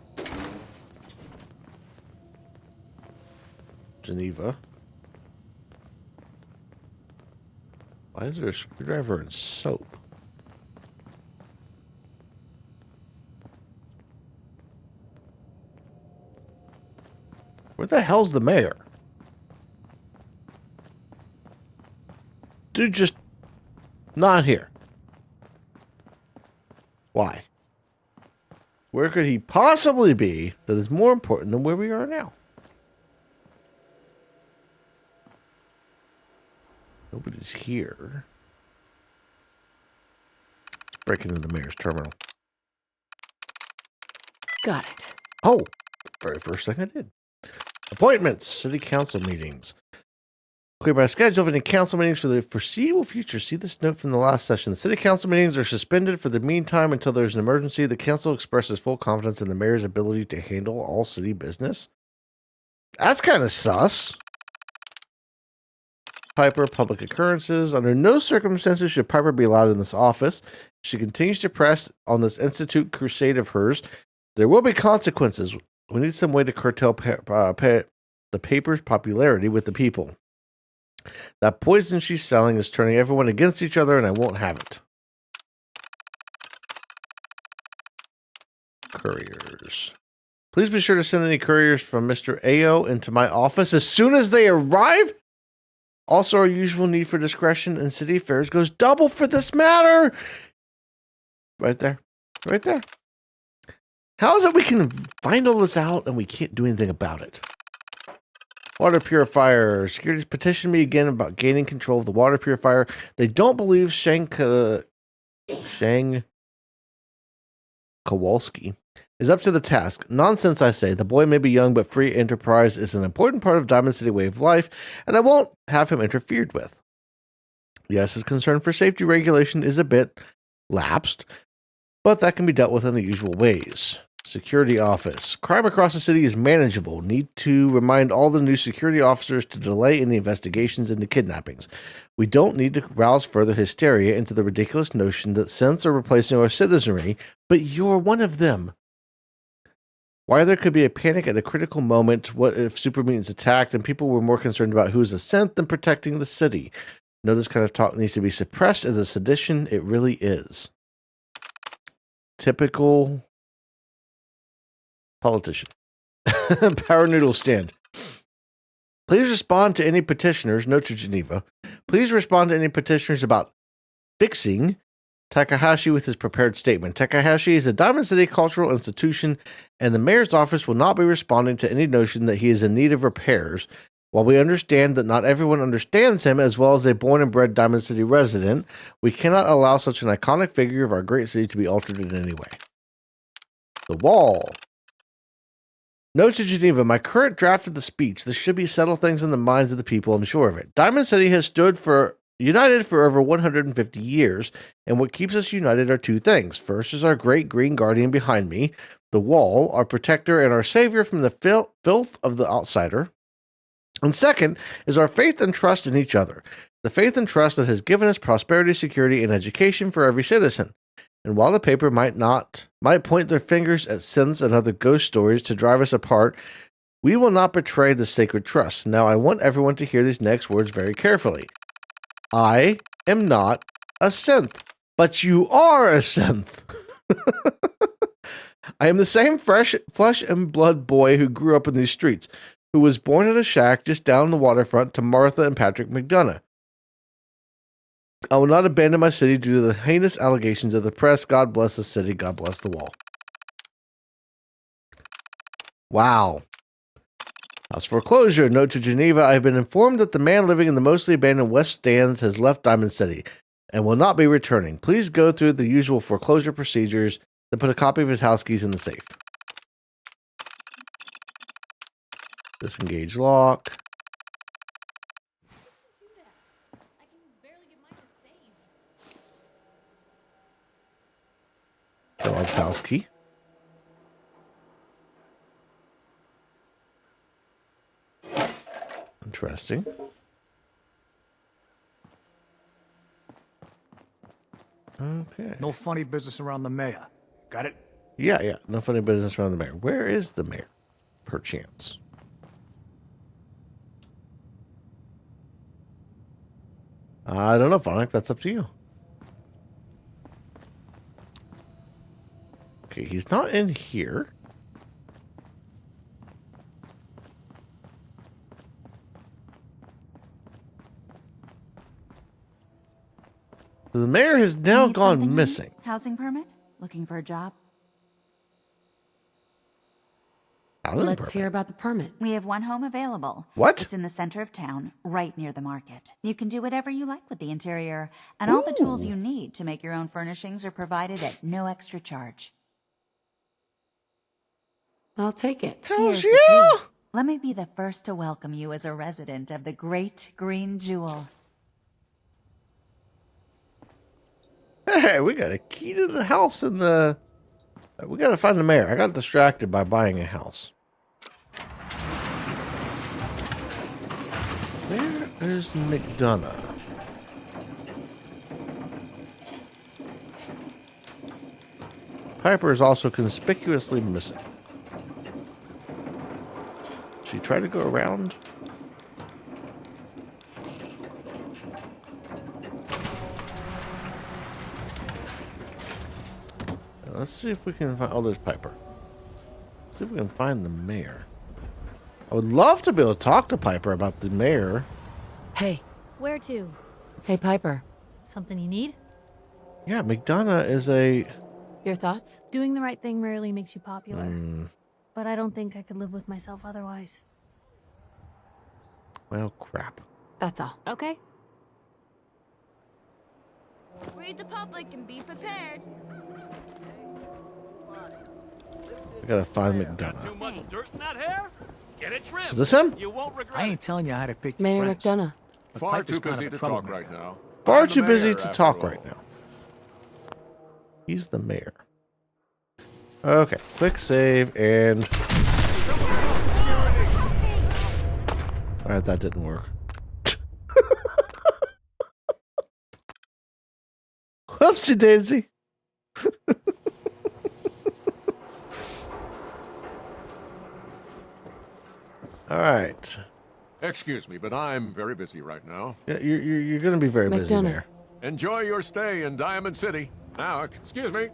Speaker 3: Geneva. Why is there a screwdriver and soap? Where the hell's the mayor? Dude, just not here. Why? Where could he possibly be that is more important than where we are now? Nobody's here. Let's break into the mayor's terminal.
Speaker 22: Got it.
Speaker 3: Oh, very first thing I did. Appointments, city council meetings. Clear by schedule of any council meetings for the foreseeable future. See this note from the last session. The city council meetings are suspended for the meantime until there's an emergency. The council expresses full confidence in the mayor's ability to handle all city business. That's kind of sus. Piper, public occurrences. Under no circumstances should Piper be allowed in this office. She continues to press on this institute crusade of hers. There will be consequences. We need some way to curtail the paper's popularity with the people. That poison she's selling is turning everyone against each other, and I won't have it. Couriers. Please be sure to send any couriers from Mr. Ao into my office as soon as they arrive. Also, our usual need for discretion in city affairs goes double for this matter. Right there. Right there. How is it we can find all this out and we can't do anything about it? Water purifier. Security's petitioned me again about gaining control of the water purifier. They don't believe Shang Kowalski is up to the task. Nonsense, I say. The boy may be young, but free enterprise is an important part of Diamond City way of life, and I won't have him interfered with. Yes, his concern for safety regulation is a bit lapsed, but that can be dealt with in the usual ways. Security office. Crime across the city is manageable. Need to remind all the new security officers to delay any investigations into kidnappings. We don't need to rouse further hysteria into the ridiculous notion that synths are replacing our citizenry, but you're one of them. Why there could be a panic at a critical moment, what if super mutants attacked, and people were more concerned about who's a synth than protecting the city. No, this kind of talk needs to be suppressed as a sedition. It really is. Typical politician. Power noodle stand. Please respond to any petitioners, note to Geneva. Please respond to any petitioners about fixing Takahashi with his prepared statement. Takahashi is a Diamond City cultural institution, and the mayor's office will not be responding to any notion that he is in need of repairs. While we understand that not everyone understands him as well as a born and bred Diamond City resident, we cannot allow such an iconic figure of our great city to be altered in any way. The Wall. Note to Geneva, my current draft of the speech. This should be settle things in the minds of the people, I'm sure of it. Diamond City has united for over 150 years, and what keeps us united are two things. First is our great green guardian behind me, the Wall, our protector and our savior from the filth of the outsider. And second is our faith and trust in each other, the faith and trust that has given us prosperity, security, and education for every citizen. And while the paper might point their fingers at synths and other ghost stories to drive us apart, we will not betray the sacred trust. Now, I want everyone to hear these next words very carefully. I am not a synth, but you are a synth. I am the same flesh and blood boy who grew up in these streets, who was born in a shack just down the waterfront to Martha and Patrick McDonough. I will not abandon my city due to the heinous allegations of the press. God bless the city. God bless the Wall. Wow. House foreclosure. Note to Geneva. I have been informed that the man living in the mostly abandoned West Stands has left Diamond City and will not be returning. Please go through the usual foreclosure procedures, then put a copy of his house keys in the safe. Disengage lock. Dog's house key. Interesting. Okay.
Speaker 12: No funny business around the mayor. Got it?
Speaker 3: Yeah. No funny business around the mayor. Where is the mayor? Perchance. I don't know, Phonic. That's up to you. Okay, he's not in here. So the mayor has now gone missing.
Speaker 5: Housing permit? Looking for a job?
Speaker 22: Let's hear about the permit.
Speaker 5: We have one home available.
Speaker 3: What?
Speaker 5: It's in the center of town, right near the market. You can do whatever you like with the interior, and all the tools you need to make your own furnishings are provided at no extra charge.
Speaker 22: I'll take it.
Speaker 5: Here's the key. Let me be the first to welcome you as a resident of the Great Green Jewel.
Speaker 3: Hey, we got a key to the house in the... We gotta find the mayor. I got distracted by buying a house. Where is McDonough? Piper is also conspicuously missing. She tried to go around. Let's see if we can find... Oh, there's Piper. Let's see if we can find the mayor. I would love to be able to talk to Piper about the mayor.
Speaker 22: Hey.
Speaker 15: Where to?
Speaker 22: Hey, Piper.
Speaker 15: Something you need?
Speaker 3: Yeah, McDonough is a...
Speaker 22: Your thoughts?
Speaker 15: Doing the right thing rarely makes you popular. But I don't think I could live with myself otherwise.
Speaker 3: Well, crap.
Speaker 22: That's all.
Speaker 15: Okay. Read the public and be prepared.
Speaker 3: I gotta find McDonough.
Speaker 12: Too much dirt in that hair? Get it trimmed.
Speaker 3: Is this him?
Speaker 12: You won't regret. I ain't telling you how to pick your
Speaker 22: Mayor
Speaker 12: friends.
Speaker 22: McDonough.
Speaker 12: But
Speaker 7: Far
Speaker 12: Piper's
Speaker 7: too
Speaker 12: kind
Speaker 7: busy
Speaker 12: of a
Speaker 7: to talk
Speaker 12: troublemaker.
Speaker 7: right now.
Speaker 3: Far
Speaker 7: I'm
Speaker 3: too
Speaker 7: the
Speaker 3: busy
Speaker 7: mayor,
Speaker 3: to
Speaker 7: after
Speaker 3: talk
Speaker 7: all.
Speaker 3: right now. He's the mayor. Okay, quick save and... Alright, that didn't work. Whoopsie daisy. Alright.
Speaker 7: Excuse me, but I'm very busy right now.
Speaker 3: Yeah, you're gonna be very busy, Mayor.
Speaker 7: Enjoy your stay in Diamond City. Now, excuse me.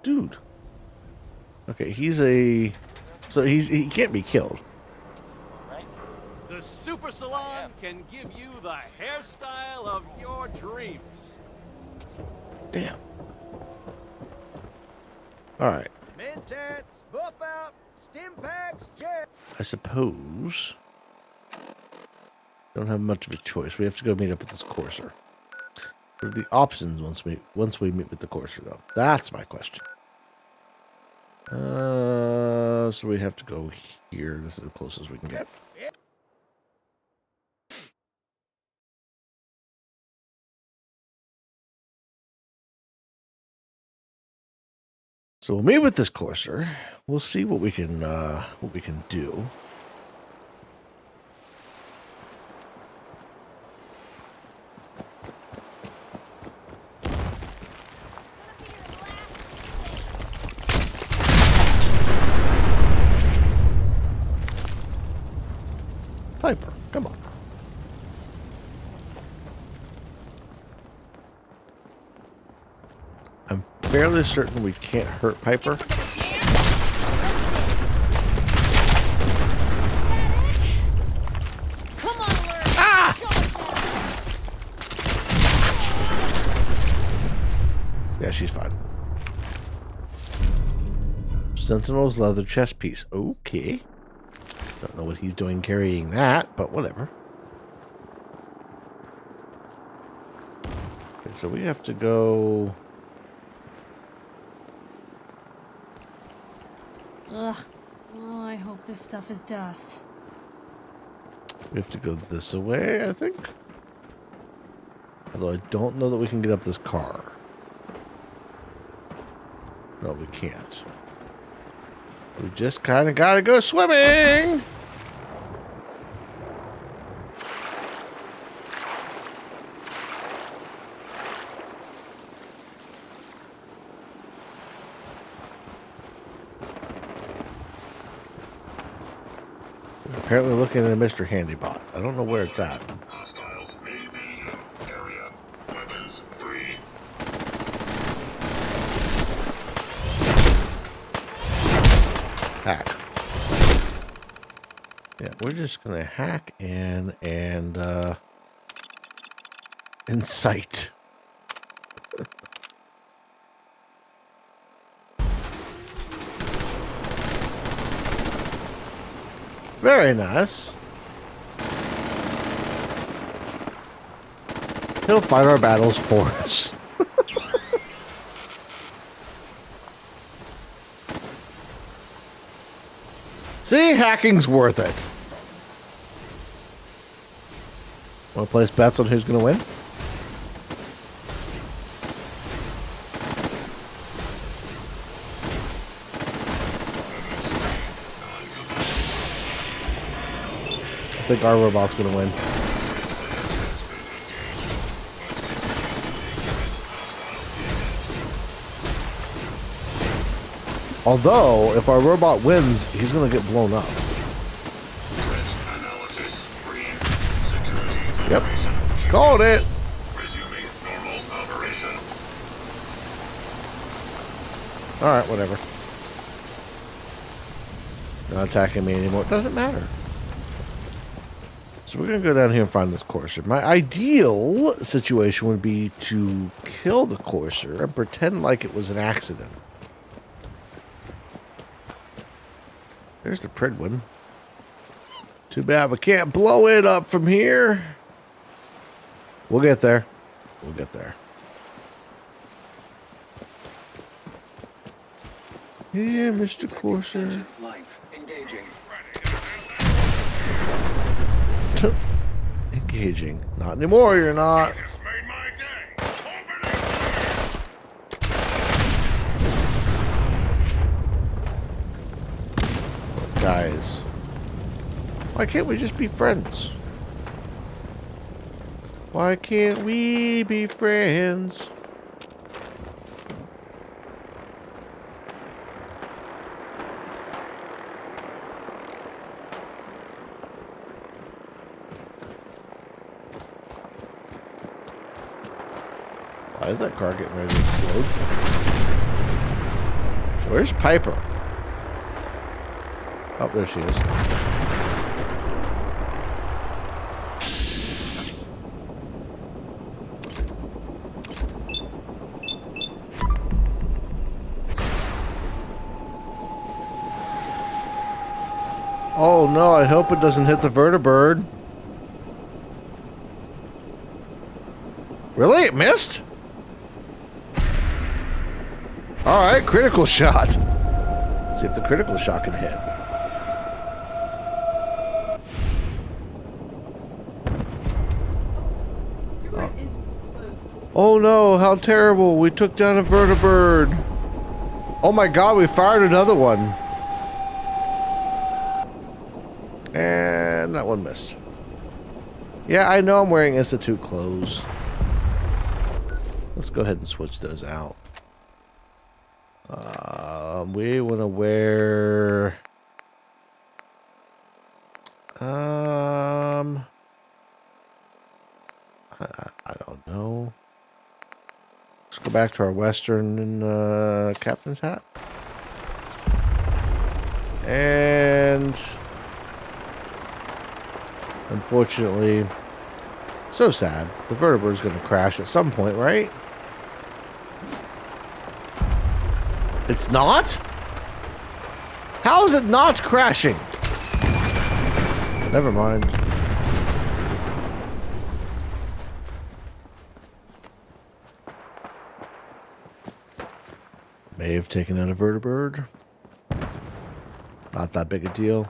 Speaker 3: Dude. Okay, he's a... So he can't be killed.
Speaker 12: The Super Salon can give you the hairstyle of your dreams.
Speaker 3: Damn. Alright.
Speaker 12: Mentats, buff out, stim packs, jet.
Speaker 3: I suppose... Don't have much of a choice. We have to go meet up with this courser. What are the options once we meet with the courser, though? That's my question. So we have to go here. This is the closest we can get. So we'll meet with this courser. We'll see what we can do. Piper, come on. I'm fairly certain we can't hurt Piper. Ah! Yeah, she's fine. Sentinel's leather chest piece. Okay. Don't know what he's doing carrying that, but whatever. Okay, so we have to go...
Speaker 15: Ugh. Oh, I hope this stuff is dust.
Speaker 3: We have to go this way, I think. Although I don't know that we can get up this car. No, we can't. We just kind of gotta go swimming! We're apparently looking at a Mr. Handybot. I don't know where it's at.
Speaker 1: Hostiles may be in area. Weapons free.
Speaker 3: Hack. Yeah, we're just gonna hack and incite. Very nice. He'll fight our battles for us. See, hacking's worth it. Want to place bets on who's going to win? I think our robot's going to win. Although, if our robot wins, he's going to get blown up. Yep. Called it. Alright, whatever. Not attacking me anymore. It doesn't matter. So we're going to go down here and find this courser. My ideal situation would be to kill the courser and pretend like it was an accident. There's the Pridwin. Too bad we can't blow it up from here. We'll get there. We'll get there. Yeah, Mr. Courser.
Speaker 1: Life engaging.
Speaker 3: Engaging. Not anymore, you're not. Guys, why can't we just be friends? Why can't we be friends? Why is that car getting ready to explode? Where's Piper? Oh, there she is. Oh no, I hope it doesn't hit the vertibird. Really? It missed? Alright, critical shot. See if the critical shot can hit. Oh no, how terrible. We took down a vertibird. Oh my god, we fired another one. And that one missed. Yeah, I know I'm wearing Institute clothes. Let's go ahead and switch those out. We want to wear... I don't know. Let's go back to our Western captain's hat. And... unfortunately... so sad. The vertebrae's going to crash at some point, right? It's not? How is it not crashing? Never mind. May have taken out a vertibird. Not that big a deal.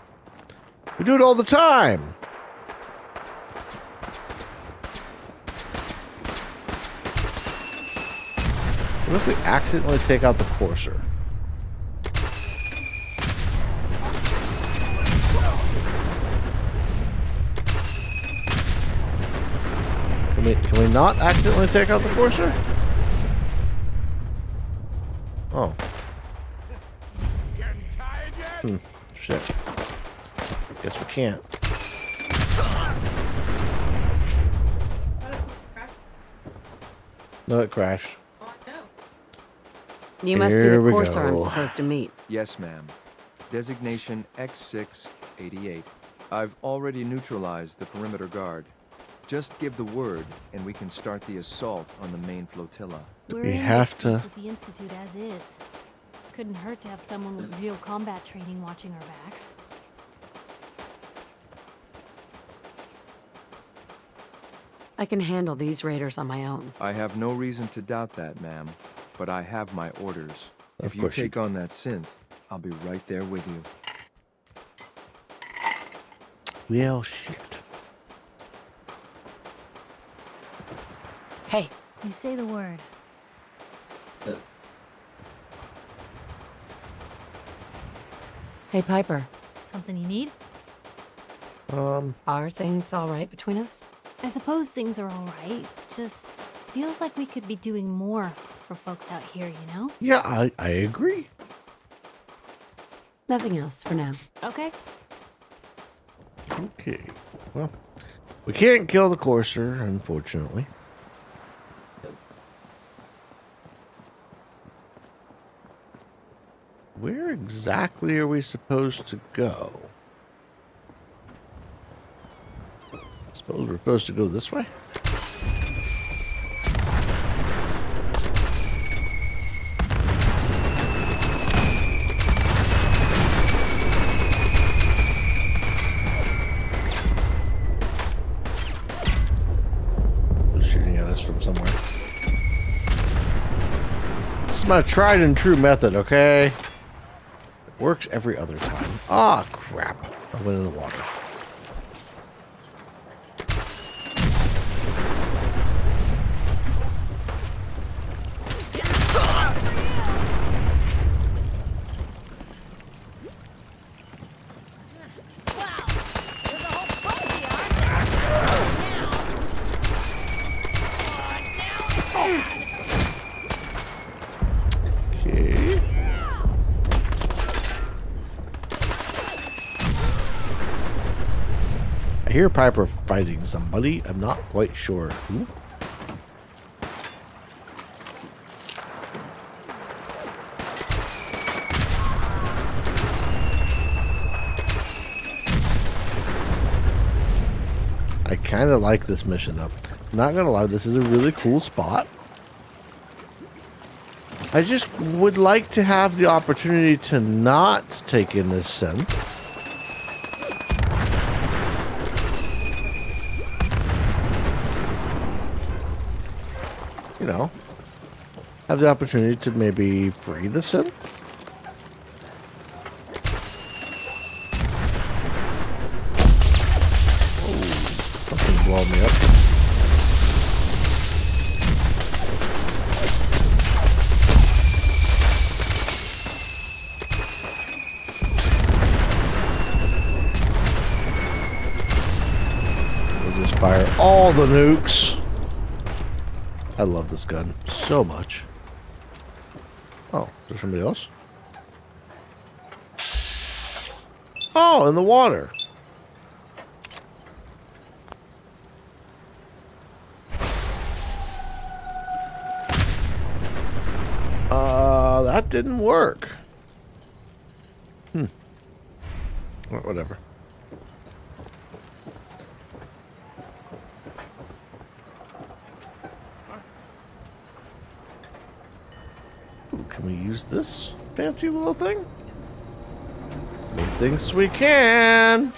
Speaker 3: We do it all the time. What if we accidentally take out the courser? Can we not accidentally take out the courser? Oh. Shit. Guess we can't. No, it crashed.
Speaker 22: You must be the courser I'm supposed to meet.
Speaker 23: Yes, ma'am. Designation X688. I've already neutralized the perimeter guard. Just give the word, and we can start the assault on the main flotilla.
Speaker 15: We have to with the Institute as is. Couldn't hurt to have someone with real combat training watching our backs.
Speaker 22: I can handle these raiders on my own.
Speaker 23: I have no reason to doubt that, ma'am. But I have my orders. If you take on that synth, I'll be right there with you.
Speaker 3: Well, shit.
Speaker 22: Hey.
Speaker 15: You say the word.
Speaker 22: Hey, Piper.
Speaker 15: Something you need?
Speaker 22: Are things all right between us?
Speaker 15: I suppose things are all right. Just feels like we could be doing more for folks out here, you know?
Speaker 3: Yeah, I agree.
Speaker 22: Nothing else for now.
Speaker 15: Okay.
Speaker 3: Okay. Well, we can't kill the courser, unfortunately. Where exactly are we supposed to go? I suppose we're supposed to go this way? Shooting at us from somewhere. This is my tried and true method, okay? It works every other time. Ah, crap. I went in the water. I hear Piper fighting somebody. I'm not quite sure who. I kind of like this mission though. Not gonna lie, this is a really cool spot. I just would like to have the opportunity to not take in this synth. you know, have the opportunity to maybe free the synth. Oh, something's blowing me up. We'll just fire all the nukes. I love this gun so much. Oh, there's somebody else? Oh, in the water. That didn't work. Well, whatever. Can we use this fancy little thing? Methinks we can.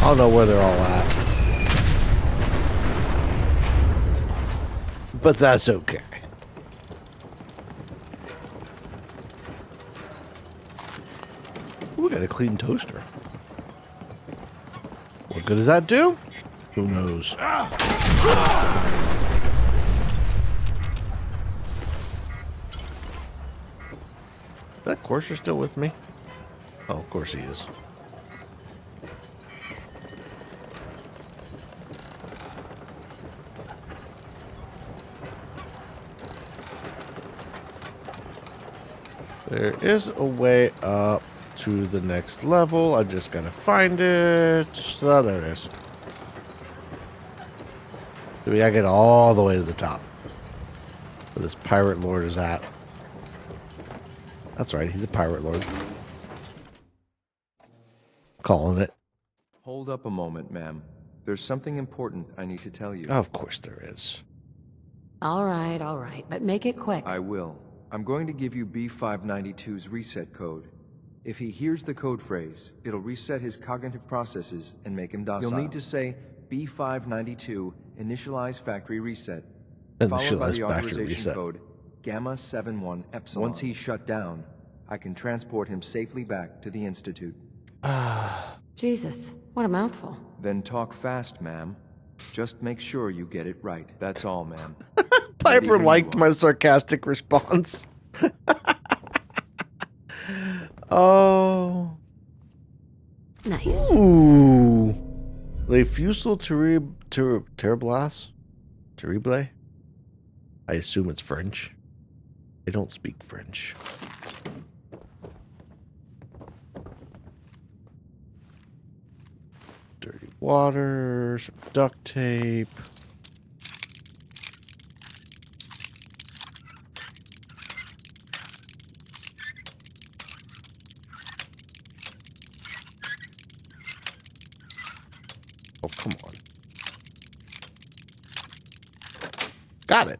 Speaker 3: I don't know where they're all at. But that's okay. Ooh, we got a clean toaster. What good does that do? Who knows? Is that Courser still with me? Oh, of course he is. There is a way up to the next level. I just gotta find it. Oh, there it is. So we gotta get all the way to the top. Where this pirate lord is at. That's right, he's a pirate lord. Calling it.
Speaker 23: Hold up a moment, ma'am. There's something important I need to tell you.
Speaker 3: Of course there is.
Speaker 22: All right, but make it quick.
Speaker 23: I will. I'm going to give you B592's reset code. If he hears the code phrase, it'll reset his cognitive processes and make him docile. You'll need to say B592 initialize factory reset. Followed by the authorization code Gamma 71 Epsilon. Once he's shut down, I can transport him safely back to the Institute.
Speaker 22: Jesus, what a mouthful.
Speaker 23: Then talk fast, ma'am. Just make sure you get it right. That's all, ma'am.
Speaker 3: Piper liked my sarcastic response. Oh.
Speaker 22: Nice.
Speaker 3: Ooh. Le Fusil Terrible? I assume it's French. I don't speak French. Dirty water, some duct tape. Oh, come on. Got it.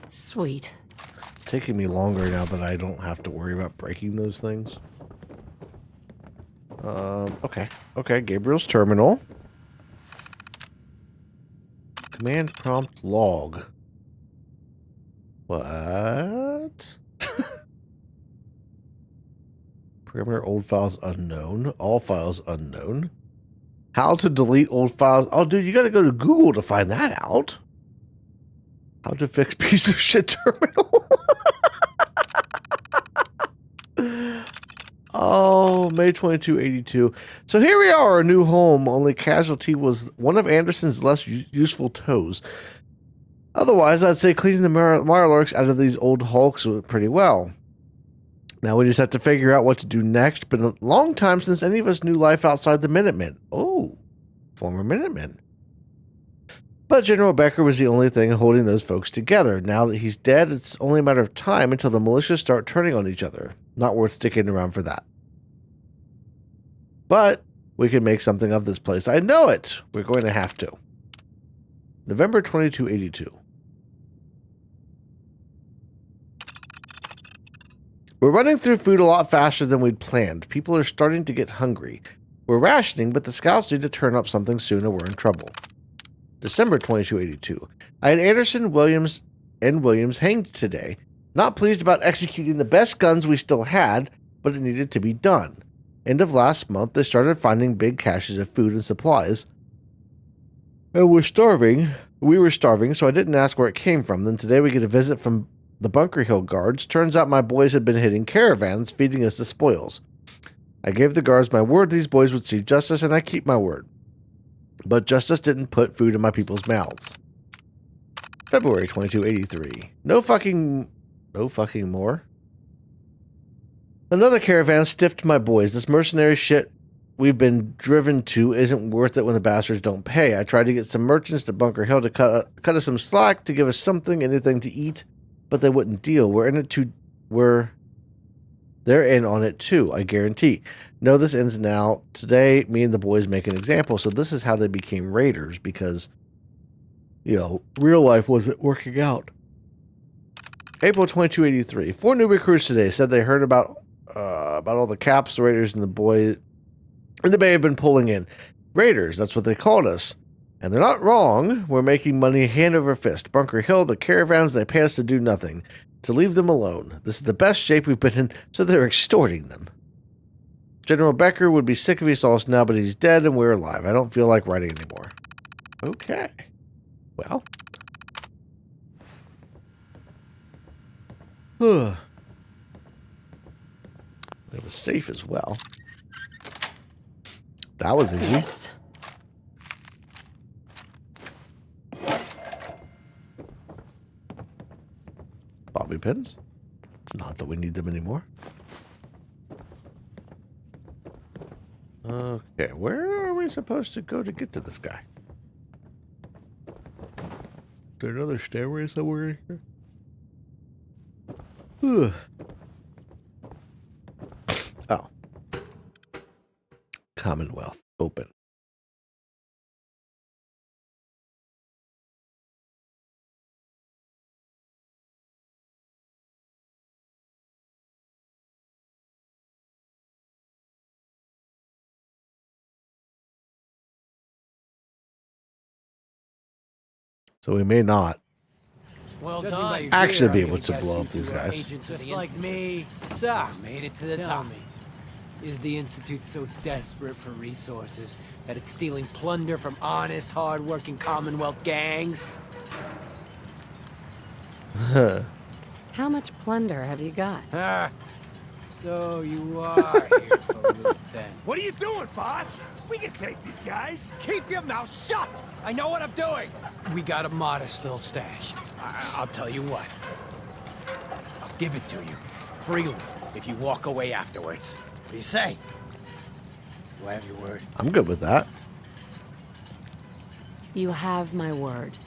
Speaker 22: Sweet.
Speaker 3: Taking me longer now that I don't have to worry about breaking those things. Okay, Gabriel's terminal. Command prompt log. What? Parameter old files unknown. All files unknown. How to delete old files. Oh, dude, you gotta go to Google to find that out. How to fix piece of shit terminal. Oh, May 2282. So here we are, our new home. Only casualty was one of Anderson's less useful toes. Otherwise, I'd say cleaning the Mirelurks out of these old hulks went pretty well. Now we just have to figure out what to do next. Been a long time since any of us knew life outside the Minutemen. Oh, former Minutemen. But General Becker was the only thing holding those folks together. Now that he's dead, it's only a matter of time until the militia start turning on each other. Not worth sticking around for that. But we can make something of this place. I know it. We're going to have to. November 2282. We're running through food a lot faster than we'd planned. People are starting to get hungry. We're rationing, but the scouts need to turn up something soon or we're in trouble. December 2282. I had Anderson, Williams, and Williams hanged today. Not pleased about executing the best guns we still had, but it needed to be done. End of last month, they started finding big caches of food and supplies. And we were starving, so I didn't ask where it came from. Then today we get a visit from the Bunker Hill guards. Turns out my boys had been hitting caravans, feeding us the spoils. I gave the guards my word these boys would see justice, and I keep my word. But justice didn't put food in my people's mouths. February 2283. No fucking more. Another caravan stiffed my boys. This mercenary shit we've been driven to isn't worth it when the bastards don't pay. I tried to get some merchants to Bunker Hill to cut us some slack, to give us something, anything to eat, but they wouldn't deal. They're in on it too, I guarantee. No, this ends now. Today, me and the boys make an example. So this is how they became raiders, because, you know, real life wasn't working out. April 2283. 4 new recruits today said they heard about all the caps the raiders and the bay have been pulling in. Raiders, that's what they called us. And they're not wrong. We're making money hand over fist. Bunker Hill, the caravans, they pay us to do nothing. To leave them alone. This is the best shape we've been in, so they're extorting them. General Becker would be sick if he saw us now, but he's dead and we're alive. I don't feel like writing anymore. Okay. Well. It was safe as well. That was easy.
Speaker 22: Yes.
Speaker 3: Bobby pins. Not that we need them anymore. Okay, where are we supposed to go to get to this guy? Is there another stairway somewhere in here? Oh. Commonwealth. Open. So we may not
Speaker 2: Well done.
Speaker 3: actually be able to blow up these guys.
Speaker 2: Just like me. So, made it to the top. Is the Institute so desperate for resources that it's stealing plunder from honest, hard-working Commonwealth gangs?
Speaker 22: How much plunder have you got?
Speaker 2: Ah, so you are here for loot then.
Speaker 12: What are you doing, boss? We can take these guys. Keep your mouth shut. I know what I'm doing.
Speaker 2: We got a modest little stash. I'll tell you what. I'll give it to you, freely, if you walk away afterwards. What do you say? Do I have your word?
Speaker 3: I'm good with that.
Speaker 22: You have my word.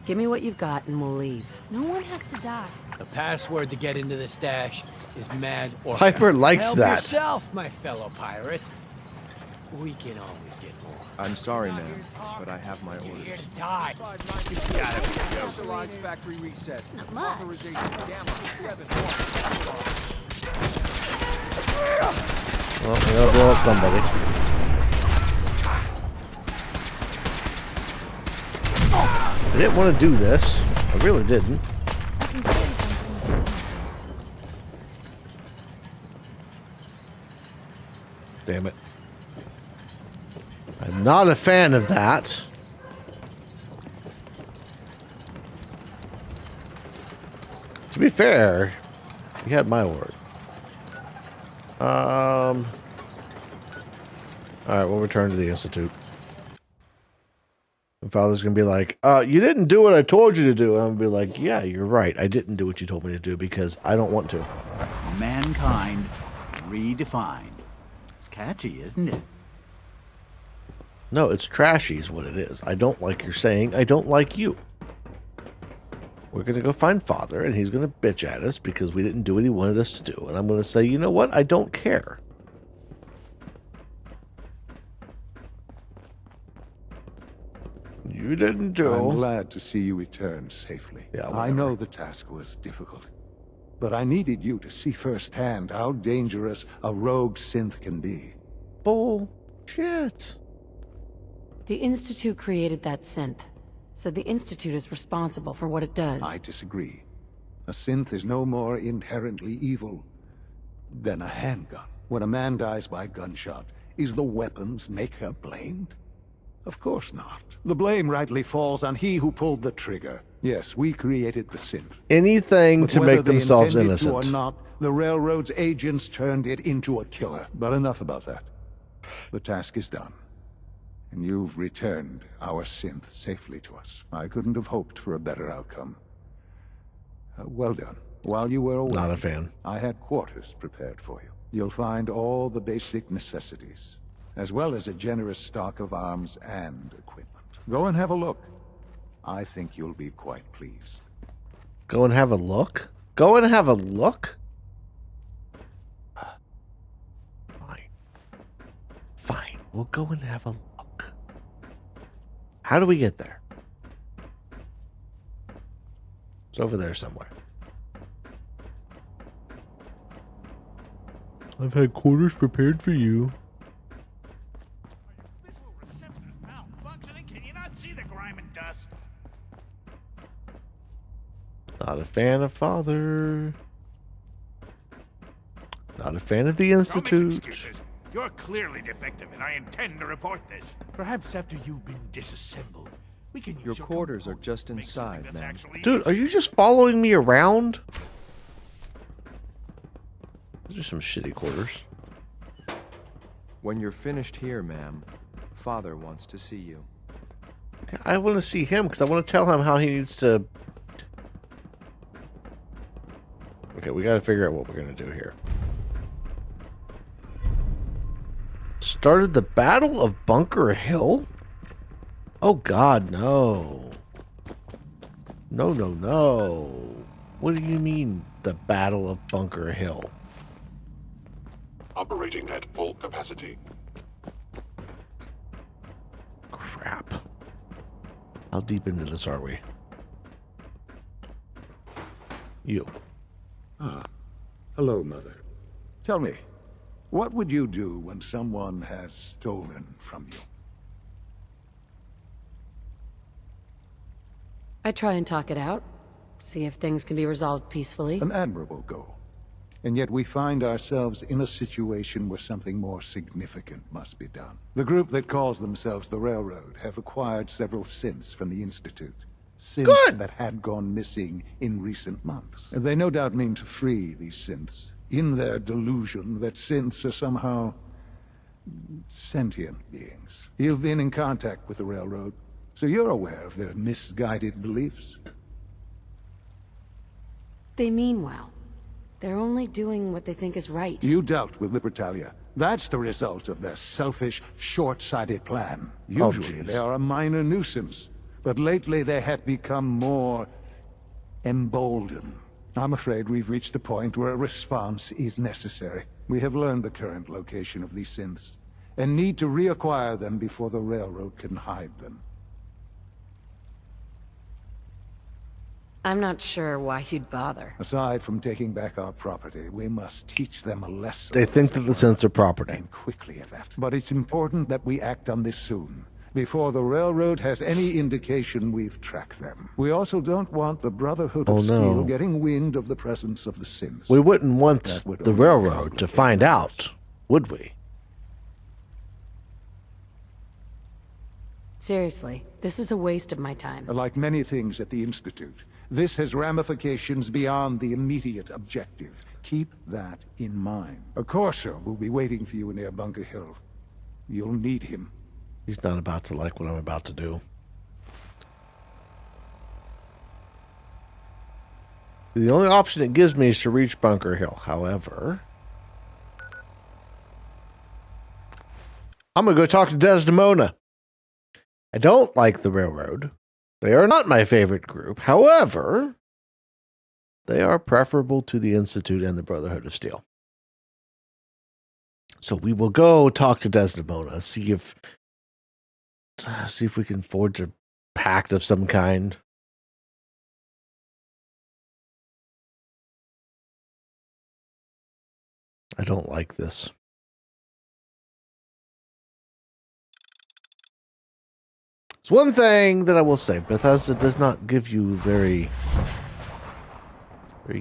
Speaker 22: Give me what you've got and we'll leave.
Speaker 15: No one has to die.
Speaker 2: The password to get into the stash is mad or
Speaker 3: Piper likes
Speaker 2: Help
Speaker 3: that.
Speaker 2: yourself, my fellow pirate. We can always get more.
Speaker 23: I'm sorry, man, but I have my
Speaker 2: You're here
Speaker 23: orders.
Speaker 2: to die.
Speaker 23: Specialized factory reset.
Speaker 15: Not much.
Speaker 23: Authorization gamma 7.
Speaker 3: Well, we gotta blow up somebody. I didn't want to do this. I really didn't. Damn it. I'm not a fan of that. To be fair, you had my word. Alright, we'll return to the Institute. My father's gonna be like, you didn't do what I told you to do. And I'm gonna be like, yeah, you're right. I didn't do what you told me to do because I don't want to.
Speaker 18: Mankind redefined. It's catchy, isn't it?
Speaker 3: No, it's trashy is what it is. I don't like your saying, I don't like you. We're gonna go find father and he's gonna bitch at us because we didn't do what he wanted us to do. And I'm gonna say, you know what? I don't care. You didn't do.
Speaker 10: I'm glad to see you return safely.
Speaker 3: Yeah,
Speaker 10: I know the task was difficult, but I needed you to see firsthand how dangerous a rogue synth can be.
Speaker 3: Bullshit.
Speaker 22: The Institute created that synth, so the Institute is responsible for what it does.
Speaker 10: I disagree. A synth is no more inherently evil than a handgun. When a man dies by gunshot, is the weapon's maker blamed? Of course not. The blame rightly falls on he who pulled the trigger. Yes, we created the synth.
Speaker 3: Anything
Speaker 10: But
Speaker 3: to
Speaker 10: whether
Speaker 3: make
Speaker 10: they
Speaker 3: themselves
Speaker 10: intended to
Speaker 3: innocent.
Speaker 10: or not, the Railroad's agents turned it into a killer. But enough about that. The task is done. And you've returned our synth safely to us. I couldn't have hoped for a better outcome. Well done. While you were away,
Speaker 3: Not a fan.
Speaker 10: I had quarters prepared for you. You'll find all the basic necessities, as well as a generous stock of arms and equipment. Go and have a look. I think you'll be quite pleased.
Speaker 3: Go and have a look? Go and have a look? Fine. Fine. We'll go and have a look. How do we get there? It's over there somewhere. I've had quarters prepared for you.
Speaker 2: Malfunctioning? Can you not see the grime and dust?
Speaker 3: Not a fan of Father. Not a fan of the Institute.
Speaker 2: You're clearly defective, and I intend to report this. Perhaps after you've been disassembled, we can use
Speaker 23: Your quarters are just inside, man.
Speaker 3: Dude, are you just following me around? Those are some shitty quarters.
Speaker 23: When you're finished here, ma'am, Father wants to see you.
Speaker 3: I want to see him because I want to tell him how he needs to... Okay, we got to figure out what we're going to do here. Started the Battle of Bunker Hill? Oh God, no. No, no, no. What do you mean, the Battle of Bunker Hill?
Speaker 1: Operating at full capacity.
Speaker 3: Crap. How deep into this are we? You.
Speaker 10: Ah. Hello, Mother. Tell me, what would you do when someone has stolen from you?
Speaker 22: I try and talk it out, see if things can be resolved peacefully.
Speaker 10: An admirable goal. And yet we find ourselves in a situation where something more significant must be done. The group that calls themselves the Railroad have acquired several synths from the Institute. Synths that had gone missing in recent months. And they no doubt mean to free these synths, in their delusion that synths are somehow sentient beings. You've been in contact with the Railroad, so you're aware of their misguided beliefs.
Speaker 22: They mean well. They're only doing what they think is right.
Speaker 10: You dealt with Libertalia. That's the result of their selfish, short-sighted plan. Usually they are a minor nuisance, but lately they have become more emboldened. I'm afraid we've reached the point where a response is necessary. We have learned the current location of these synths, and need to reacquire them before the Railroad can hide them.
Speaker 22: I'm not sure why you'd bother.
Speaker 10: Aside from taking back our property, we must teach them a lesson.
Speaker 3: They think that the synths are property.
Speaker 10: And quickly at that. But it's important that we act on this soon, before the Railroad has any indication we've tracked them. We also don't want the Brotherhood of Steel getting wind of the presence of the synths.
Speaker 3: We wouldn't want the Railroad to find out, would we?
Speaker 22: Seriously, this is a waste of my time.
Speaker 10: Like many things at the Institute, this has ramifications beyond the immediate objective. Keep that in mind. A Corsair will be waiting for you near Bunker Hill. You'll need him.
Speaker 3: He's not about to like what I'm about to do. The only option it gives me is to reach Bunker Hill. However, I'm going to go talk to Desdemona. I don't like the Railroad. They are not my favorite group. However, they are preferable to the Institute and the Brotherhood of Steel. So we will go talk to Desdemona, see if we can forge a pact of some kind. I don't like this. It's one thing that I will say. Bethesda does not give you very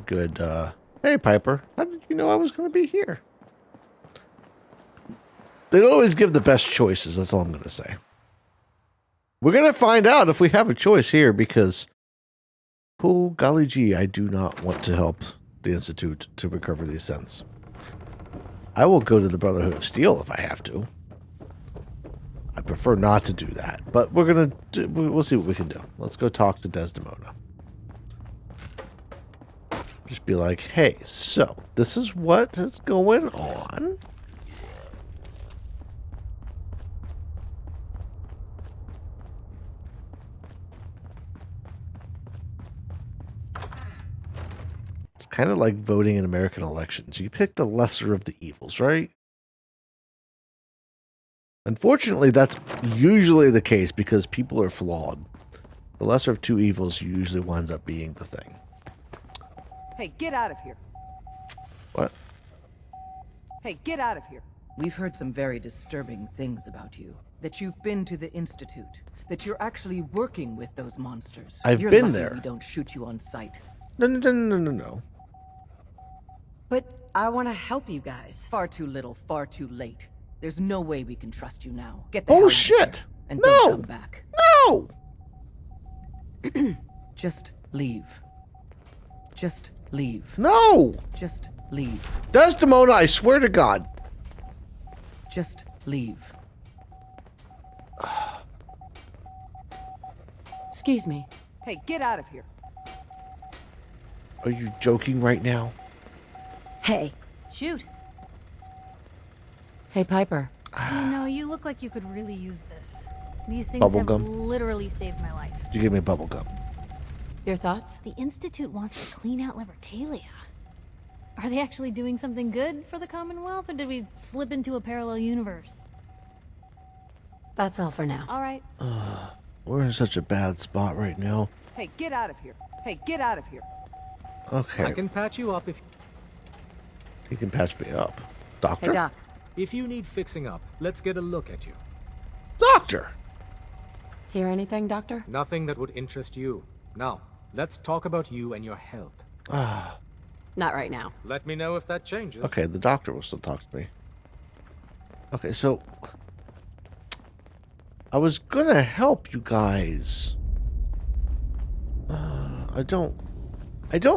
Speaker 3: good, hey, Piper, how did you know I was going to be here? They don't always give the best choices, that's all I'm going to say. We're going to find out if we have a choice here, because, oh, golly gee, I do not want to help the Institute to recover the Ascents. I will go to the Brotherhood of Steel if I have to. I prefer not to do that, but we'll see what we can do. Let's go talk to Desdemona. Just be like, hey, so this is what is going on. It's kind of like voting in American elections. You pick the lesser of the evils, right? Unfortunately, that's usually the case because people are flawed. The lesser of two evils usually winds up being the thing.
Speaker 6: Hey, get out of here.
Speaker 3: What?
Speaker 6: Hey, get out of here. We've heard some very disturbing things about you. That you've been to the Institute. That you're actually working with those monsters.
Speaker 3: I've been there.
Speaker 6: We don't shoot you on sight.
Speaker 3: No.
Speaker 6: But I want to help you guys. Far too little, far too late. There's no way we can trust you now. Get the hell out of here and don't come back.
Speaker 3: No!
Speaker 6: Just leave. Just leave.
Speaker 3: No!
Speaker 6: Just leave.
Speaker 3: Desdemona, I swear to God.
Speaker 6: Just leave.
Speaker 22: Excuse me.
Speaker 6: Hey, get out of here.
Speaker 3: Are you joking right now?
Speaker 22: Hey.
Speaker 15: Shoot.
Speaker 22: Hey, Piper.
Speaker 15: You know, you look like you could really use this. These things
Speaker 3: Bubble
Speaker 15: have
Speaker 3: gum?
Speaker 15: literally saved my life.
Speaker 3: You give me bubble gum.
Speaker 22: Your thoughts?
Speaker 15: The Institute wants to clean out Libertalia. Are they actually doing something good for the Commonwealth, or did we slip into a parallel universe?
Speaker 22: That's all for now.
Speaker 15: All right.
Speaker 3: We're in such a bad spot right now.
Speaker 6: Hey, get out of here. Hey, get out of here.
Speaker 3: Okay.
Speaker 11: I can patch you up if...
Speaker 3: You can patch me up. Doctor?
Speaker 6: Hey, Doc.
Speaker 11: If you need fixing up, let's get a look at you.
Speaker 3: Doctor!
Speaker 22: Hear anything, Doctor?
Speaker 11: Nothing that would interest you. Now, let's talk about you and your health.
Speaker 22: Not right now.
Speaker 11: Let me know if that changes.
Speaker 3: Okay, the doctor will still talk to me. Okay, so... I was gonna help you guys. I don't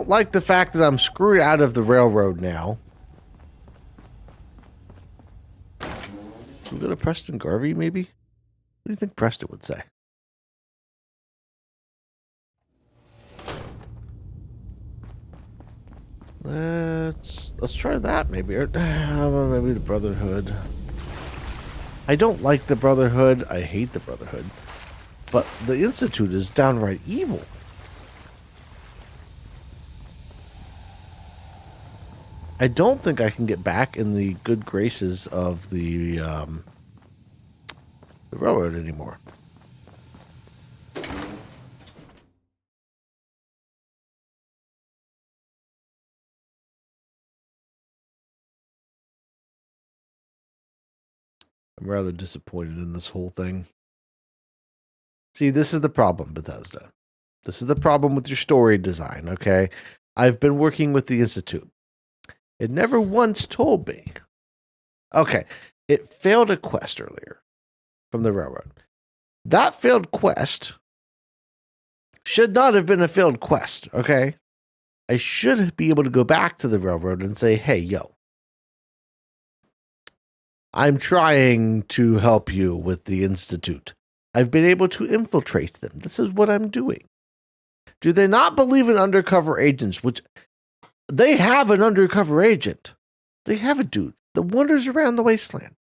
Speaker 3: like the fact that I'm screwed out of the railroad now. Should we go to Preston Garvey, maybe? What do you think Preston would say? Let's try that, maybe. Or, maybe the Brotherhood. I don't like the Brotherhood. I hate the Brotherhood. But the Institute is downright evil. I don't think I can get back in the good graces of the railroad anymore. I'm rather disappointed in this whole thing. See, this is the problem, Bethesda. This is the problem with your story design, okay? I've been working with the Institute. It never once told me. Okay, it failed a quest earlier from the railroad. That failed quest should not have been a failed quest, okay? I should be able to go back to the railroad and say, hey, yo, I'm trying to help you with the Institute. I've been able to infiltrate them. This is what I'm doing. Do they not believe in undercover agents? Which they have an undercover agent. They have a dude that wanders around the wasteland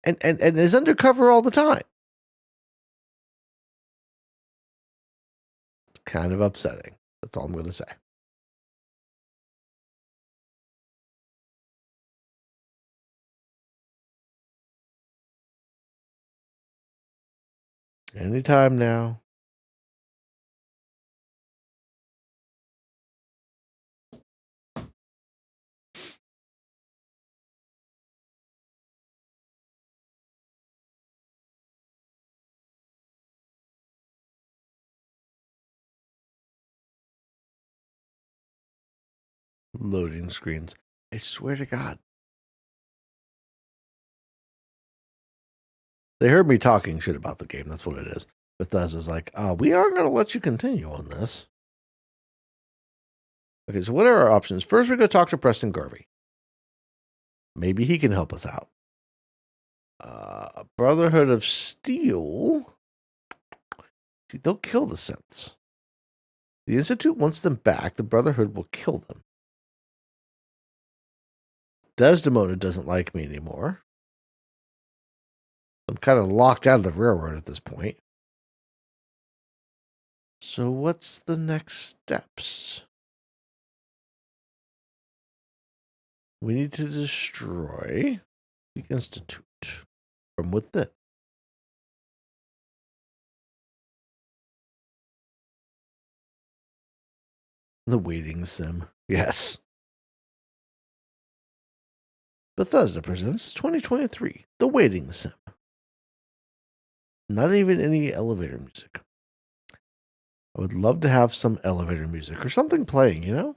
Speaker 3: and is undercover all the time. It's kind of upsetting. That's all I'm going to say. Anytime now. Loading screens. I swear to God. They heard me talking shit about the game. That's what it is. Bethesda's like, we aren't going to let you continue on this. Okay, so what are our options? First, we go talk to Preston Garvey. Maybe he can help us out. Brotherhood of Steel. See, they'll kill the synths. The Institute wants them back. The Brotherhood will kill them. Desdemona doesn't like me anymore. I'm kind of locked out of the railroad at this point. So what's the next steps? We need to destroy the Institute from within. The waiting sim. Yes. Bethesda presents 2023, The Waiting Sim. Not even any elevator music. I would love to have some elevator music or something playing, you know?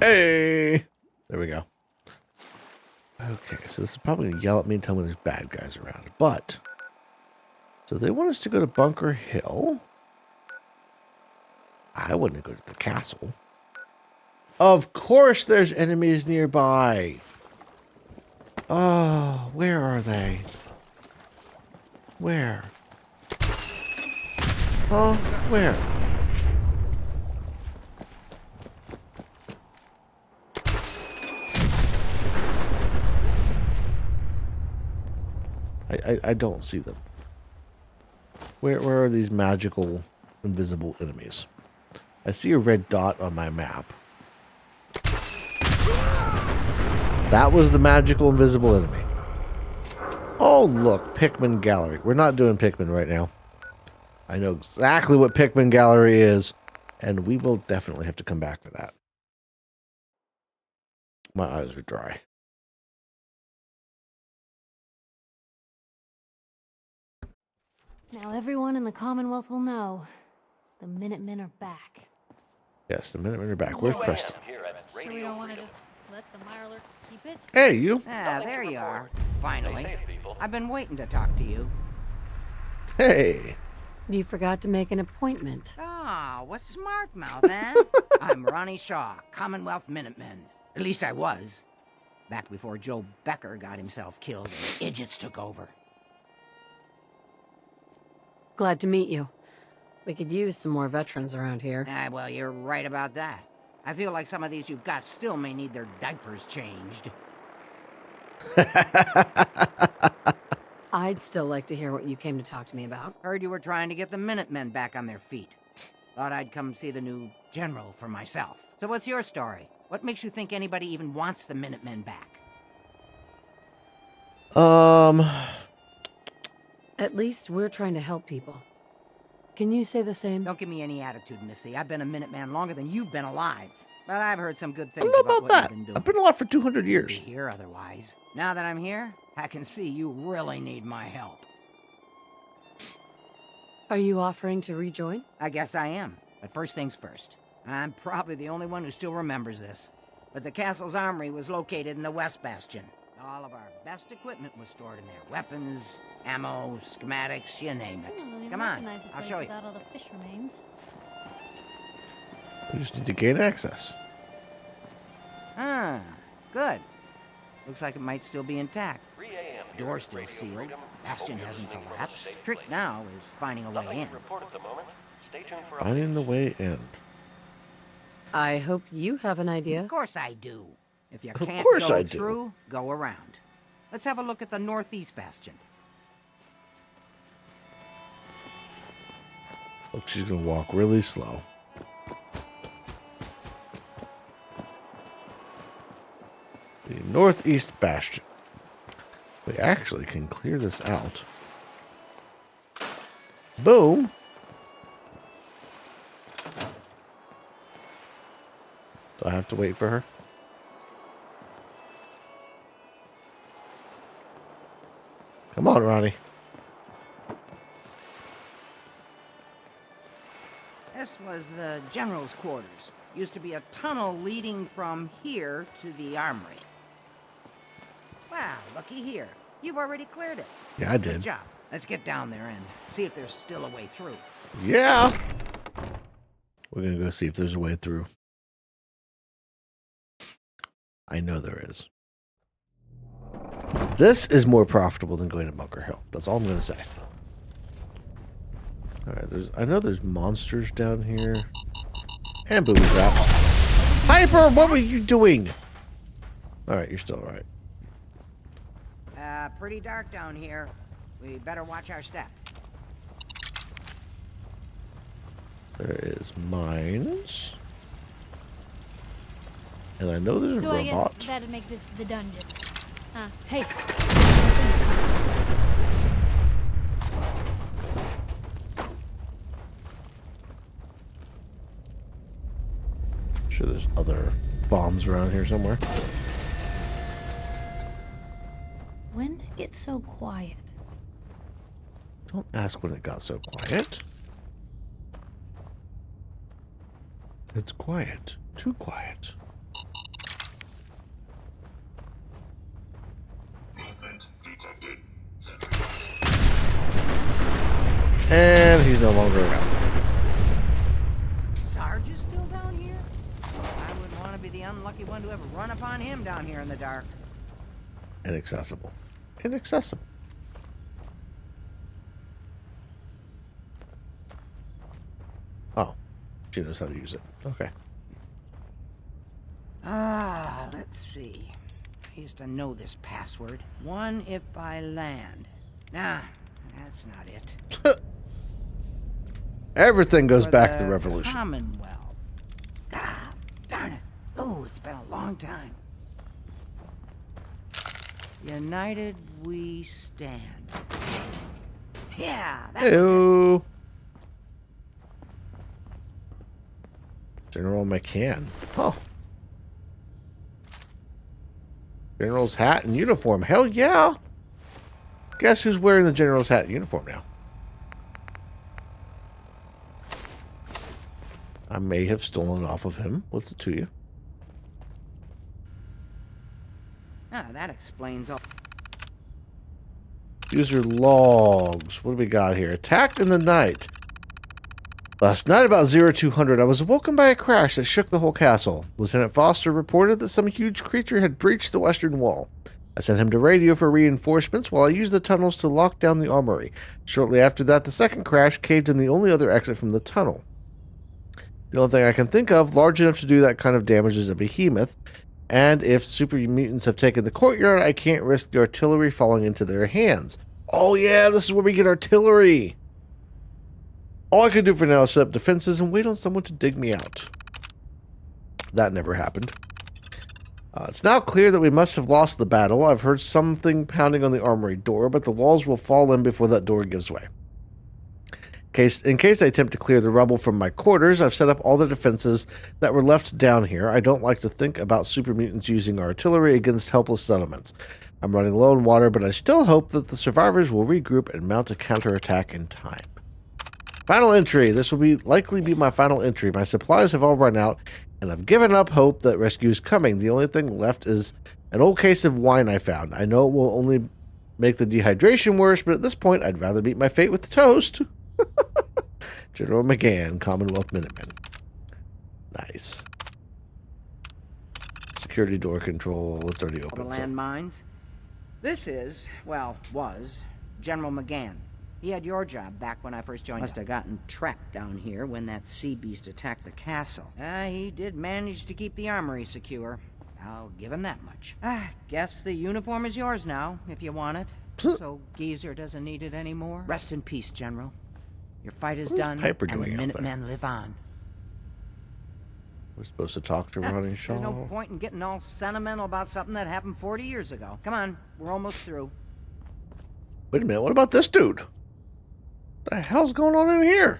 Speaker 3: Hey! There we go. Okay, so this is probably going to yell at me and tell me there's bad guys around. But, so they want us to go to Bunker Hill. I wouldn't go to the castle. Of course there's enemies nearby. Oh, where are they? Where? Oh, where? I don't see them. Where are these magical, invisible enemies? I see a red dot on my map. That was the magical, invisible enemy. Oh, look, Pikmin Gallery. We're not doing Pikmin right now. I know exactly what Pikmin Gallery is, and we will definitely have to come back for that. My eyes are dry.
Speaker 15: Now everyone in the Commonwealth will know. The Minutemen are back.
Speaker 3: Yes, the Minutemen are back. Where's Preston?
Speaker 15: Sure we don't want to just let the Mirelurks keep it?
Speaker 3: Hey, you.
Speaker 14: Ah, there you are. Finally. I've been waiting to talk to you.
Speaker 3: Hey.
Speaker 22: You forgot to make an appointment.
Speaker 14: Ah, what's smart mouth, eh? I'm Ronnie Shaw, Commonwealth Minutemen. At least I was. Back before Joe Becker got himself killed and the idiots took over.
Speaker 22: Glad to meet you. We could use some more veterans around here.
Speaker 14: Ah, well, you're right about that. I feel like some of these you've got still may need their diapers changed.
Speaker 22: I'd still like to hear what you came to talk to me about.
Speaker 14: Heard you were trying to get the Minutemen back on their feet. Thought I'd come see the new general for myself. So what's your story? What makes you think anybody even wants the Minutemen back?
Speaker 22: At least we're trying to help people. Can you say the same?
Speaker 14: Don't give me any attitude, Missy. I've been a Minuteman longer than you've been alive. But I've heard some good things about what you've been doing.
Speaker 3: I've been alive for 200 years.
Speaker 14: Be here otherwise. Now that I'm here, I can see you really need my help.
Speaker 22: Are you offering to rejoin?
Speaker 14: I guess I am. But first things first. I'm probably the only one who still remembers this. But the castle's armory was located in the West Bastion. All of our best equipment was stored in there. Weapons, ammo, schematics, you name it. Come on, I'll show you.
Speaker 15: Without all the fish remains.
Speaker 3: We just need to gain access.
Speaker 14: Ah, good. Looks like it might still be intact. Door's still sealed. Bastion hasn't collapsed. Trick now is finding a way in.
Speaker 3: Finding the way in.
Speaker 22: I hope you have an idea.
Speaker 14: Of course I do. If you can't go through, go around. Let's have a look at the Northeast Bastion.
Speaker 3: Look, she's gonna walk really slow. The Northeast Bastion. We actually can clear this out. Boom. Do I have to wait for her? Come on, Ronnie.
Speaker 14: This was the general's quarters. used to be a tunnel leading from here to the armory. Wow, looky here. You've already cleared it.
Speaker 3: Yeah, I did.
Speaker 14: Good job. Let's get down there and see if there's still a way through.
Speaker 3: Yeah. We're going to go see if there's a way through. I know there is. This is more profitable than going to Bunker Hill. That's all I'm going to say. All right, I know there's monsters down here. And booby traps. Piper, what were you doing? All right, you're still all right.
Speaker 14: Pretty dark down here. We better watch our step.
Speaker 3: There is mines. And I know there's a
Speaker 15: So I
Speaker 3: robot.
Speaker 15: guess that'd make this the dungeon. Hey.
Speaker 3: Sure there's other bombs around here somewhere.
Speaker 15: When did it get so quiet?
Speaker 3: Don't ask when it got so quiet. It's quiet. Too quiet.
Speaker 1: Movement detected.
Speaker 3: And he's no longer around.
Speaker 14: Sarge is still down here? I wouldn't want to be the unlucky one to ever run upon him down here in the dark.
Speaker 3: Inaccessible. Inaccessible. Oh. She knows how to use it. Okay.
Speaker 14: Let's see. I used to know this password. One if by land. Nah, that's not it.
Speaker 3: Everything goes
Speaker 14: For
Speaker 3: back to the revolution.
Speaker 14: Commonwealth. Ah, darn it. Oh, it's been a long time. United we stand. Yeah, that was it.
Speaker 3: Hello. General McCann. Oh. General's hat and uniform. Hell yeah. Guess who's wearing the general's hat and uniform now? I may have stolen it off of him. What's it to you?
Speaker 14: Ah, that explains all.
Speaker 3: User logs. What do we got here? Attacked in the night. Last night about 0200, I was awoken by a crash that shook the whole castle. Lieutenant Foster reported that some huge creature had breached the western wall. I sent him to radio for reinforcements while I used the tunnels to lock down the armory. Shortly after that, the second crash caved in the only other exit from the tunnel. The only thing I can think of large enough to do that kind of damage is a behemoth, and if super mutants have taken the courtyard, I can't risk the artillery falling into their hands. Oh yeah, this is where we get artillery! All I could do for now is set up defenses and wait on someone to dig me out. That never happened. It's now clear that we must have lost the battle. I've heard something pounding on the armory door, but the walls will fall in before that door gives way. In case I attempt to clear the rubble from my quarters, I've set up all the defenses that were left down here. I don't like to think about super mutants using artillery against helpless settlements. I'm running low on water, but I still hope that the survivors will regroup and mount a counterattack in time. Final entry. This will likely be my final entry. My supplies have all run out, and I've given up hope that rescue is coming. The only thing left is an old case of wine I found. I know it will only make the dehydration worse, but at this point, I'd rather meet my fate with the toast. General McGann, Commonwealth Minutemen. Nice. Security door control. It's already open.
Speaker 14: The landmines. This is, well, was General McGann. He had your job back when I first joined. Must have gotten trapped down here when that sea beast attacked the castle. He did manage to keep the armory secure. I'll give him that much. Guess the uniform is yours now, if you want it. So Geezer doesn't need it anymore. Rest in peace, General. Your fight is done,
Speaker 3: Piper
Speaker 14: and the
Speaker 3: doing out there?
Speaker 14: Minutemen live on.
Speaker 3: We're supposed to talk to Ronnie Shaw.
Speaker 14: There's no point in getting all sentimental about something that happened 40 years ago. Come on, we're almost through.
Speaker 3: Wait a minute, what about this dude? What the hell's going on in here?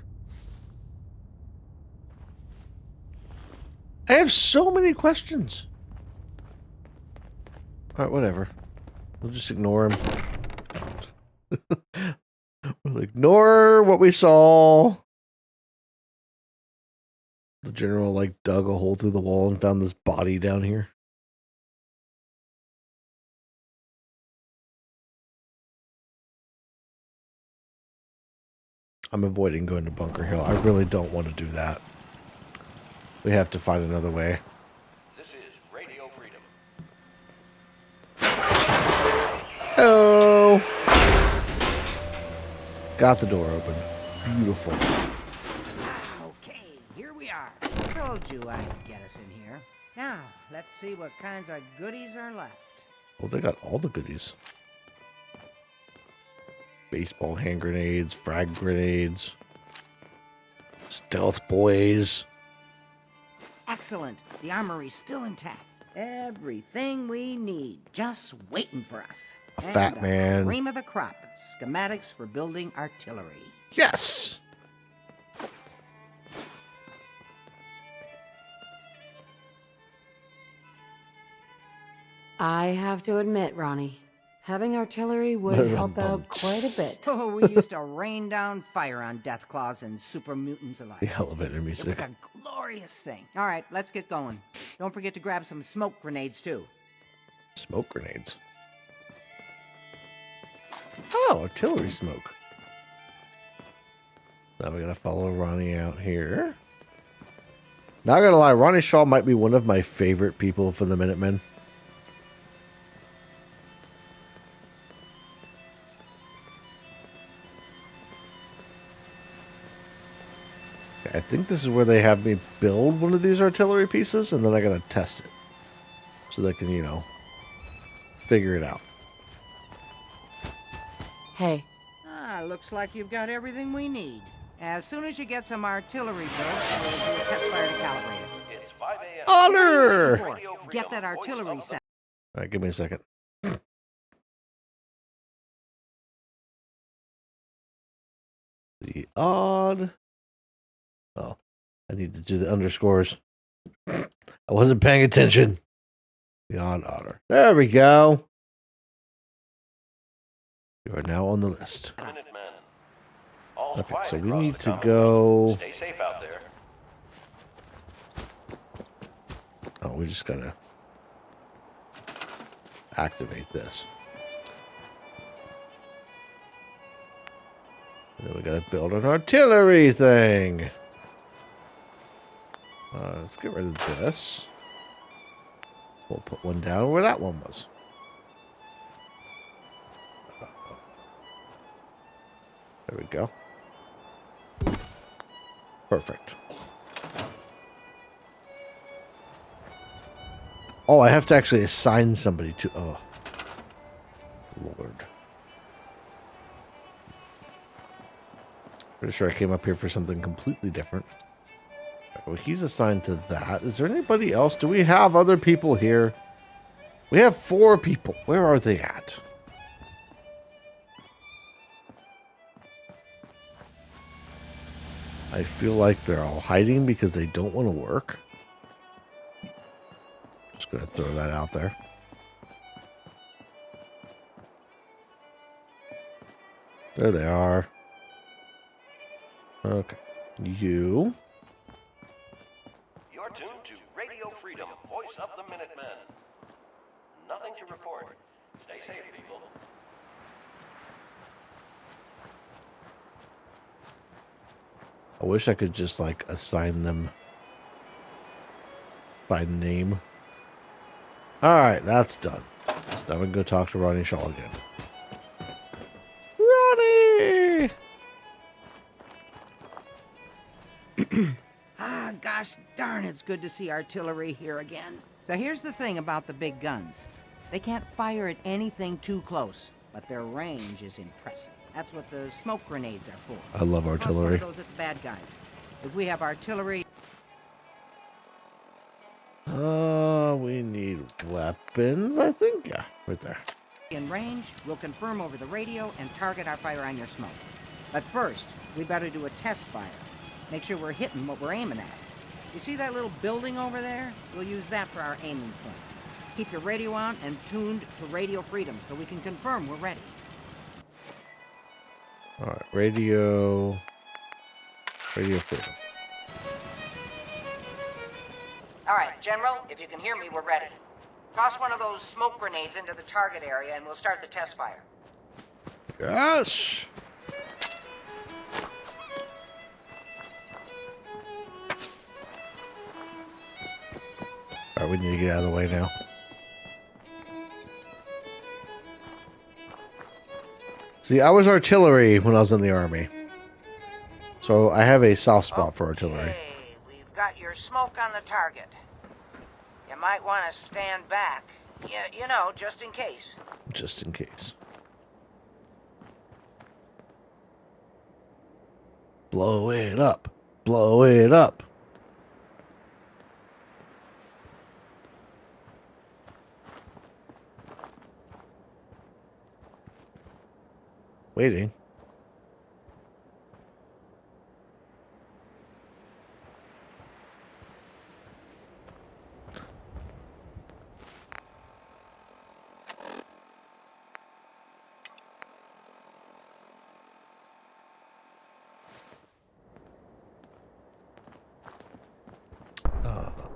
Speaker 3: I have so many questions. Alright, whatever. We'll just ignore him. We'll ignore what we saw. The general like dug a hole through the wall and found this body down here. I'm avoiding going to Bunker Hill. I really don't want to do that. We have to find another way.
Speaker 16: This is Radio Freedom.
Speaker 3: Oh! Got the door open. Beautiful.
Speaker 14: Okay, here we are. Told you I'd get us in here. Now, let's see what kinds of goodies are left.
Speaker 3: Well, they got all the goodies. Baseball hand grenades, frag grenades, stealth boys.
Speaker 14: Excellent. The armory's still intact. Everything we need, just waiting for us.
Speaker 3: A fat man.
Speaker 14: Cream of the crop. Schematics for building artillery.
Speaker 3: Yes!
Speaker 22: I have to admit, Ronnie, having artillery would help out quite a bit.
Speaker 14: Oh, we used to rain down fire on Deathclaws and super mutants alike.
Speaker 3: The elevator
Speaker 14: It
Speaker 3: music.
Speaker 14: was a glorious thing. All right, let's get going. Don't forget to grab some smoke grenades, too.
Speaker 3: Smoke grenades. Oh, artillery smoke. Now we gotta follow Ronnie out here. Not gonna lie, Ronnie Shaw might be one of my favorite people for the Minutemen. I think this is where they have me build one of these artillery pieces, and then I gotta test it. So they can, you know, figure it out.
Speaker 22: Hey.
Speaker 14: Looks like you've got everything we need. As soon as you get some artillery built, we'll do a test fire to calibrate it.
Speaker 16: It's 5 a.m.
Speaker 3: Honor!
Speaker 14: Get that artillery set.
Speaker 3: Alright, give me a second. The odd. Oh, I need to do the underscores. I wasn't paying attention. The odd otter. There we go. You are now on the list. Okay, so we need to go.
Speaker 16: Stay safe out there.
Speaker 3: Oh, we just gotta activate this. And then we gotta build an artillery thing. Let's get rid of this. We'll put one down where that one was. There we go. Perfect. Oh, I have to actually assign somebody to... Oh. Lord. Pretty sure I came up here for something completely different. Well, he's assigned to that. Is there anybody else? Do we have other people here? We have 4 people. Where are they at? I feel like they're all hiding because they don't want to work. Just gonna throw that out there. There they are. Okay. You.
Speaker 16: You're tuned to Radio Freedom, voice of the Minutemen. Nothing to report. Stay safe, people.
Speaker 3: I wish I could just, like, assign them by name. Alright, that's done. So now we can go talk to Ronnie Shaw again. Ronnie!
Speaker 14: Gosh darn, it's good to see artillery here again. So here's the thing about the big guns. They can't fire at anything too close, but their range is impressive. That's what the smoke grenades are for.
Speaker 3: I love artillery.
Speaker 14: Those are the bad guys. If we have artillery...
Speaker 3: We need weapons, I think. Yeah, right there.
Speaker 14: in range, we'll confirm over the radio and target our fire on your smoke. But first, we better do a test fire. Make sure we're hitting what we're aiming at. You see that little building over there? We'll use that for our aiming point. Keep your radio on and tuned to Radio Freedom so we can confirm we're ready.
Speaker 3: Alright, Radio Freedom.
Speaker 14: All right, General, if you can hear me, we're ready. Toss one of those smoke grenades into the target area and we'll start the test fire.
Speaker 3: Yes. All right, we need to get out of the way now. See, I was artillery when I was in the army. So I have a soft spot for artillery.
Speaker 14: We've got your smoke on the target. You might want to stand back. You know, just in case.
Speaker 3: Just in case. Blow it up. Blow it up. Waiting.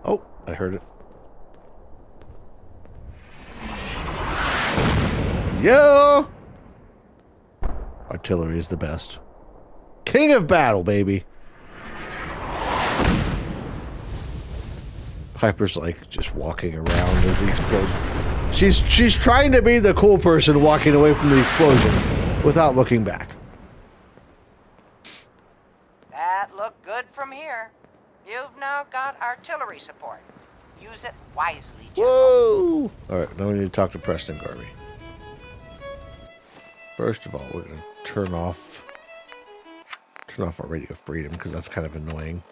Speaker 3: Oh, I heard it. Yeah. Artillery is the best. King of battle, baby. Piper's like just walking around as the explosion. She's trying to be the cool person walking away from the explosion without looking back.
Speaker 14: That looked good from here. You've now got artillery support. Use it wisely, General.
Speaker 3: Whoa! Alright, now we need to talk to Preston Garvey. First of all, we're going to turn off our Radio Freedom because that's kind of annoying.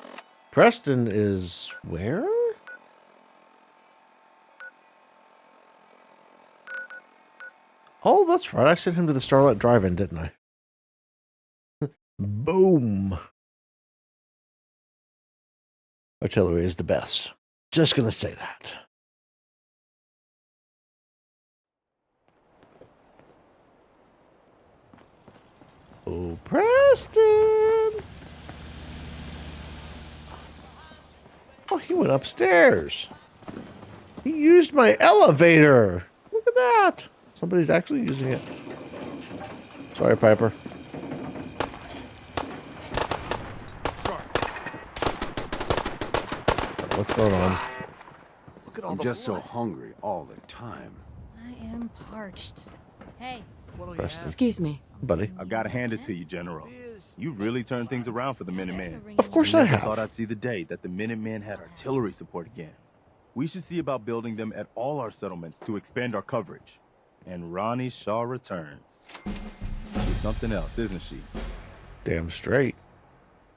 Speaker 3: Preston is where? Oh, that's right. I sent him to the Starlight Drive-In, didn't I? Boom. Artillery is the best. Just gonna say that. Oh, Preston! Oh, he went upstairs. He used my elevator. Look at that. Somebody's actually using it. Sorry, Piper. What's going on?
Speaker 20: Look at all I'm just so hungry all the time.
Speaker 15: I am parched. Hey.
Speaker 3: Preston.
Speaker 22: Excuse me.
Speaker 3: Buddy.
Speaker 4: I've got to hand it to you, General. You've really turned things around for the Minutemen.
Speaker 3: Of course I have.
Speaker 4: I thought I'd see the day that the Minutemen had artillery support again. We should see about building them at all our settlements to expand our coverage. And Ronnie Shaw returns. She's something else, isn't she?
Speaker 3: Damn straight.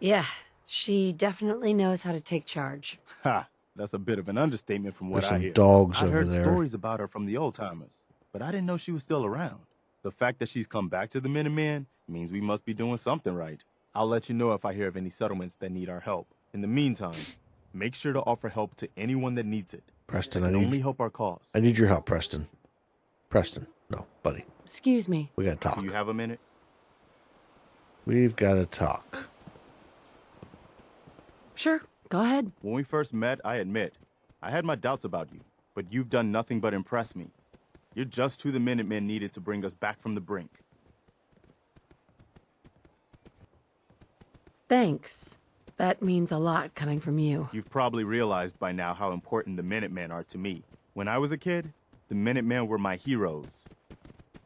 Speaker 22: Yeah, she definitely knows how to take charge.
Speaker 4: Ha! That's a bit of an understatement from what
Speaker 3: There's
Speaker 4: I
Speaker 3: some
Speaker 4: hear.
Speaker 3: dogs
Speaker 4: I
Speaker 3: over
Speaker 4: heard
Speaker 3: there.
Speaker 4: stories about her from the old-timers, but I didn't know she was still around. The fact that she's come back to the Minutemen means we must be doing something right. I'll let you know if I hear of any settlements that need our help. In the meantime, make sure to offer help to anyone that needs it.
Speaker 3: Preston,
Speaker 4: It
Speaker 3: I
Speaker 4: can
Speaker 3: need
Speaker 4: only help our cause.
Speaker 3: I need your help, Preston. Preston. No, buddy.
Speaker 22: Excuse me.
Speaker 3: We gotta talk.
Speaker 4: Do you have a minute?
Speaker 3: We've gotta talk.
Speaker 22: Sure, go ahead.
Speaker 4: When we first met, I admit, I had my doubts about you, but you've done nothing but impress me. You're just who the Minutemen needed to bring us back from the brink.
Speaker 22: Thanks. That means a lot coming from you.
Speaker 4: You've probably realized by now how important the Minutemen are to me. When I was a kid, the Minutemen were my heroes.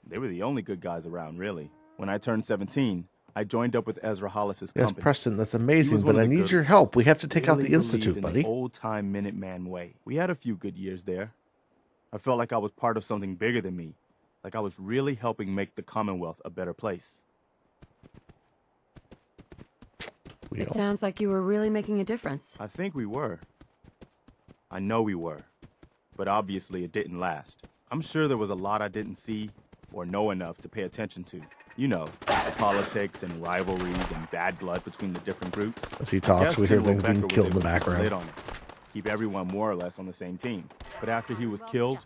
Speaker 4: They were the only good guys around, really. When I turned 17, I joined up with Ezra Hollis's
Speaker 3: Yes,
Speaker 4: company.
Speaker 3: Preston, that's
Speaker 4: He
Speaker 3: amazing,
Speaker 4: was one
Speaker 3: but
Speaker 4: of
Speaker 3: I
Speaker 4: the
Speaker 3: need
Speaker 4: good
Speaker 3: your
Speaker 4: ones.
Speaker 3: help. We have to take out
Speaker 4: Really
Speaker 3: the Institute,
Speaker 4: believed in
Speaker 3: buddy.
Speaker 4: the old-time Minuteman way. We had a few good years there. I felt like I was part of something bigger than me. Like I was really helping make the Commonwealth a better place.
Speaker 22: It sounds like you were really making a difference.
Speaker 4: I think we were. I know we were. But obviously it didn't last. I'm sure there was a lot I didn't see or know enough to pay attention to. You know, the politics and rivalries and bad blood between the different groups.
Speaker 3: As he talks,
Speaker 4: Yes,
Speaker 3: we hear
Speaker 4: General
Speaker 3: things being
Speaker 4: Becker was
Speaker 3: killed in the
Speaker 4: able to put a
Speaker 3: background.
Speaker 4: lid on it, keep everyone more or less on the same team. But after he was killed,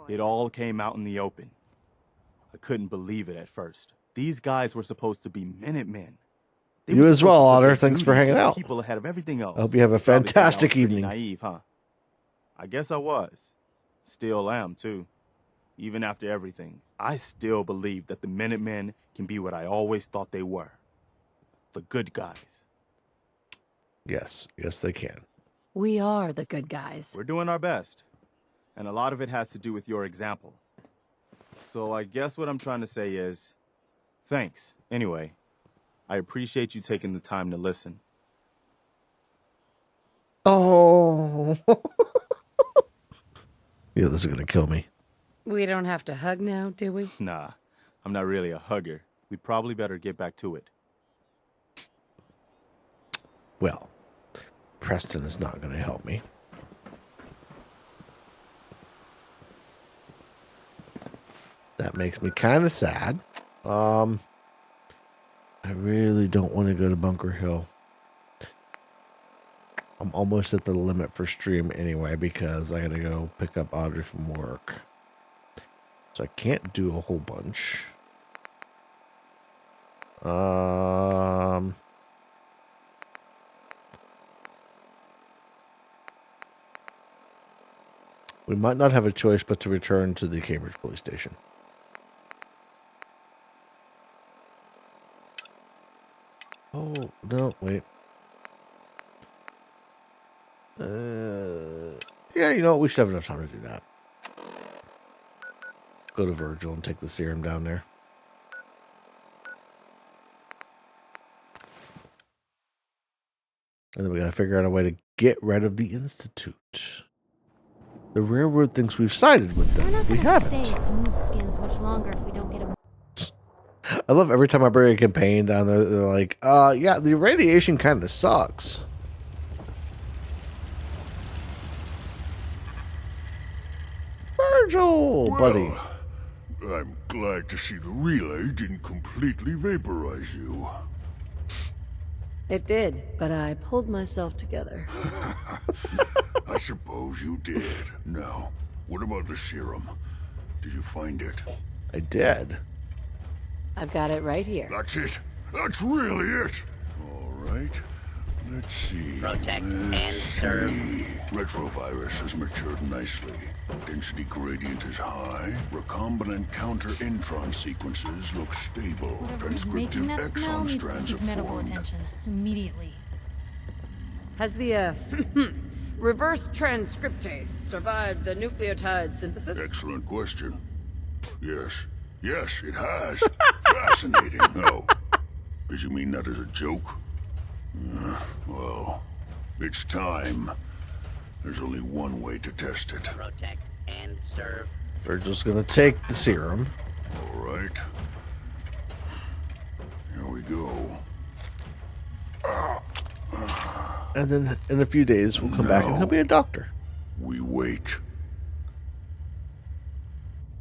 Speaker 4: it all came out in the open. I couldn't believe it at first. These guys were supposed to be Minutemen. They
Speaker 3: You
Speaker 4: were
Speaker 3: as
Speaker 4: supposed
Speaker 3: well,
Speaker 4: to put
Speaker 3: Otter.
Speaker 4: their
Speaker 3: Thanks for
Speaker 4: duty
Speaker 3: hanging
Speaker 4: to
Speaker 3: out.
Speaker 4: People ahead of everything else.
Speaker 3: I hope you have a
Speaker 4: Probably think I was
Speaker 3: fantastic
Speaker 4: pretty
Speaker 3: evening.
Speaker 4: Naive, huh? I guess I was. Still am, too. Even after everything, I still believe that the Minutemen can be what I always thought they were. The good guys.
Speaker 3: Yes, yes they can.
Speaker 9: We are the good guys.
Speaker 4: We're doing our best. And a lot of it has to do with your example. So I guess what I'm trying to say is, thanks. Anyway, I appreciate you taking the time to listen.
Speaker 3: Oh. Yeah, this is going to kill me.
Speaker 9: We don't have to hug now, do we?
Speaker 4: Nah, I'm not really a hugger. We'd probably better get back to it.
Speaker 3: Well, Preston is not going to help me. That makes me kind of sad. I really don't want to go to Bunker Hill. I'm almost at the limit for stream anyway because I got to go pick up Audrey from work. So I can't do a whole bunch. We might not have a choice but to return to the Cambridge police station. Oh, no, wait. Yeah, you know what? We should have enough time to do that. Go to Virgil and take the serum down there. And then we gotta figure out a way to get rid of the Institute. The railroad thinks we've sided with them. We haven't.
Speaker 15: Stay smooth skins much longer if we don't get them.
Speaker 3: I love every time I bring a campaign down there, they're like, yeah, the radiation kind of sucks. Virgil, buddy.
Speaker 1: I'm glad to see the relay didn't completely vaporize you.
Speaker 9: It did, but I pulled myself together.
Speaker 1: I suppose you did. Now, what about the serum? Did you find it?
Speaker 3: I did.
Speaker 9: I've got it right here.
Speaker 1: That's it. That's really it. All right. Let's see.
Speaker 21: Protect and serve.
Speaker 1: Retrovirus has matured nicely. Density gradient is high. Recombinant counter-intron sequences look stable.
Speaker 15: Whatever's
Speaker 1: Transcriptive
Speaker 15: making that smell
Speaker 1: exon
Speaker 15: needs to
Speaker 1: strands
Speaker 15: seek
Speaker 1: have
Speaker 15: medical
Speaker 1: formed.
Speaker 15: attention immediately.
Speaker 9: Has the, reverse transcriptase survived the nucleotide synthesis?
Speaker 1: Excellent question. Yes. Yes, it has. Fascinating. No. Did you mean that as a joke? Well, it's time. There's only one way to test it.
Speaker 21: Protect and serve.
Speaker 3: Virgil's gonna take the serum.
Speaker 1: All right. Here we go.
Speaker 3: And then in a few days, we'll come back and he'll be a doctor.
Speaker 1: We wait.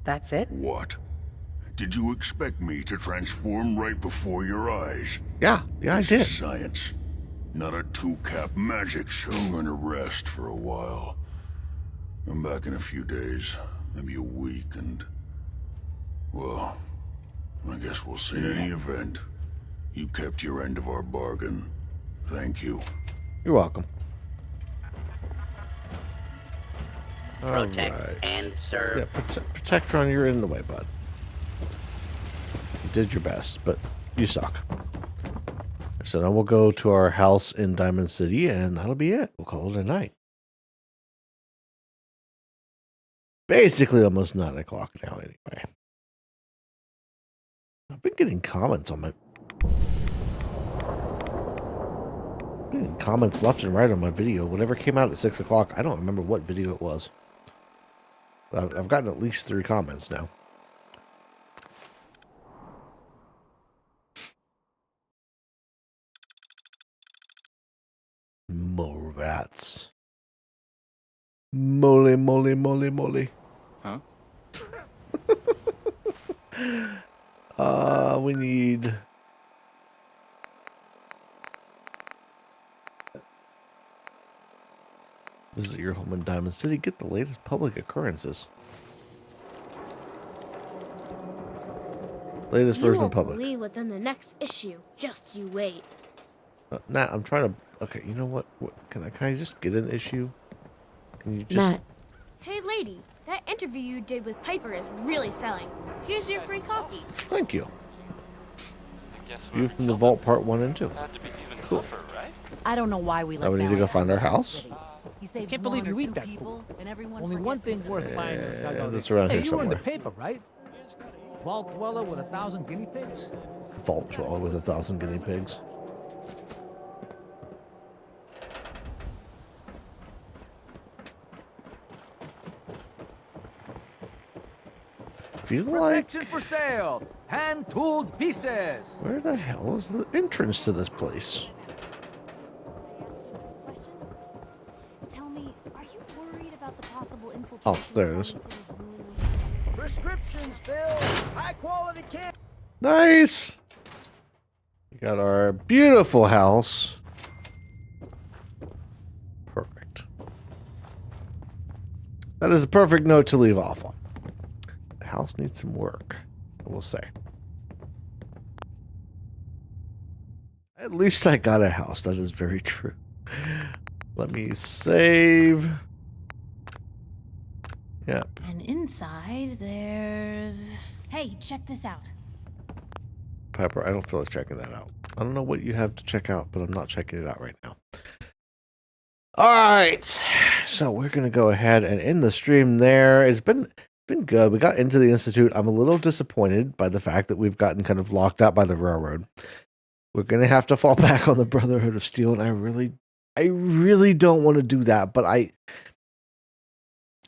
Speaker 9: That's it?
Speaker 1: What? Did you expect me to transform right before your eyes?
Speaker 3: Yeah, I did.
Speaker 1: This is science, not a two-cap magic show. I'm gonna rest for a while. I'm back in a few days, maybe a week, and... well, I guess we'll see. In any event, you kept your end of our bargain. Thank you.
Speaker 3: You're welcome.
Speaker 21: Protect
Speaker 3: Alright.
Speaker 21: and serve.
Speaker 3: Yeah, Protectron, you're in the way, bud. You did your best, but you suck. So now we'll go to our house in Diamond City, and that'll be it. We'll call it a night. Basically almost 9 o'clock now, anyway. I've been getting comments on my... getting comments left and right on my video. Whatever came out at 6 o'clock, I don't remember what video it was. I've gotten at least 3 comments now. More rats. Moly, moly, moly, moly.
Speaker 4: Huh?
Speaker 3: We need... visit your home in Diamond City. Get the latest public occurrences. Latest version of public.
Speaker 13: You won't believe what's in the next issue. Just you wait.
Speaker 3: Nat, I'm trying to... okay, you know what? Can I just get an issue? Can you just...
Speaker 9: Nat,
Speaker 13: Hey, lady, that interview you did with Piper is really selling. Here's your free copy.
Speaker 3: Thank you. View from the vault part 1 and 2. Cool.
Speaker 8: I don't know why we
Speaker 3: Now we need to go find our house.
Speaker 8: I can't believe you eat that food. Only one thing's worth buying.
Speaker 3: It's around here
Speaker 17: Hey, you were in the
Speaker 3: somewhere.
Speaker 17: paper, right? Vault dweller with 1,000 guinea pigs?
Speaker 3: Vault dweller with 1,000 guinea pigs. Feel like...
Speaker 17: Protection for sale! Hand-tooled pieces!
Speaker 3: Where the hell is the entrance to this place?
Speaker 15: Tell me, are you worried about the possible infiltration?
Speaker 3: Oh, there it is.
Speaker 12: Prescriptions, Bill. High quality kit.
Speaker 3: Nice! We got our beautiful house. Perfect. That is a perfect note to leave off on. The house needs some work, I will say. At least I got a house. That is very true. Let me save. Yep.
Speaker 15: And inside, there's... Hey, check this out.
Speaker 3: Pepper, I don't feel like checking that out. I don't know what you have to check out, but I'm not checking it out right now. Alright. So we're going to go ahead and end the stream there. It's been good. We got into the Institute. I'm a little disappointed by the fact that we've gotten kind of locked out by the railroad. We're going to have to fall back on the Brotherhood of Steel, and I really don't want to do that, but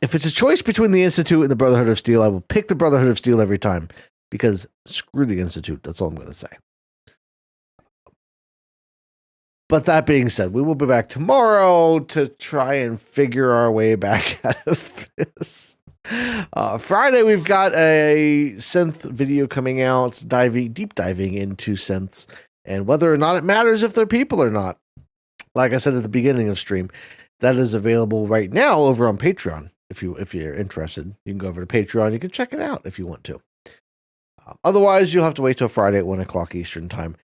Speaker 3: if it's a choice between the Institute and the Brotherhood of Steel, I will pick the Brotherhood of Steel every time, because screw the Institute. That's all I'm going to say. But that being said, we will be back tomorrow to try and figure our way back out of this. Friday, we've got a synth video coming out, deep diving into synths and whether or not it matters if they're people or not. Like I said at the beginning of stream, that is available right now over on Patreon. If you're interested, you can go over to Patreon. You can check it out if you want to. Otherwise, you'll have to wait till Friday at 1 o'clock Eastern time.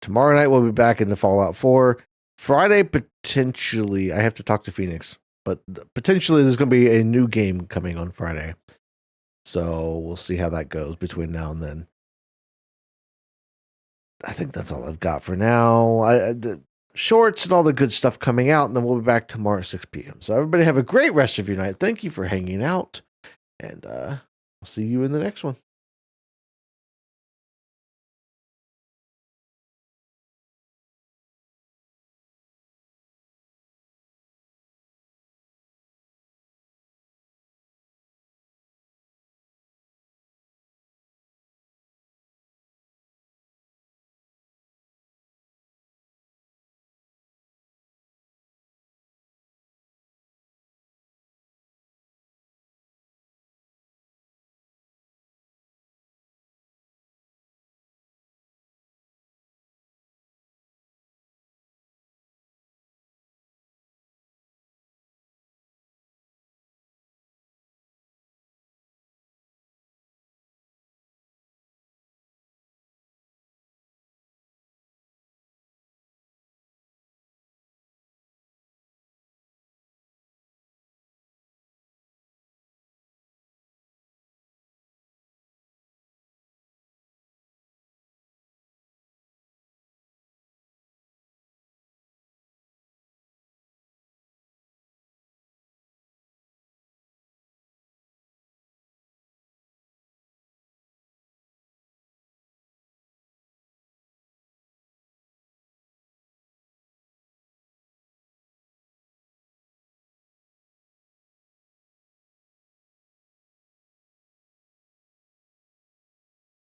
Speaker 3: Tomorrow night, we'll be back into Fallout 4. Friday, potentially, I have to talk to Phoenix, but potentially there's going to be a new game coming on Friday. So we'll see how that goes between now and then. I think that's all I've got for now. The shorts and all the good stuff coming out, and then we'll be back tomorrow at 6 p.m. So everybody have a great rest of your night. Thank you for hanging out, and I'll see you in the next one.